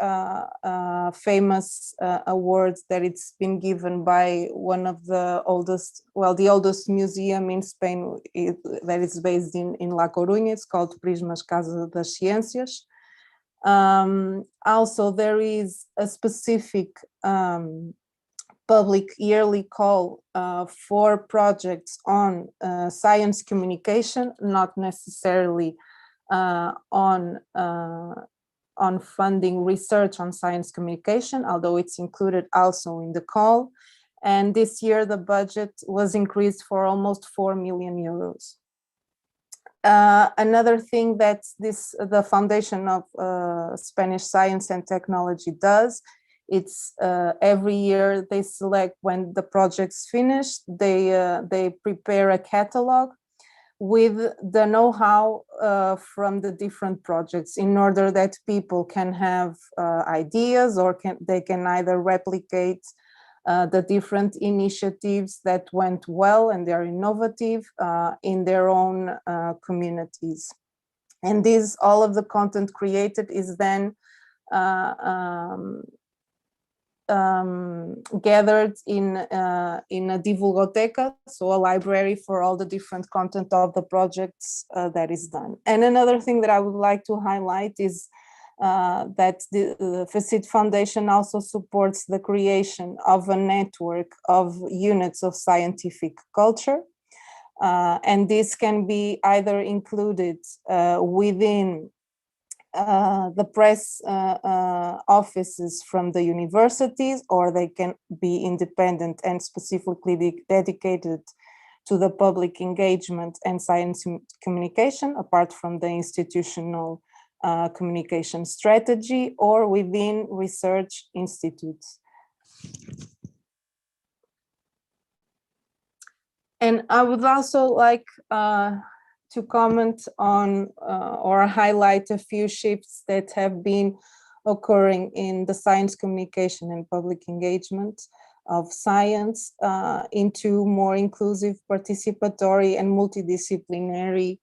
famous award that it's been given by one of the oldest, the oldest museum in Spain that is based in La Coruña. It's called Prismas Casa das Ciências. Also, there is a specific public yearly call for projects on science communication, not necessarily on funding research on science communication, although it's included also in the call. And this year the budget was increased for almost 4 million euros. Another thing that the Foundation of Spanish Science and Technology does, it's every year they select, when the project's finished, they prepare a catalog with the know-how from the different projects, in order that people can have ideas, or they can either replicate the different initiatives that went well and they're innovative in their own communities. And all of the content created is then gathered in a divulgoteca, so a library for all the different content of the projects that is done. And another thing that I would like to highlight is that the FACIT Foundation also supports the creation of a network of units of scientific culture. And this can be either included within the press offices from the universities, or they can be independent and specifically dedicated to the public engagement and science communication, apart from the institutional communication strategy, or within research institutes. And I would also like to comment on or highlight a few shifts that have been occurring in the science communication and public engagement of science into more inclusive, participatory, and multidisciplinary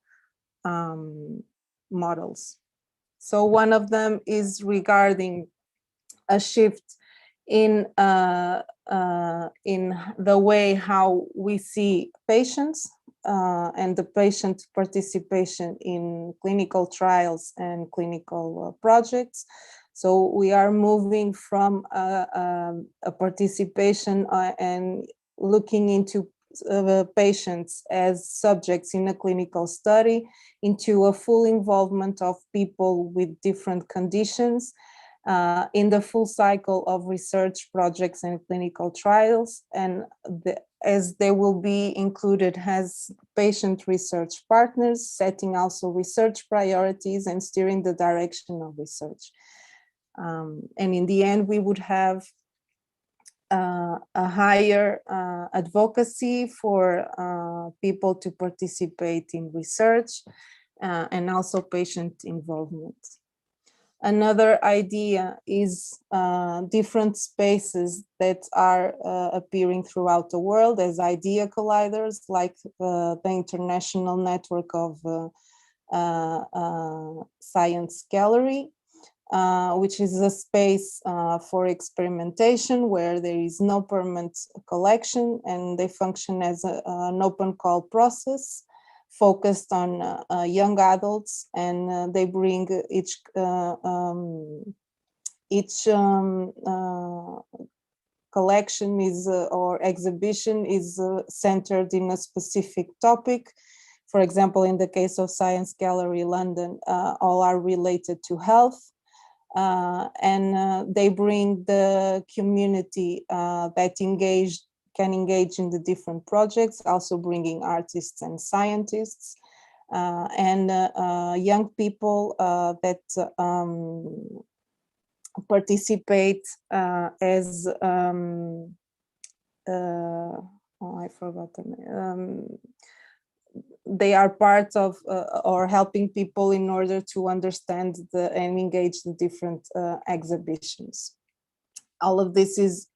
models. So one of them is regarding a shift in the way how we see patients and the patient participation in clinical trials and clinical projects. So we are moving from a participation and looking into patients as subjects in a clinical study into a full involvement of people with different conditions in the full cycle of research projects and clinical trials, and as they will be included as patient research partners, setting also research priorities and steering the direction of research. And in the end, we would have a higher advocacy for people to participate in research and also patient involvement. Another idea is different spaces that are appearing throughout the world as idea colliders, like the International Network of Science Gallery, which is a space for experimentation where there is no permanent collection, and they function as an open call process focused on young adults, and they bring each collection is or exhibition is centered in a specific topic. For example, in the case of Science Gallery London, all are related to health. And they bring the community that can engage in the different projects, also bringing artists and scientists and young people that participate as I forgot the name. They are part of or helping people in order to understand and engage the different exhibitions. All of this is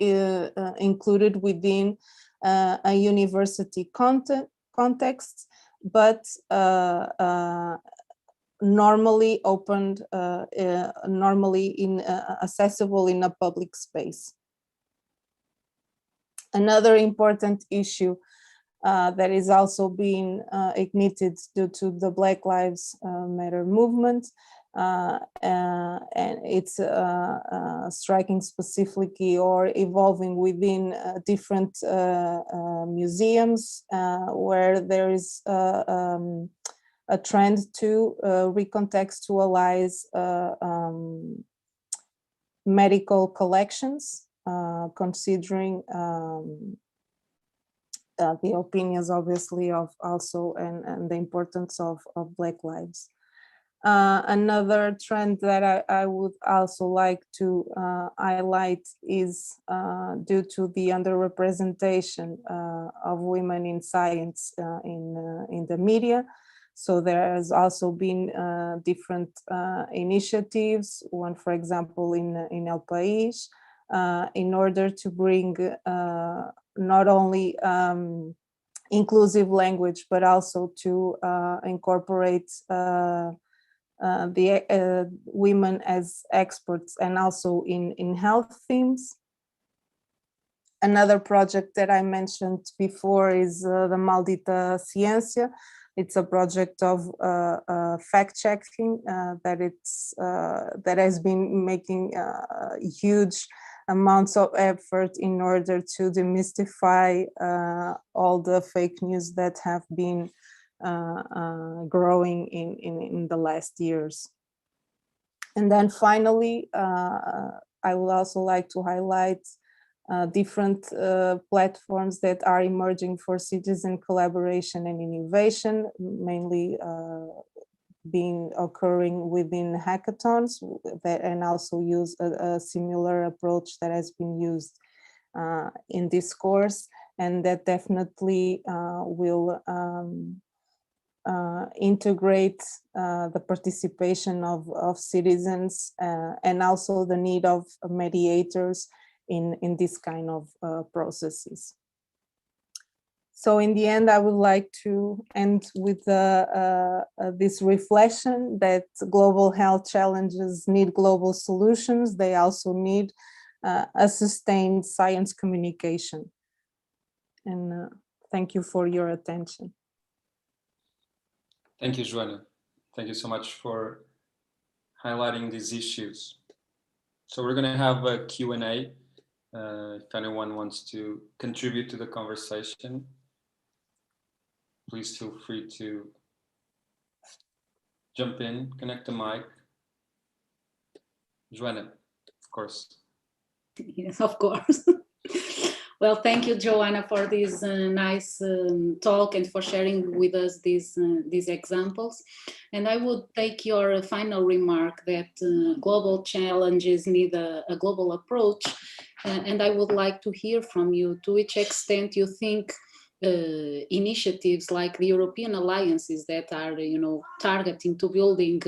included within a university context, but normally opened, normally accessible in a public space. Another important issue that is also being ignited due to the Black Lives Matter movement, and it's striking specifically or evolving within different museums where there is a trend to recontextualize medical collections, considering the opinions, obviously, of also and the importance of Black lives. Another trend that I would also like to highlight is due to the underrepresentation of women in science in the media. So there has also been different initiatives, one, for example, in El País, in order to bring not only inclusive language, but also to incorporate the women as experts and also in health themes. Another project that I mentioned before is the Maldita Ciencia. It's a project of fact-checking that has been making huge amounts of effort in order to demystify all the fake news that have been growing in the last years. And then finally, I would also like to highlight different platforms that are emerging for citizen collaboration and innovation, mainly occurring within hackathons, and also use a similar approach that has been used in this course, and that definitely will integrate the participation of citizens and also the need of mediators in this kind of processes. So in the end, I would like to end with this reflection that global health challenges need global solutions. They also need a sustained science communication. And thank you for your attention. Thank you, Joana. Thank you so much for highlighting these issues. So we're going to have a Q&A. If anyone wants to contribute to the conversation, please feel free to jump in, connect the mic. Joana, of course. Yes, of course. Well, thank you, Joanna, for this nice talk and for sharing with us these examples. And I would take your final remark that global challenges need a global approach. And I would like to hear from you to which extent you think initiatives like the European alliances that are, targeting to building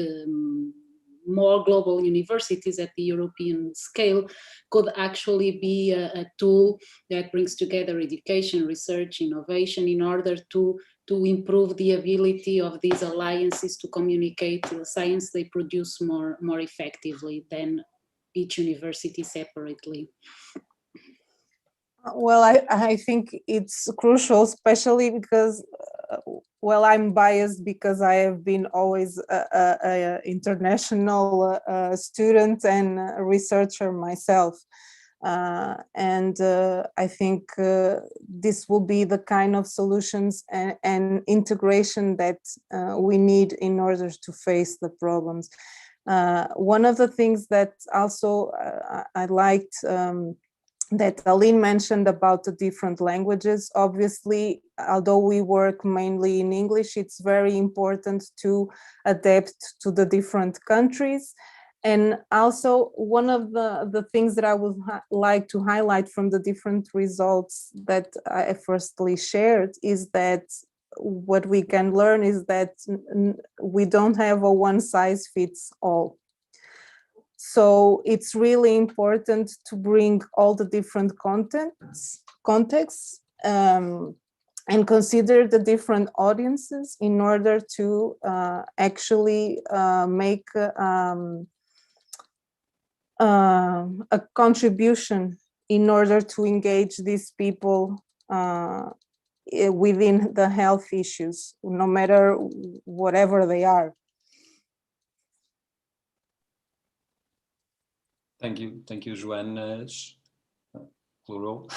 more global universities at the European scale could actually be a tool that brings together education, research, innovation in order to improve the ability of these alliances to communicate the science they produce more effectively than each university separately. Well, I think it's crucial, especially because, well, I'm biased because I have been always an international student and researcher myself. And I think this will be the kind of solutions and integration that we need in order to face the problems. One of the things that also I liked that Aline mentioned about the different languages. Obviously, although we work mainly in English, it's very important to adapt to the different countries. And also, one of the things that I would like to highlight from the different results that I firstly shared is that what we can learn is that we don't have a one size fits all. So it's really important to bring all the different contexts and consider the different audiences in order to actually make a contribution in order to engage these people within the health issues, no matter whatever they are. Thank you, Joanne. Plural.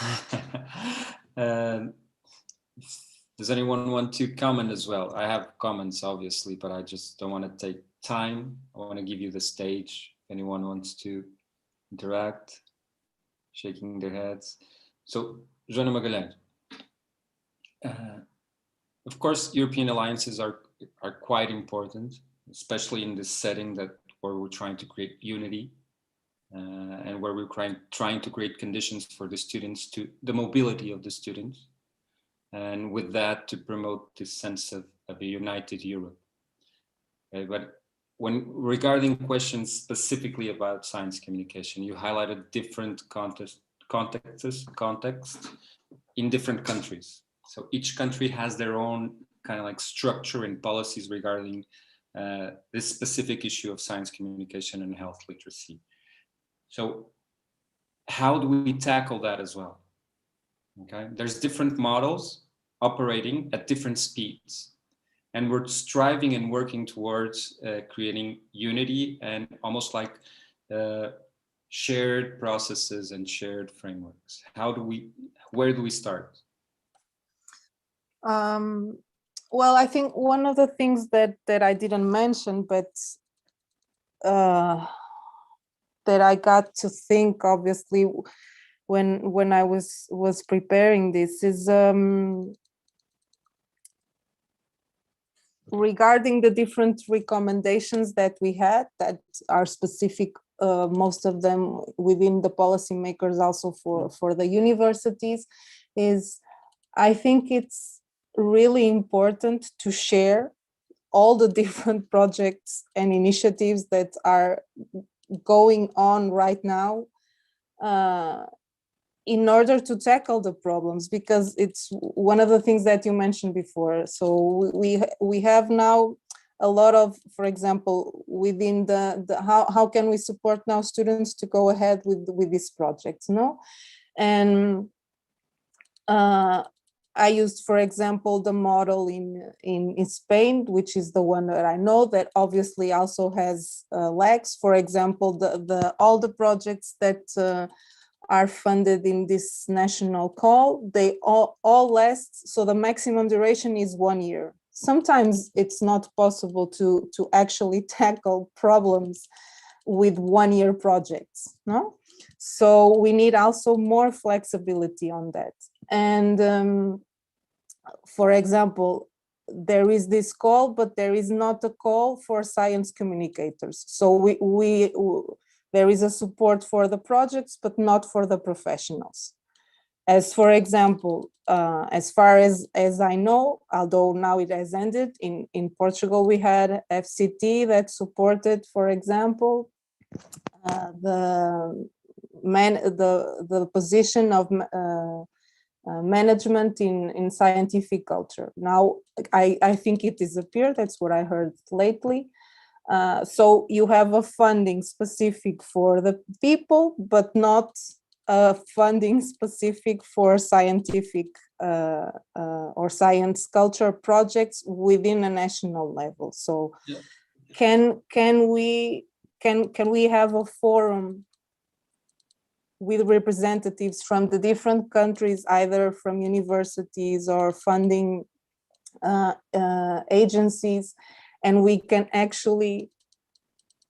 Does anyone want to comment as well? I have comments, obviously, but I just don't want to take time. I want to give you the stage. If anyone wants to interact, shaking their heads. So, Joana Magalhães. Of course, European alliances are quite important, especially in this setting where we're trying to create unity. And where we're trying to create conditions for the students, the mobility of the students, and with that to promote this sense of a united Europe. Okay, but regarding questions specifically about science communication, you highlighted different contexts in different countries. So each country has their own kind of like structure and policies regarding this specific issue of science communication and health literacy. So how do we tackle that as well? Okay, there's different models operating at different speeds, and we're striving and working towards creating unity and almost like shared processes and shared frameworks. Where do we start? Well, I think one of the things that I didn't mention, but that I got to think, obviously, when I was preparing this is regarding the different recommendations that we had that are specific, most of them within the policymakers, also for the universities, is I think it's really important to share all the different projects and initiatives that are going on right now in order to tackle the problems, because it's one of the things that you mentioned before. So we have now a lot of, for example, within how can we support now students to go ahead with these projects, no? And I used, for example, the model in Spain, which is the one that I know that obviously also has lags. For example, all the projects that are funded in this national call, they all last, so the maximum duration is 1 year. Sometimes it's not possible to actually tackle problems with 1 year projects, no? So we need also more flexibility on that. And for example, there is this call, but there is not a call for science communicators. So there is a support for the projects, but not for the professionals. As for example, as far as I know, although now it has ended, in Portugal we had FCT that supported, for example, the position of management in scientific culture. Now, I think it disappeared. That's what I heard lately. So you have a funding specific for the people, but not funding specific for scientific or science culture projects within a national level. So yeah. Can we have a forum with representatives from the different countries, either from universities or funding agencies, and we can actually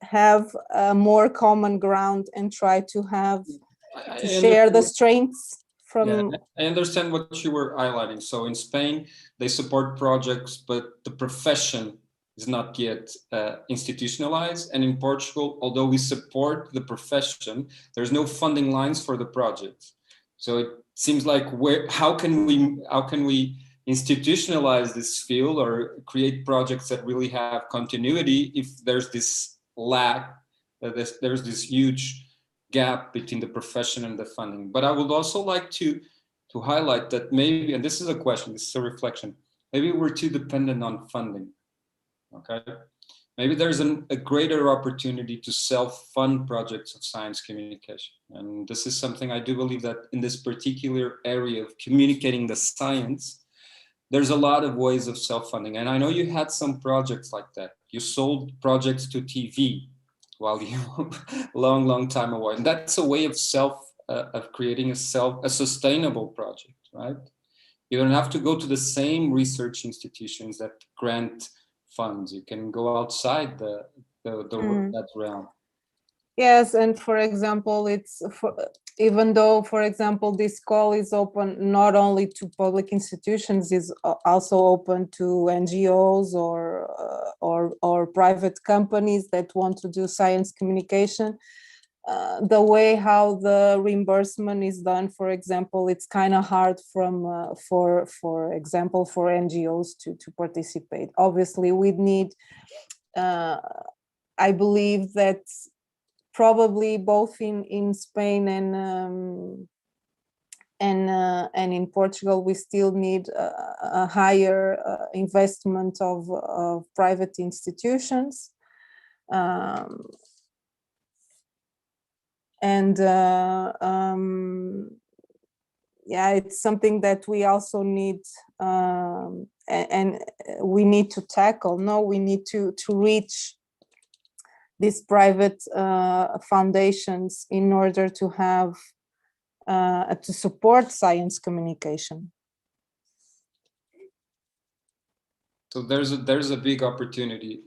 have a more common ground and try to have to share the strengths from. Yeah, I understand what you were highlighting. So in Spain, they support projects, but the profession is not yet institutionalized. And in Portugal, although we support the profession, there's no funding lines for the project. So it seems like how can we institutionalize this field or create projects that really have continuity if there's this lack, there's this huge gap between the profession and the funding. But I would also like to highlight that maybe, and this is a question, this is a reflection, maybe we're too dependent on funding. Okay, maybe there's a greater opportunity to self-fund projects of science communication. And this is something I do believe that in this particular area of communicating the science, there's a lot of ways of self-funding. And I know you had some projects like that. You sold projects to TV while you long time away. And that's a way of creating a sustainable project, right? You don't have to go to the same research institutions that grant funds. You can go outside that realm. Yes, and for example, even though, for example, this call is open not only to public institutions, is also open to NGOs or private companies that want to do science communication. The way how the reimbursement is done, for example, it's kind of hard for example, for NGOs to participate. Obviously, we'd need, I believe that probably both in Spain and in Portugal, we still need a higher investment of private institutions. Yeah, it's something that we also need, and we need to tackle. No, we need to reach these private foundations in order to have to support science communication. So there's a big opportunity.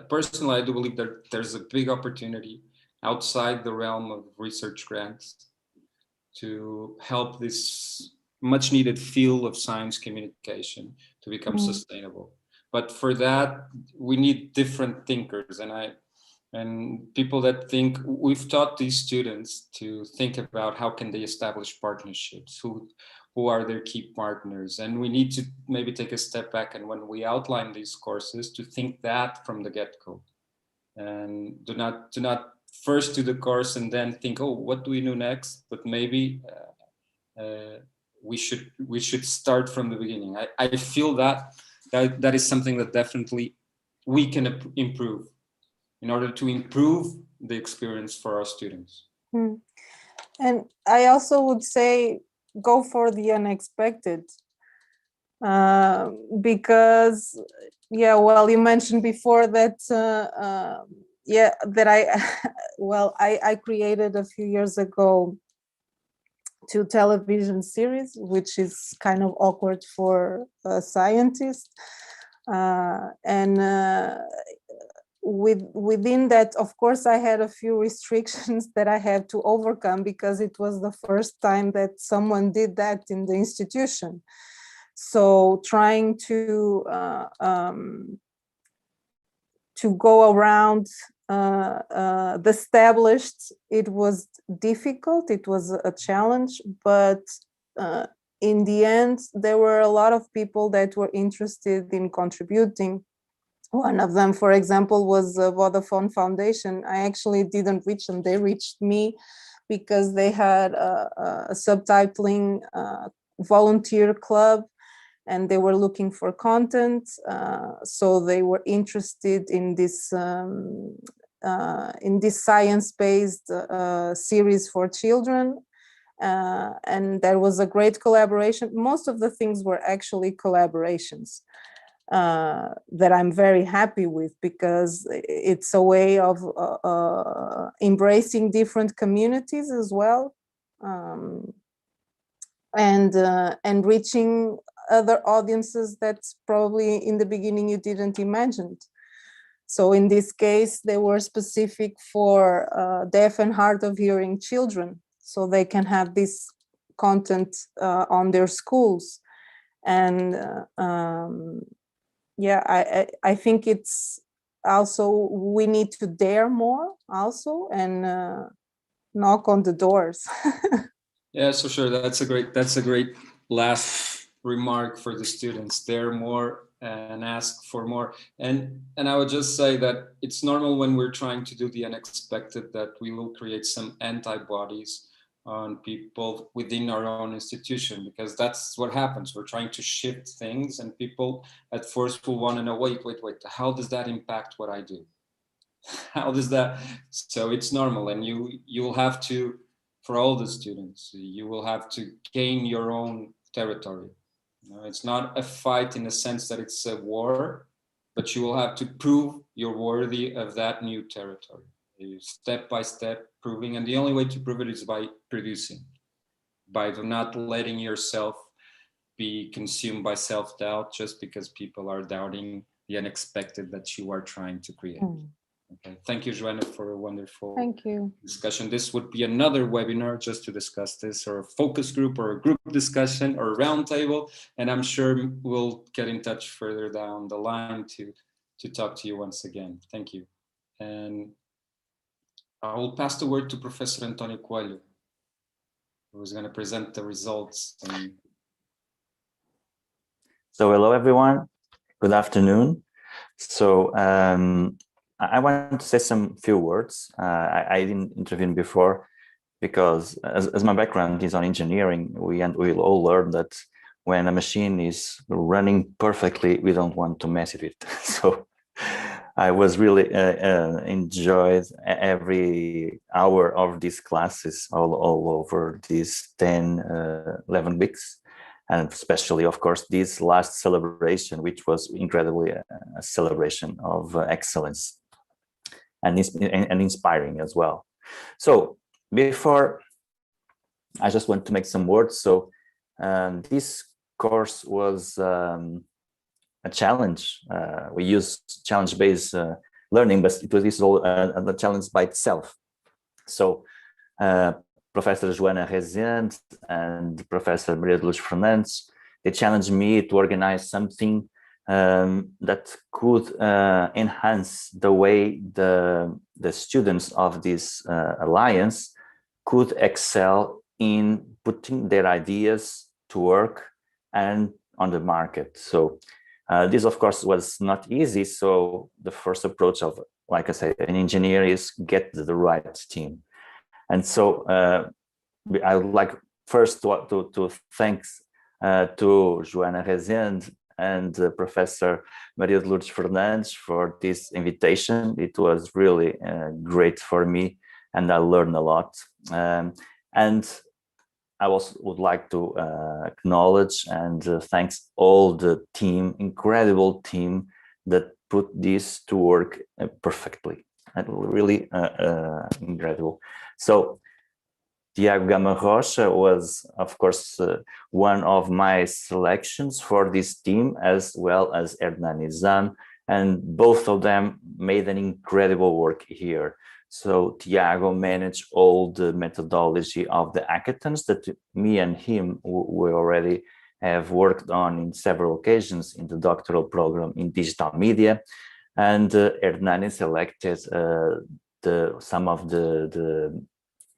Personally, I do believe that there's a big opportunity outside the realm of research grants to help this much needed field of science communication to become sustainable. But for that, we need different thinkers, and people that think. We've taught these students to think about how can they establish partnerships, who are their key partners, and we need to maybe take a step back, and when we outline these courses, to think that from the get-go, and do not first do the course and then think, oh, what do we do next? But maybe we should start from the beginning. I feel that is something that definitely we can improve in order to improve the experience for our students. And I also would say go for the unexpected, because well, you mentioned before that I created a few years ago 2 television series, which is kind of awkward for a scientist, and within that, of course, I had a few restrictions that I had to overcome, because it was the first time that someone did that in the institution. So trying to go around the established, it was difficult, it was a challenge, but in the end, there were a lot of people that were interested in contributing. One of them, for example, was Vodafone Foundation. I actually didn't reach them, they reached me because they had a subtitling volunteer club, and they were looking for content. So they were interested in this science-based series for children. And there was a great collaboration. Most of the things were actually collaborations that I'm very happy with, because it's a way of embracing different communities as well, and reaching other audiences that probably in the beginning you didn't imagine. So in this case, they were specific for deaf and hard of hearing children, so they can have this content on their schools. And I think it's also, we need to dare more also, and knock on the doors. Yeah, so sure, that's a great last remark for the students. Dare more and ask for more. And I would just say that it's normal when we're trying to do the unexpected that we will create some antibodies on people within our own institution, because that's what happens. We're trying to shift things, and people at first will want to know, wait, how does that impact what I do? How does that? So it's normal, and you'll have to, for all the students, you will have to gain your own territory. It's not a fight in the sense that it's a war, but you will have to prove you're worthy of that new territory. Step by step proving, and the only way to prove it is by producing, by not letting yourself be consumed by self-doubt just because people are doubting the unexpected that you are trying to create. Okay, thank you, Joanna, for a wonderful discussion. This would be another webinar just to discuss this, or a focus group, or a group discussion, or a roundtable, and I'm sure we'll get in touch further down the line to talk to you once again. Thank you. And I will pass the word to Professor Antonio Coelho, who is going to present the results. So hello, everyone. Good afternoon. So I want to say some few words. I didn't intervene before because as my background is on engineering, we will all learn that when a machine is running perfectly, we don't want to mess with it. So I was really enjoyed every hour of these classes all over these 10, 11 weeks. And especially, of course, this last celebration, which was incredibly a celebration of excellence and inspiring as well. So before, I just want to make some words. So this course was a challenge. We used challenge-based learning, but this is all a challenge by itself. So Professor Joana Rezende and Professor Maria de Luz Fernandes, they challenged me to organize something that could enhance the way the students of this alliance could excel in putting their ideas to work and on the market. So this, of course, was not easy. So the first approach of, like I say, an engineer is get the right team. And so I would like first to thanks to Joana Rezende and Professor Maria de Lourdes Fernandes for this invitation. It was really great for me, and I learned a lot. And I also would like to acknowledge and thanks all the team, incredible team that put this to work perfectly. And really incredible. So Tiago Gama Rocha was, of course, one of my selections for this team, as well as Hernani Zan, and both of them made an incredible work here. So Tiago managed all the methodology of the hackathons that me and him we already have worked on in several occasions in the doctoral program in digital media, and Hernani selected some of the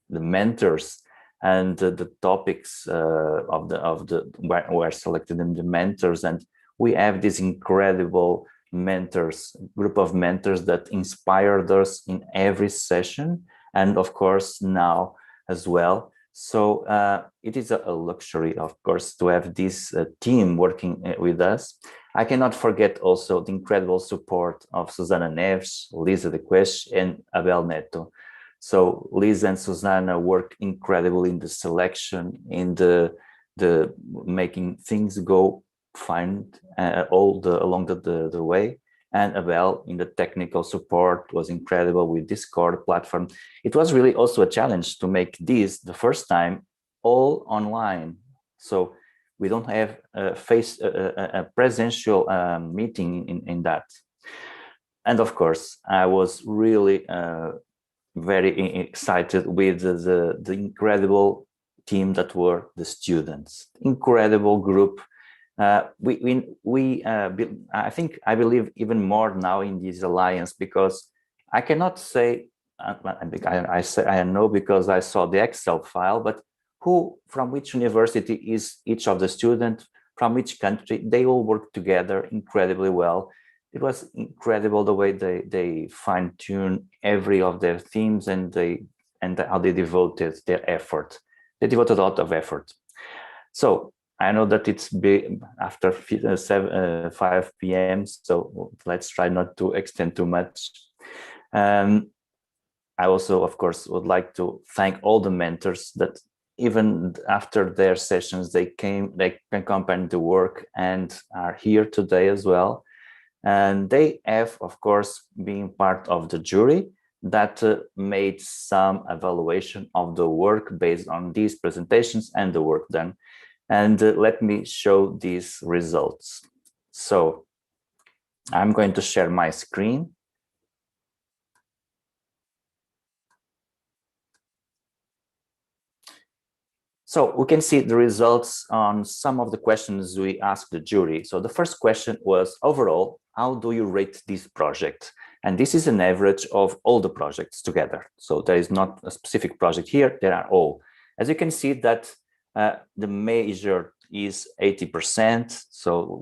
mentors and the topics were selected in the mentors, and we have this incredible group of mentors that inspired us in every session, and of course now as well. So it is a luxury, of course, to have this team working with us. I cannot forget also the incredible support of Susana Neves, Lisa de Quesh, and Abel Neto. So Lisa and Susana work incredibly in the selection, in the making things go fine along the way. And Abel in the technical support was incredible with Discord platform. It was really also a challenge to make this the first time all online. So we don't have a presential meeting in that. And of course, I was really very excited with the incredible team that were the students. Incredible group. I believe even more now in this alliance, because I cannot say, I know because I saw the Excel file, but from which university is each of the students, from which country, they all work together incredibly well. It was incredible the way they fine-tune every of their themes and how they devoted their effort. They devoted a lot of effort. So I know that it's after 5 p.m. So let's try not to extend too much. I also, of course, would like to thank all the mentors that even after their sessions, they accompanied the work and are here today as well. And they have, of course, been part of the jury that made some evaluation of the work based on these presentations and the work done. And let me show these results. So I'm going to share my screen. So we can see the results on some of the questions we asked the jury. So the first question was, overall, how do you rate this project? And this is an average of all the projects together. So there is not a specific project here, there are all. As you can see that the measure is 80%. So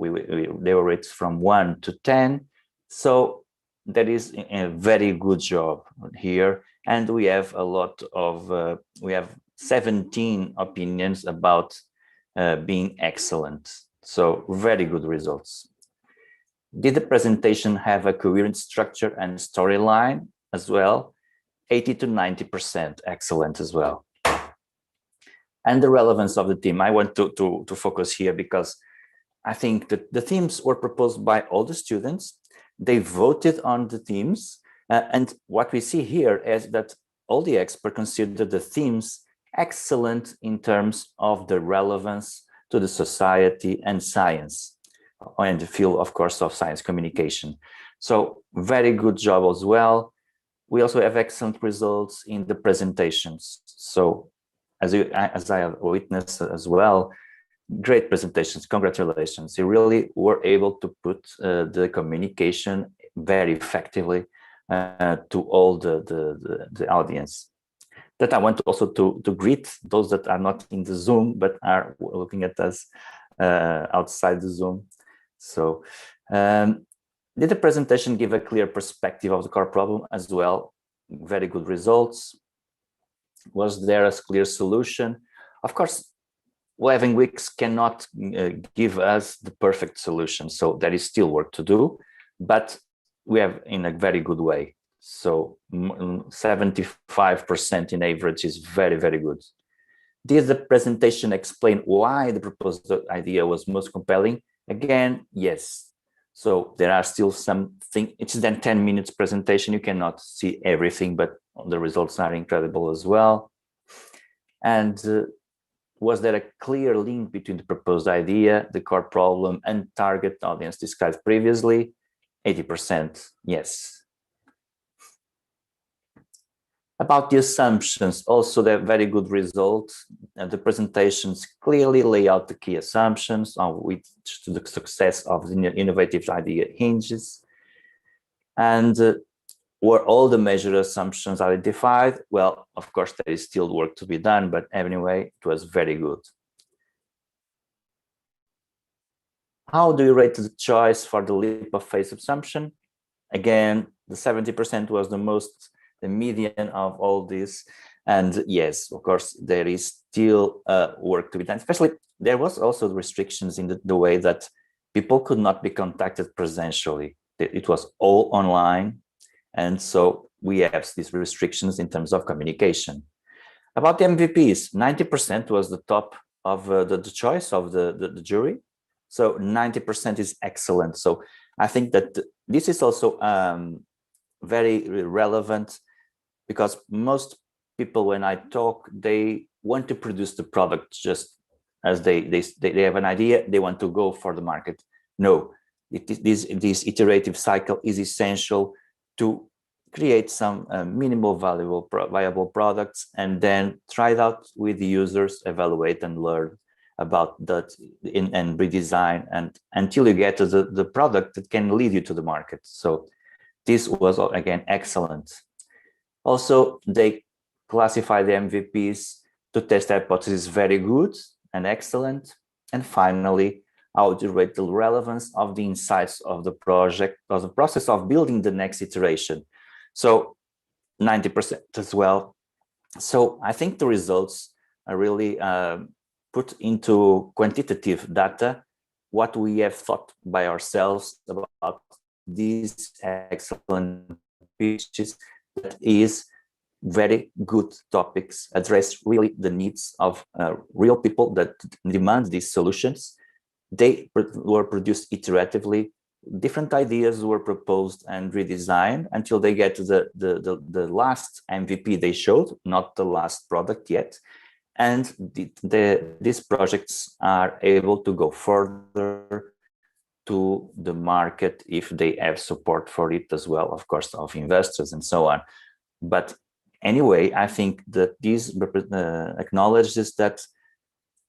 they were rated from 1 to 10. So that is a very good job here. And we have a lot of, we have 17 opinions about being excellent. So very good results. Did the presentation have a coherent structure and storyline as well? 80 to 90% excellent as well. And the relevance of the theme, I want to focus here because I think that the themes were proposed by all the students. They voted on the themes. And what we see here is that all the experts consider the themes excellent in terms of the relevance to the society and science, and the field, of course, of science communication. So very good job as well. We also have excellent results in the presentations. So as I have witnessed as well, great presentations, congratulations. You really were able to put the communication very effectively to all the audience. That I want also to greet those that are not in the Zoom, but are looking at us outside the Zoom. So did the presentation give a clear perspective of the core problem as well? Very good results. Was there a clear solution? Of course, 11 weeks cannot give us the perfect solution. So there is still work to do, but we have in a very good way. So 75% in average is very, very good. Did the presentation explain why the proposed idea was most compelling? Again, yes. So there are still some things. It's then 10 minutes presentation. You cannot see everything, but the results are incredible as well. And was there a clear link between the proposed idea, the core problem, and target audience described previously? 80%, yes. About the assumptions, also they're very good results. The presentations clearly lay out the key assumptions on which the success of the innovative idea hinges. And were all the measured assumptions identified? Well, of course, there is still work to be done, but anyway, it was very good. How do you rate the choice for the leap of faith assumption? Again, the 70% was the median of all this. And yes, of course, there is still work to be done. Especially, there was also restrictions in the way that people could not be contacted presentially. It was all online. And so we have these restrictions in terms of communication. About the MVPs, 90% was the top of the choice of the jury. So 90% is excellent. So I think that this is also very relevant, because most people, when I talk, they want to produce the product just as they have an idea, they want to go for the market. No, this iterative cycle is essential to create some minimal viable products, and then try it out with the users, evaluate and learn about that and redesign, and until you get to the product that can lead you to the market. So this was, again, excellent. Also, they classify the MVPs to test hypothesis very good and excellent. And finally, how to rate the relevance of the insights of the project, of the process of building the next iteration. So 90% as well. So I think the results are really put into quantitative data what we have thought by ourselves about these excellent pitches, that is very good topics, address really the needs of real people that demand these solutions. They were produced iteratively. Different ideas were proposed and redesigned until they get to the last MVP they showed, not the last product yet. And these projects are able to go further to the market if they have support for it as well, of course, of investors and so on. But anyway, I think that this acknowledges that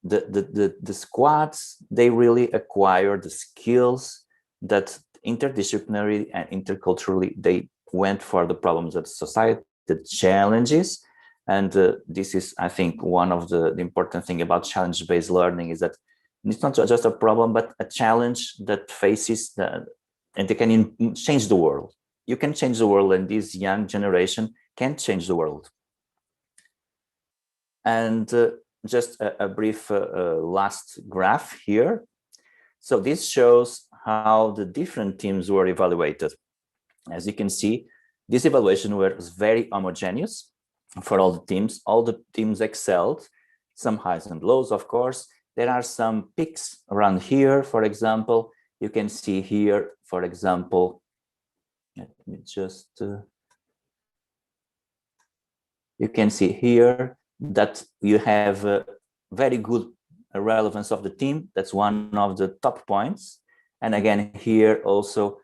the squads, they really acquire the skills that interdisciplinary and interculturally, they went for the problems of society, the challenges. And this is, I think, one of the important thing about challenge-based learning is that it's not just a problem, but a challenge that faces and they can change the world. You can change the world, and this young generation can change the world. And just a brief last graph here. So this shows how the different teams were evaluated. As you can see, this evaluation was very homogeneous for all the teams. All the teams excelled, some highs and lows, of course. There are some peaks around here, for example. You can see here, for example, let me just, you can see here that you have a very good relevance of the team. That's one of the top points. And again, here also,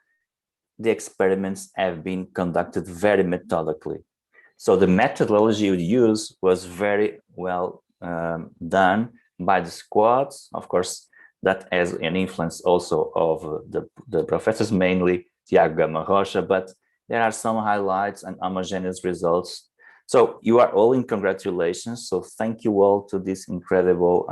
the experiments have been conducted very methodically. So the methodology you use was very well done by the squads. Of course, that has an influence also of the professors, mainly Tiago Gama Rocha, but there are some highlights and homogeneous results. So you are all in congratulations. So thank you all to this incredible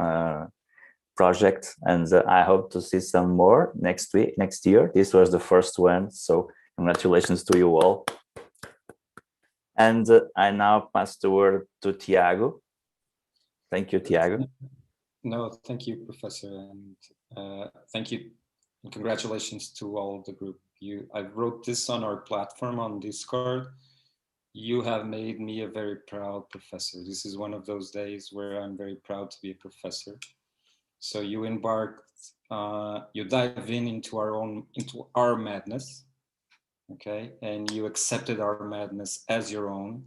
project, and I hope to see some more next year. This was the first one, so congratulations to you all. And I now pass the word to Tiago. Thank you, Tiago. No, thank you, Professor, and thank you and congratulations to all the group. I wrote this on our platform on Discord. You have made me a very proud professor. This is one of those days where I'm very proud to be a professor. So you embarked, you dive into our madness, okay, and you accepted our madness as your own,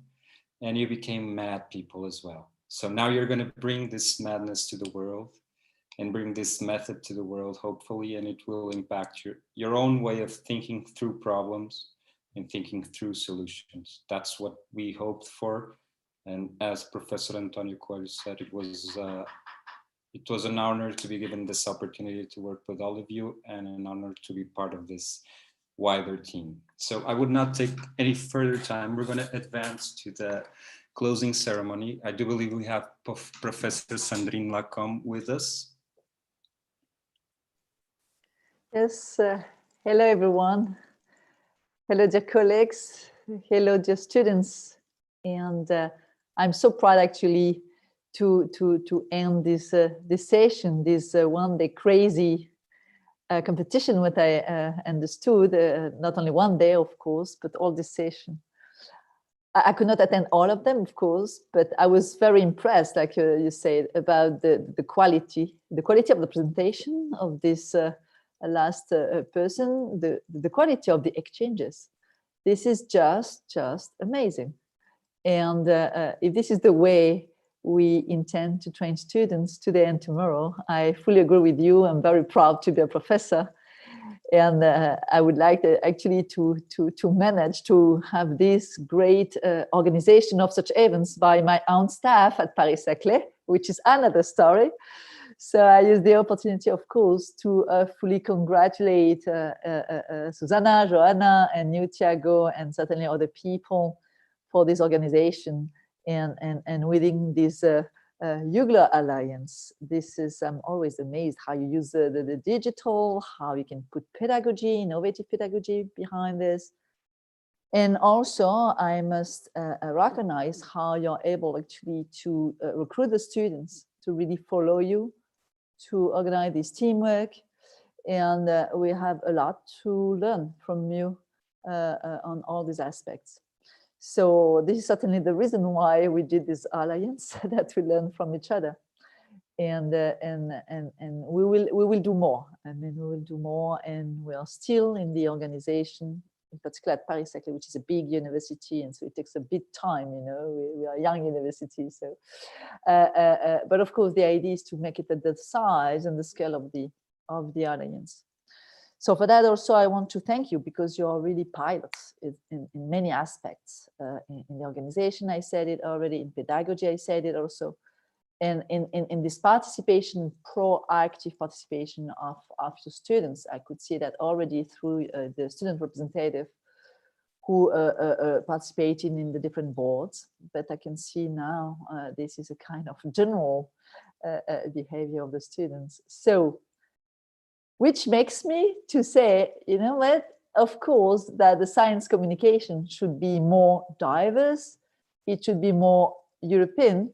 and you became mad people as well. So now you're going to bring this madness to the world and bring this method to the world, hopefully, and it will impact your own way of thinking through problems and thinking through solutions. That's what we hoped for. And as Professor Antonio Coelho said, it was an honor to be given this opportunity to work with all of you and an honor to be part of this wider team. So I would not take any further time. We're going to advance to the closing ceremony. I do believe we have Professor Sandrine Lacombe with us. Yes, hello everyone. Hello dear colleagues, hello dear students. And I'm so proud actually to end this session, this one day crazy competition, what I understood, not only one day of course, but all this session. I could not attend all of them, of course, but I was very impressed, like you said, about the quality of the presentation of this last person, the quality of the exchanges. This is just amazing. And if this is the way we intend to train students today and tomorrow, I fully agree with you. I'm very proud to be a professor. And I would like actually to manage to have this great organization of such events by my own staff at Paris-Saclay, which is another story. So I use the opportunity, of course, to fully congratulate Susanna, Joanna, and you, Thiago, and certainly other people for this organization and within this EUGLOH Alliance. This is, I'm always amazed how you use the digital, how you can put pedagogy, innovative pedagogy behind this. And also, I must recognize how you're able actually to recruit the students to really follow you, to organize this teamwork. And we have a lot to learn from you on all these aspects. So this is certainly the reason why we did this alliance, that we learn from each other. And we will do more. I mean, we will do more, and we are still in the organization, in particular at Paris-Saclay, which is a big university, and so it takes a bit time, you know, we are a young university. So, but of course, the idea is to make it at the size and the scale of the alliance. So for that also, I want to thank you, because you're really pilots in many aspects. In the organization, I said it already, in pedagogy, I said it also. And in this participation, proactive participation of the students, I could see that already through the student representative who participated in the different boards. But I can see now this is a kind of general behavior of the students. So, which makes me to say, you know what, of course, that the science communication should be more diverse, it should be more European.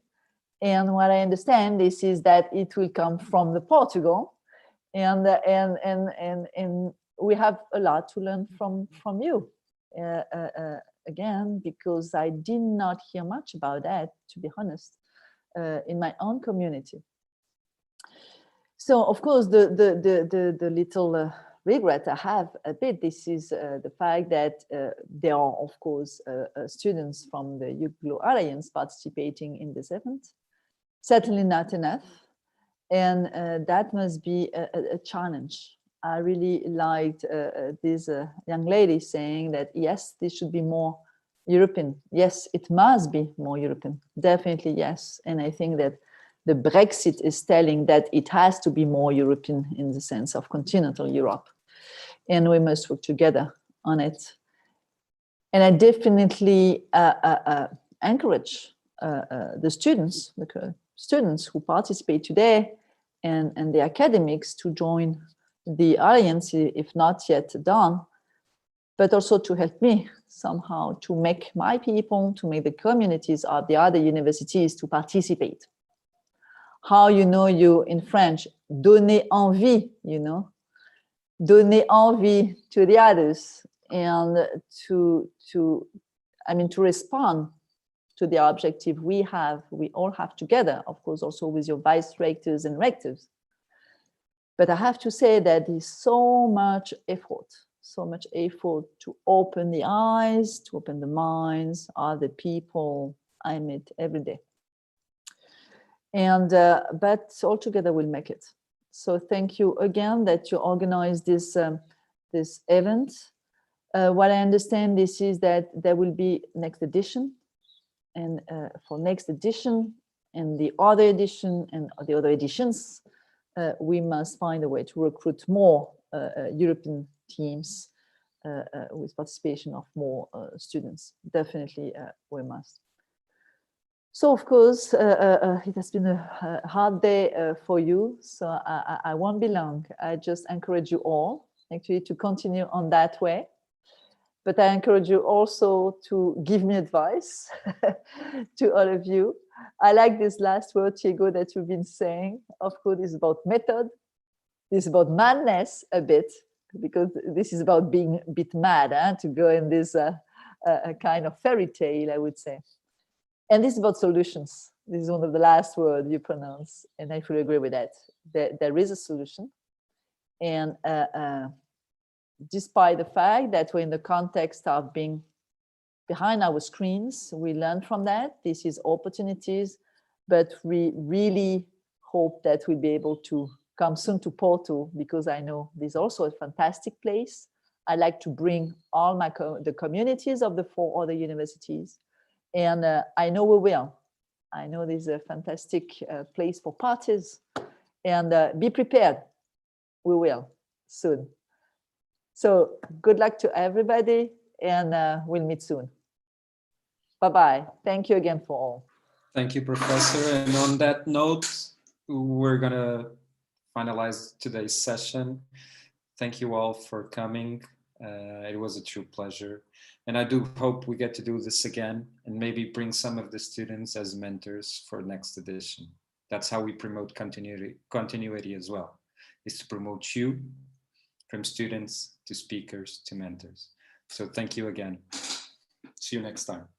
And what I understand this is that it will come from the Portugal, and we have a lot to learn from you. Again, because I did not hear much about that, to be honest, in my own community. So of course, the little regret I have a bit, this is the fact that there are, of course, students from the EUGLOH Alliance participating in this event. Certainly not enough, and that must be a challenge. I really liked this young lady saying that, yes, this should be more European. Yes, it must be more European, definitely yes. And I think that the Brexit is telling that it has to be more European in the sense of continental Europe. And we must work together on it. And I definitely encourage the students who participate today and the academics to join the alliance, if not yet done, but also to help me somehow to make my people, to make the communities of the other universities to participate. how, you know, you in French, donner envie, you know, donner envie to the others, and to respond to the objective we all have together, of course, also with your vice rectors and rectors. But I have to say that there's so much effort to open the eyes, to open the minds of the people I meet every day. And but all together we'll make it. So thank you again that you organized this this event. What I understand this is that there will be next edition, and for next edition and the other edition and the other editions, we must find a way to recruit more European teams with participation of more students. Definitely we must. So of course, it has been a hard day for you, so I won't be long. I just encourage you all actually to continue on that way. But I encourage you also to give me advice to all of you. I like this last word, Diego, that you've been saying. Of course, it's about method. It's about madness a bit, because this is about being a bit mad, to go in this kind of fairy tale, I would say. And this is about solutions. This is one of the last words you pronounce, and I fully agree with that. There is a solution. And despite the fact that we're in the context of being behind our screens, we learn from that. This is opportunities, but we really hope that we'll be able to come soon to Porto, because I know this is also a fantastic place. I like to bring all the communities of the 4 other universities. And I know we will. I know this is a fantastic place for parties. And be prepared. We will soon. So good luck to everybody, and we'll meet soon. Bye-bye. Thank you again for all. Thank you, Professor. And on that note, we're going to finalize today's session. Thank you all for coming. It was a true pleasure. And I do hope we get to do this again and maybe bring some of the students as mentors for next edition. That's how we promote continuity as well, is to promote you from students to speakers to mentors. So thank you again. See you next time.